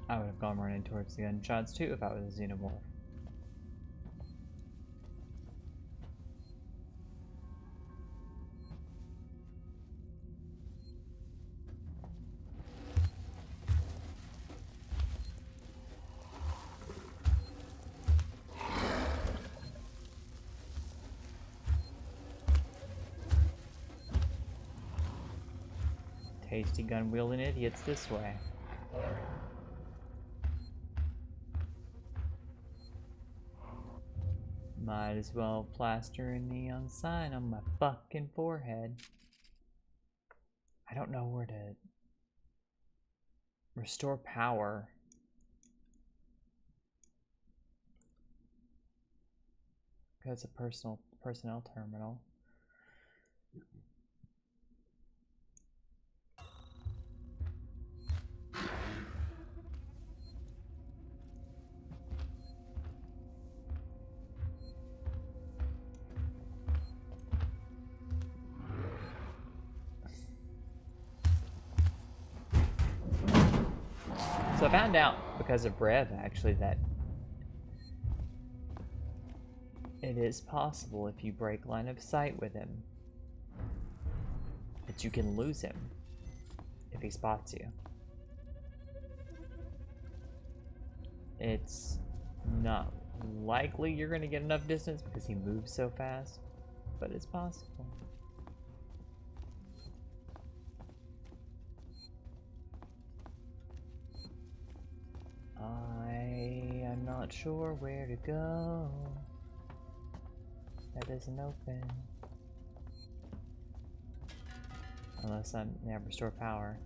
I would have gone running towards the gunshots too if I was a xenomorph. Hasty gun wielding idiots this way. Might as well plaster a neon sign on my fucking forehead. I don't know where to restore power. That's a personnel terminal. So I found out because of Rev actually that it is possible if you break line of sight with him that you can lose him if he spots you. It's not likely you're going to get enough distance because he moves so fast, but it's possible. I am not sure where to go. That isn't open. Unless I have restore power.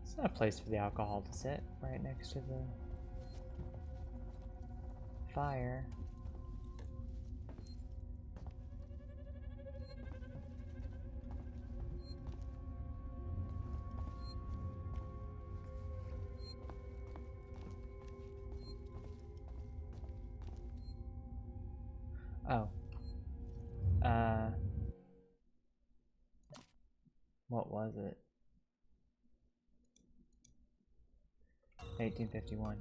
It's not a place for the alcohol to sit right next to the fire. Oh. What was it? 1851.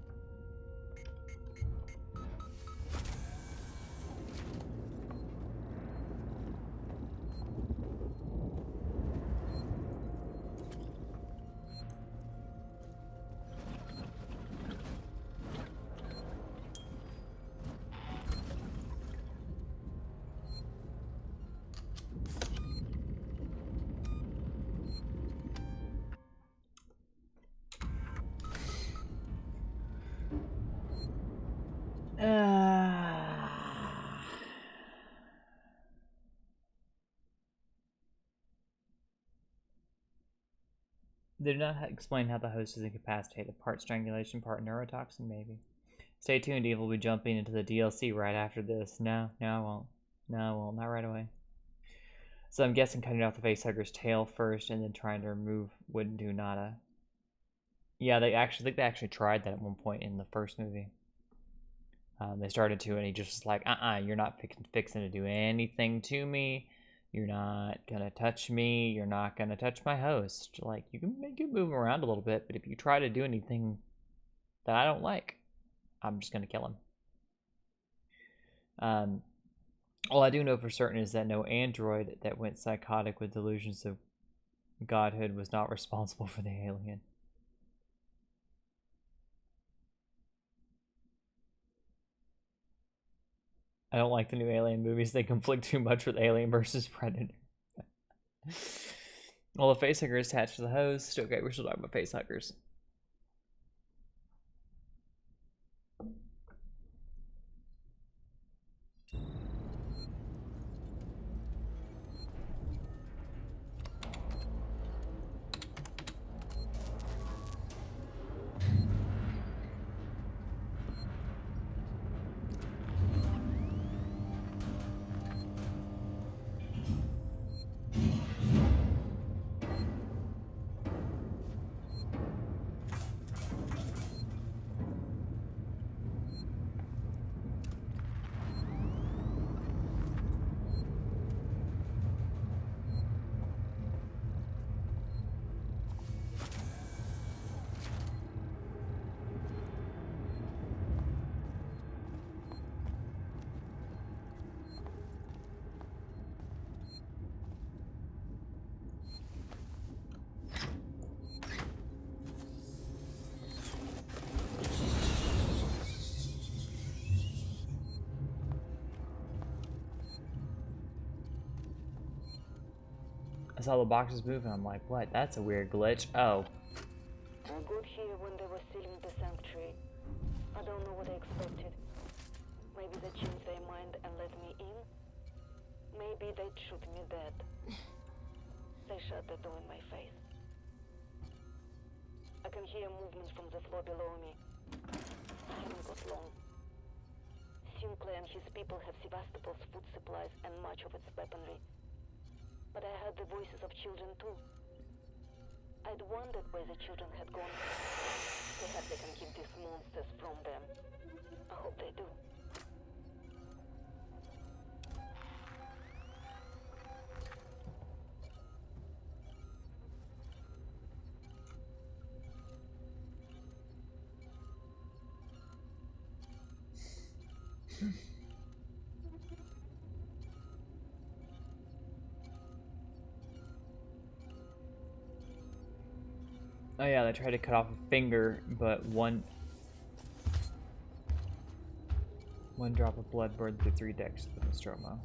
They do not explain how the host is incapacitated. Part strangulation, part neurotoxin, maybe. Stay tuned, Eve will be jumping into the DLC right after this. No, I won't. No, I won't. Not right away. So I'm guessing cutting off the facehugger's tail first and then trying to remove wouldn't do nada. Yeah, I think they actually tried that at one point in the first movie. They started to, and he just was like, you're not fixing to do anything to me. You're not gonna touch me. You're not gonna touch my host. Like, you can make it move around a little bit, but if you try to do anything that I don't like, I'm just gonna kill him. All I do know for certain is that no android that went psychotic with delusions of godhood was not responsible for the alien. I don't like the new Alien movies. They conflict too much with Alien versus Predator. Well, the facehugger is attached to the host. Okay, we're still talking about facehuggers. I saw the boxes move and I'm like, what? That's a weird glitch. Oh. I got here when they were sealing the sanctuary. I don't know what I expected. Maybe they changed their mind and let me in. Maybe they'd shoot me dead. They shut the door in my face. I can hear movements from the floor below me. I haven't got long. Sinclair and his people have Sevastopol's food supplies and much of its weaponry. But I heard the voices of children too. I'd wondered where the children had gone. Perhaps they can keep these monsters from them. I hope they do. Oh yeah, they tried to cut off a finger, but one drop of blood burned through 3 decks of the Nostromo.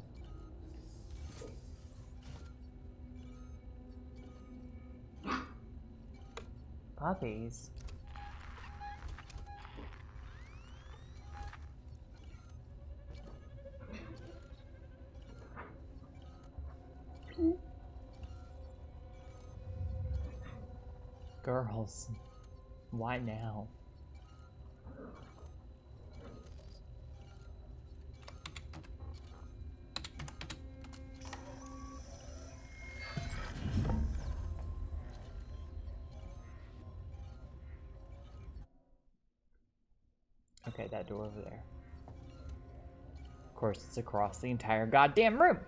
Puppies. Girls, why now? Okay, that door over there. Of course, it's across the entire goddamn room.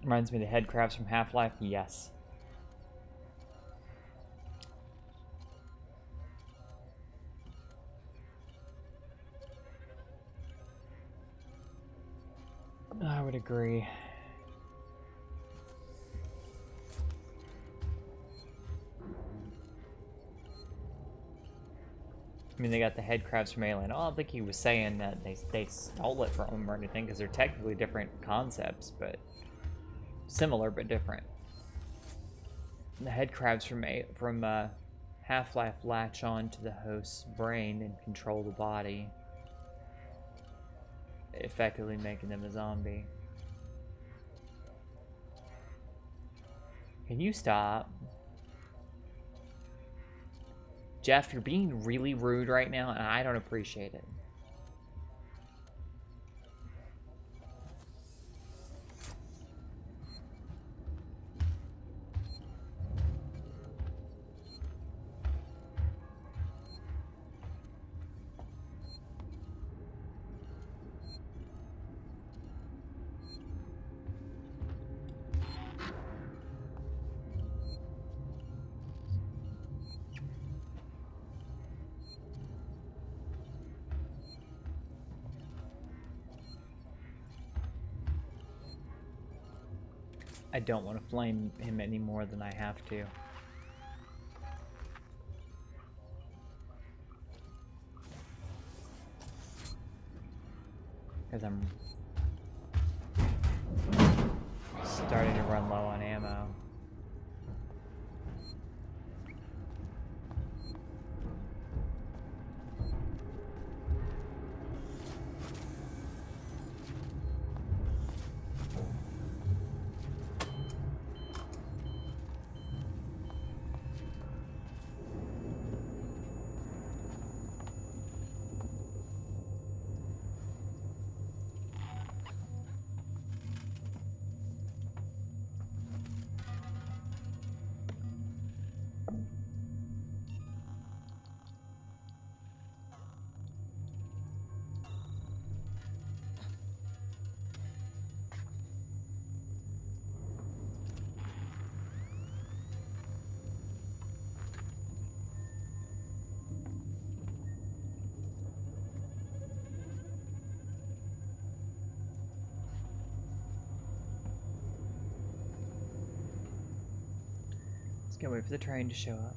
Reminds me of the head crabs from Half-Life. Yes. I would agree. I mean, they got the head crabs from Alien. I don't think he was saying that they stole it from him or anything, because they're technically different concepts, but similar but different. The head crabs from Half-Life latch on to the host's brain and control the body, effectively making them a zombie. Can you stop? Jeff, you're being really rude right now, and I don't appreciate it. I don't want to flame him any more than I have to. Because I'm starting to run low on ammo. Gotta wait for the train to show up.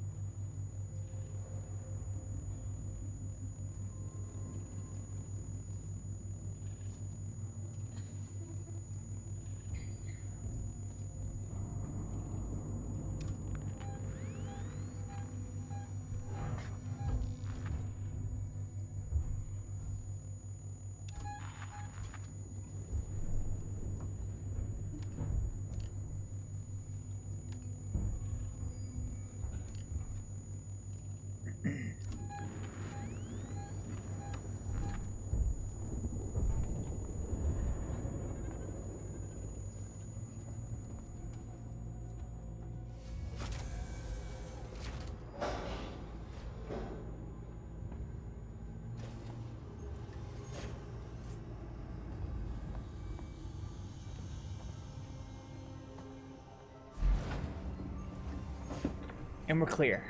And we're clear.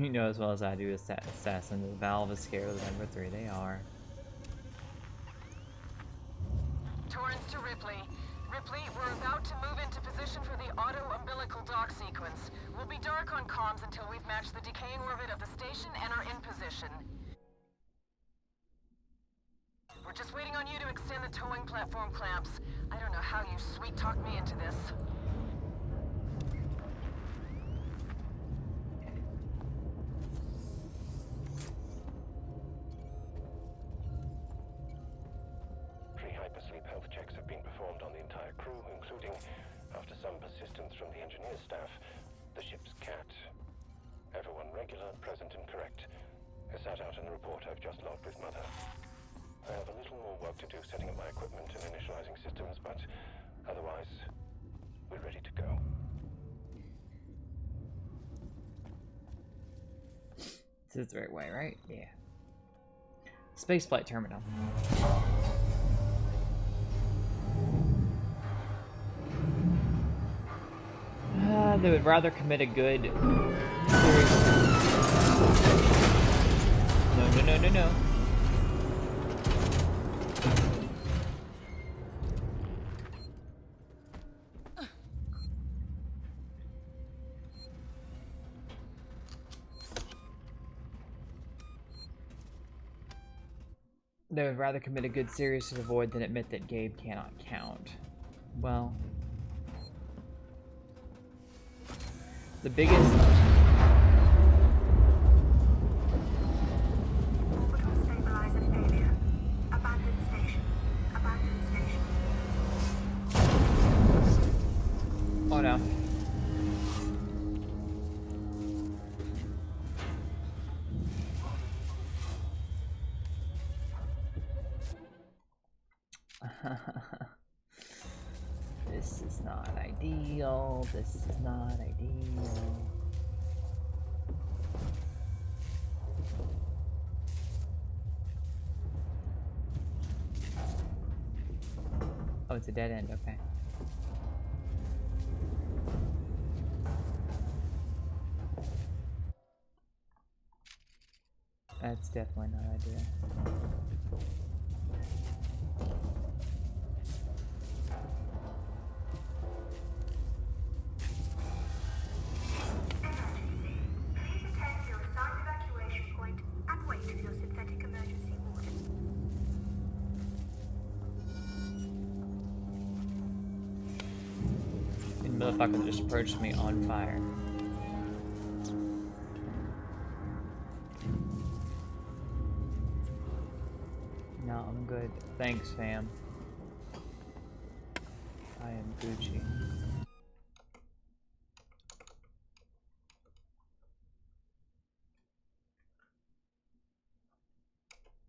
You know as well as I do, Assassin, the Valve is scared of the number 3. They are. Torrens to Ripley. Ripley, we're about to move into position for the auto-umbilical dock sequence. We'll be dark on comms until we've matched the decaying orbit of the station and are in position. We're just waiting on you to extend the towing platform clamps. I don't know how you sweet-talked me into this. Pre-hypersleep health checks have been performed on the entire crew, including, after some persistence from the engineer staff, the ship's cat. Everyone regular, present, and correct. As set out in the report I've just logged with Mother. I have a little more work to do setting up my equipment and initializing systems, but otherwise, we're ready to go. This is the right way, right? Yeah. Spaceflight terminal. They would rather commit a good series. No. They would rather commit a good series to the void than admit that Gabe cannot count. Well, the biggest... Orbital stabilizer failure. Abandoned station. Abandoned station. Oh no. This is not ideal. This is not ideal. Oh, it's a dead end, okay. That's definitely not ideal. Please attend to your assigned evacuation point and wait for your synthetic emergency order. And motherfucker just approached me on fire. No, I'm good. Thanks, fam. I am Gucci.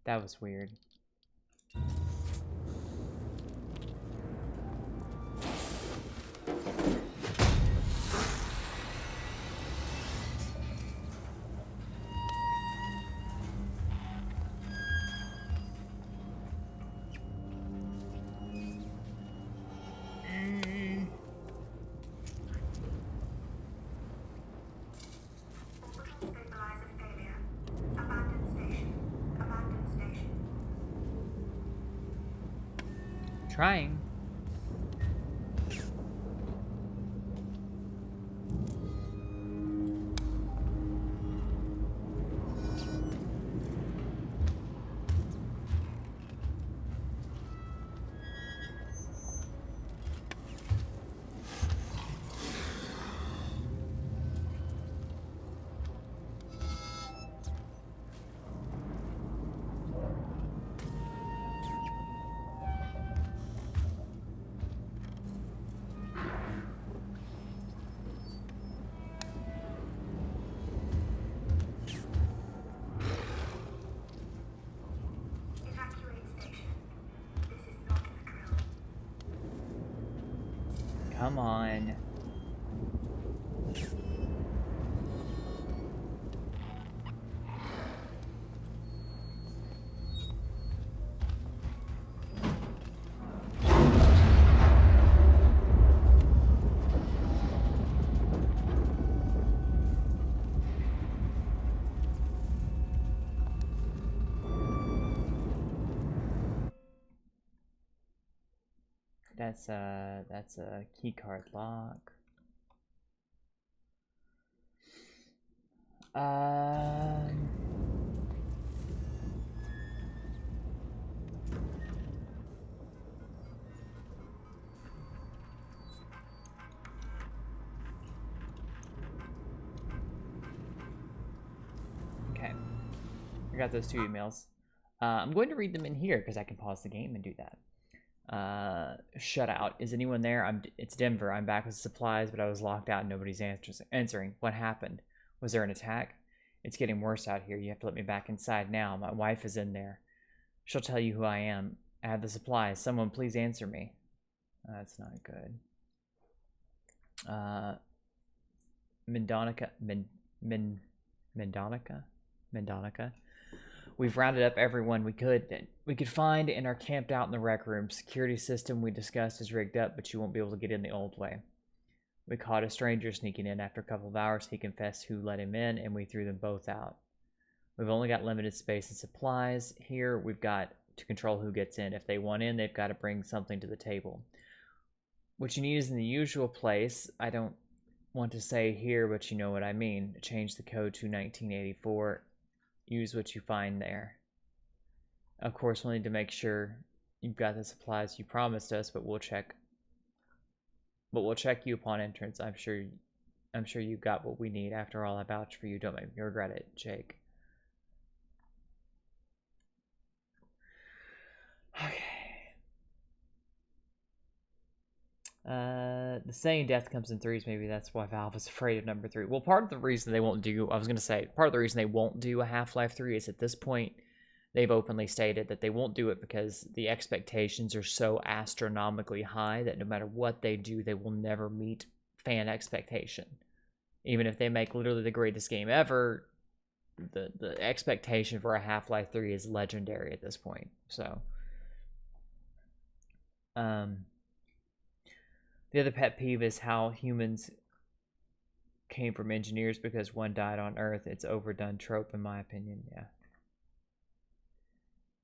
That was weird. Orbital stabilizer failure. Abandoned station. Abandoned station. Trying. Come on. That's a key card lock. Okay, I got those 2 emails. I'm going to read them in here because I can pause the game and do that. Shutout. Is anyone there? It's Denver. I'm back with supplies, but I was locked out and nobody's answering. What happened? Was there an attack? It's getting worse out here. You have to let me back inside now. My wife is in there. She'll tell you who I am. I have the supplies. Someone please answer me. That's not good. Mendonica. We've rounded up everyone we could find and are camped out in the rec room. Security system we discussed is rigged up, but you won't be able to get in the old way. We caught a stranger sneaking in. After a couple of hours, he confessed who let him in, and we threw them both out. We've only got limited space and supplies here. We've got to control who gets in. If they want in, they've got to bring something to the table. What you need is in the usual place. I don't want to say here, but you know what I mean. Change the code to 1984. Use what you find there. Of course, we'll need to make sure you've got the supplies you promised us, but we'll check. But we'll check you upon entrance. I'm sure you've got what we need. After all, I vouch for you. Don't make me regret it, Jake. Okay. The saying death comes in threes, maybe that's why Valve is afraid of number 3. Well, part of the reason they won't do, part of the reason they won't do a Half-Life 3 is at this point, they've openly stated that they won't do it because the expectations are so astronomically high that no matter what they do, they will never meet fan expectation. Even if they make literally the greatest game ever, the expectation for a Half-Life 3 is legendary at this point. So, the other pet peeve is how humans came from engineers because one died on Earth. It's overdone trope, in my opinion.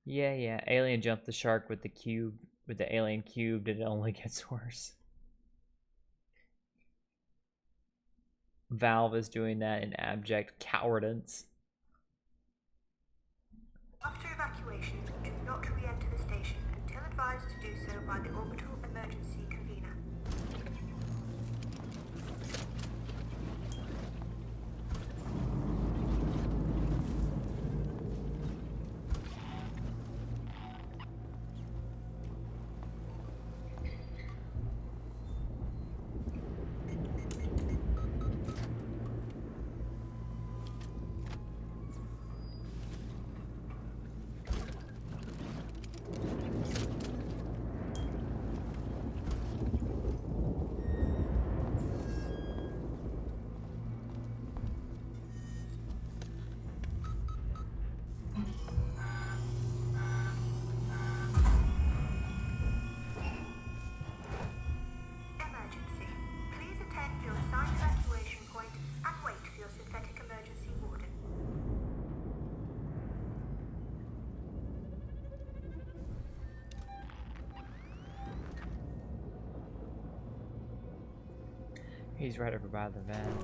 Yeah. Alien jumped the shark with the alien cubed, and it only gets worse. Valve is doing that in abject cowardice. After evacuation, do not re-enter the station until advised to do so by the orbital emergency convener. Emergency. Please attend your assigned evacuation point and wait for your synthetic emergency warden. He's right over by the van.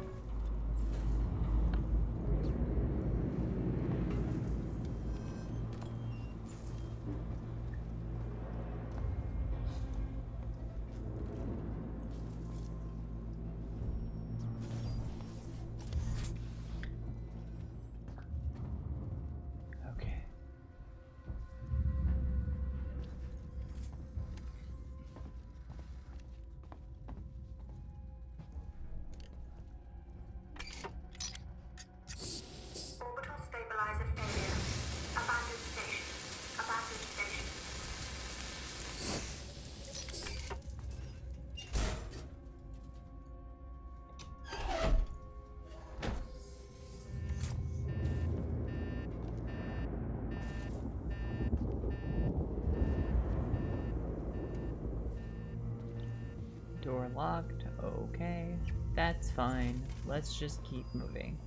Okay. locked. Okay, that's fine. Let's just keep moving.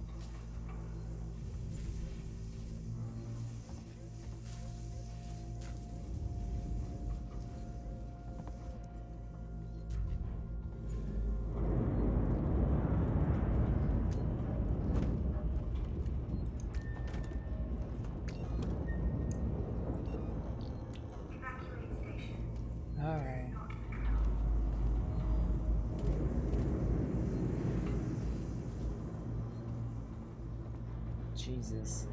Alright. Jesus.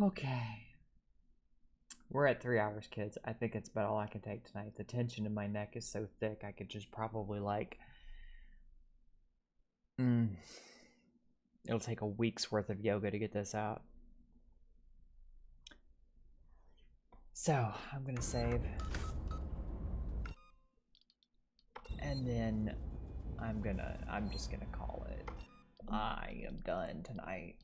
Okay. We're at 3 hours, kids. I think it's about all I can take tonight. The tension in my neck is so thick, I could just probably, like... It'll take a week's worth of yoga to get this out. So, I'm gonna save. And then I'm just gonna call it. I am done tonight.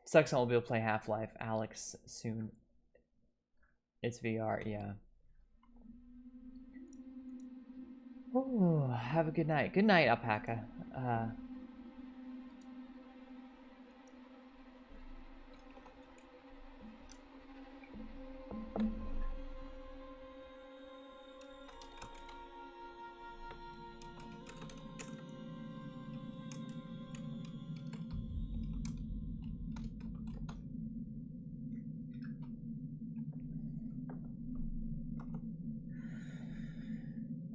Sucks I won't be able to play Half-Life Alex soon. It's VR, yeah. Ooh, have a good night. Good night, Alpaca.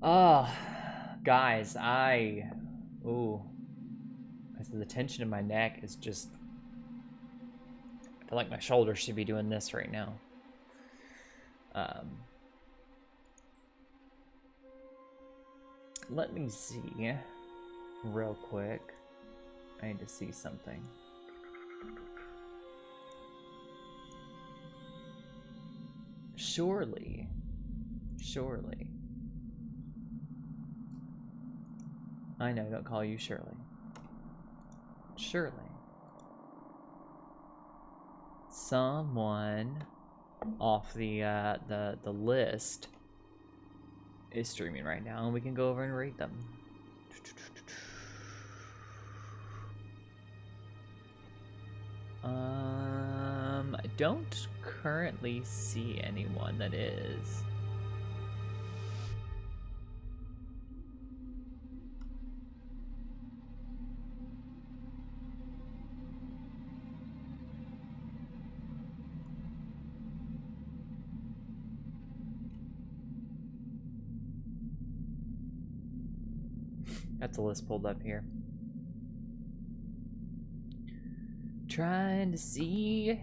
Oh, guys, ooh. The tension in my neck is just... I feel like my shoulders should be doing this right now. Let me see real quick. I need to see something. Surely. I know, don't call you Shirley. Surely. Someone off the list is streaming right now, and we can go over and rate them. I don't currently see anyone that is. Got the list pulled up here. Trying to see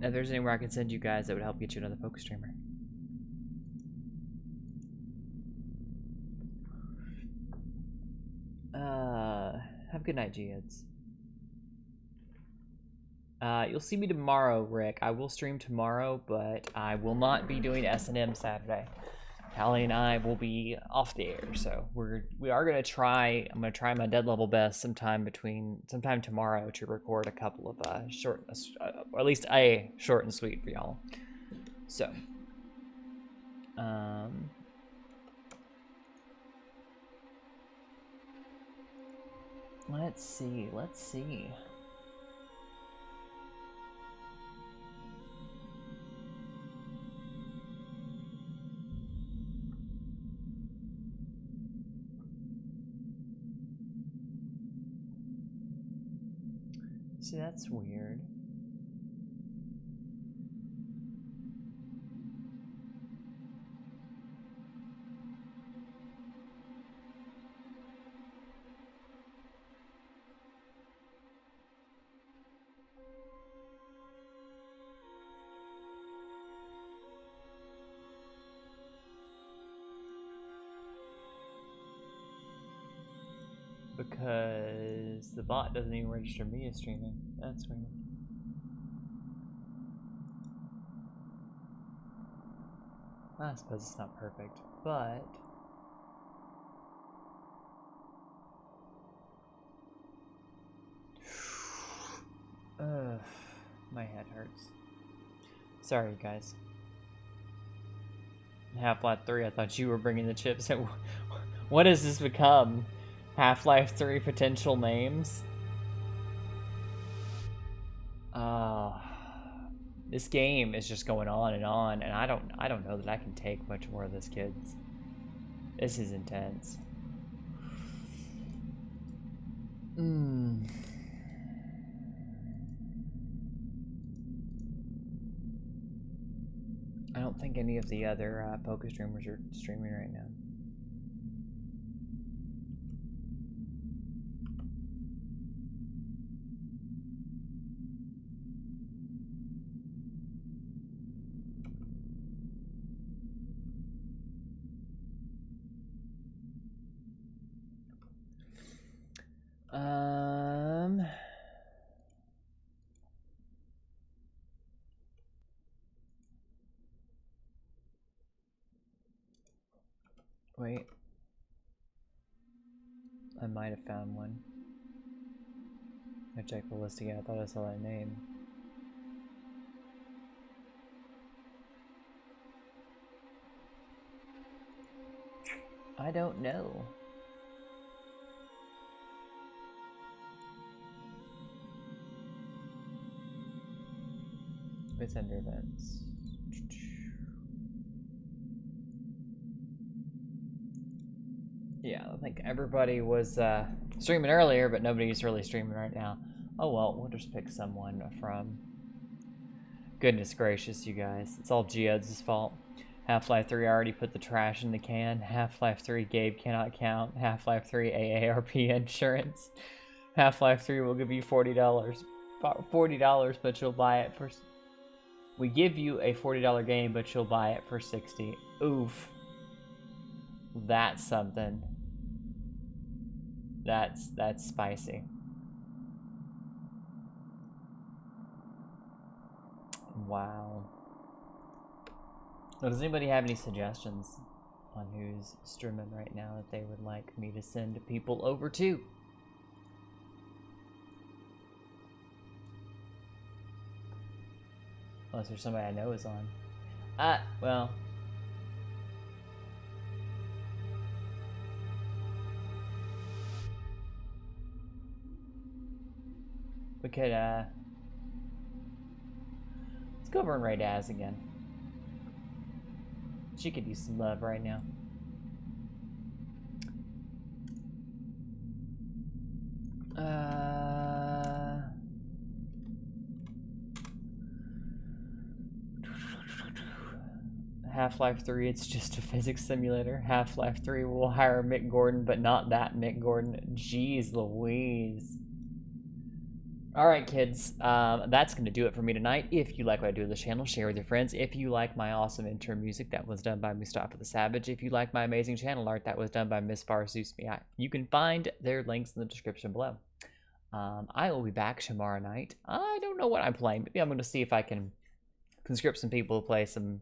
if there's anywhere I can send you guys that would help get you another focus streamer. Have a good night, G-Heads. You'll see me tomorrow, Rick. I will stream tomorrow, but I will not be doing S&M Saturday. Callie and I will be off the air, so we are gonna try. I'm gonna try my dead level best sometime tomorrow to record a couple of short, or at least a short and sweet for y'all. So, let's see. See, that's weird. because the bot doesn't even register me as streaming. That's weird. I suppose it's not perfect, but my head hurts. Sorry, guys. Half-Life 3, I thought you were bringing the chips. What has this become? Half-Life 3 potential names? This game is just going on, and I don't know that I can take much more of this, kids. This is intense. I don't think any of the other poker streamers are streaming right now. Wait. I might have found one. I checked the list again. I thought I saw that name. I don't know. It's under events. Yeah, I think everybody was streaming earlier, but nobody's really streaming right now. Oh well, we'll just pick someone from... Goodness gracious, you guys. It's all Geodes' fault. Half-Life 3 already put the trash in the can. Half-Life 3 Gabe cannot count. Half-Life 3 AARP insurance. Half-Life 3 will give you $40. $40, but you'll buy it for... We give you a $40 game, but you'll buy it for $60. Oof. That's something. That's spicy. Wow. Well, does anybody have any suggestions on who's streaming right now that they would like me to send people over to? Unless there's somebody I know is on. Well. We could, let's go over and raid Az again. She could use some love right now. Half-Life 3, it's just a physics simulator. Half-Life 3 will hire Mick Gordon, but not that Mick Gordon. Jeez Louise. Alright, kids, that's going to do it for me tonight. If you like what I do with this channel, share with your friends. If you like my awesome intro music, that was done by Mustafa the Savage. If you like my amazing channel art, that was done by Miss FarZoosme. You can find their links in the description below. I will be back tomorrow night. I don't know what I'm playing. Maybe I'm going to see if I can conscript some people to play some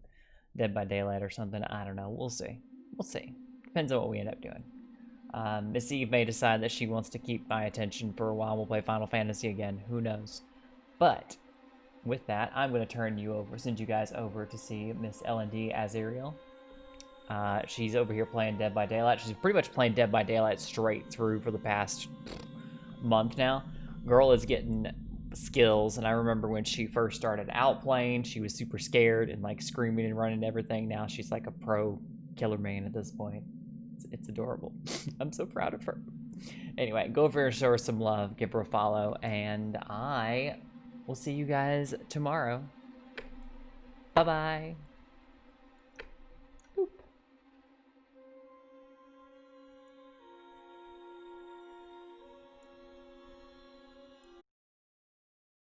Dead by Daylight or something. I don't know. We'll see. We'll see. Depends on what we end up doing. Miss Eve may decide that she wants to keep my attention for a while. We'll play Final Fantasy again. Who knows? But with that, I'm going to send you guys over to see Miss L&D Azariel. She's over here playing Dead by Daylight. She's pretty much playing Dead by Daylight straight through for the past month now. Girl is getting skills, and I remember when she first started out playing, she was super scared and like screaming and running and everything. Now she's like a pro killer main at this point. It's adorable. I'm so proud of her. Anyway, go over and show her some love, give her a follow, and I will see you guys tomorrow. Bye-bye.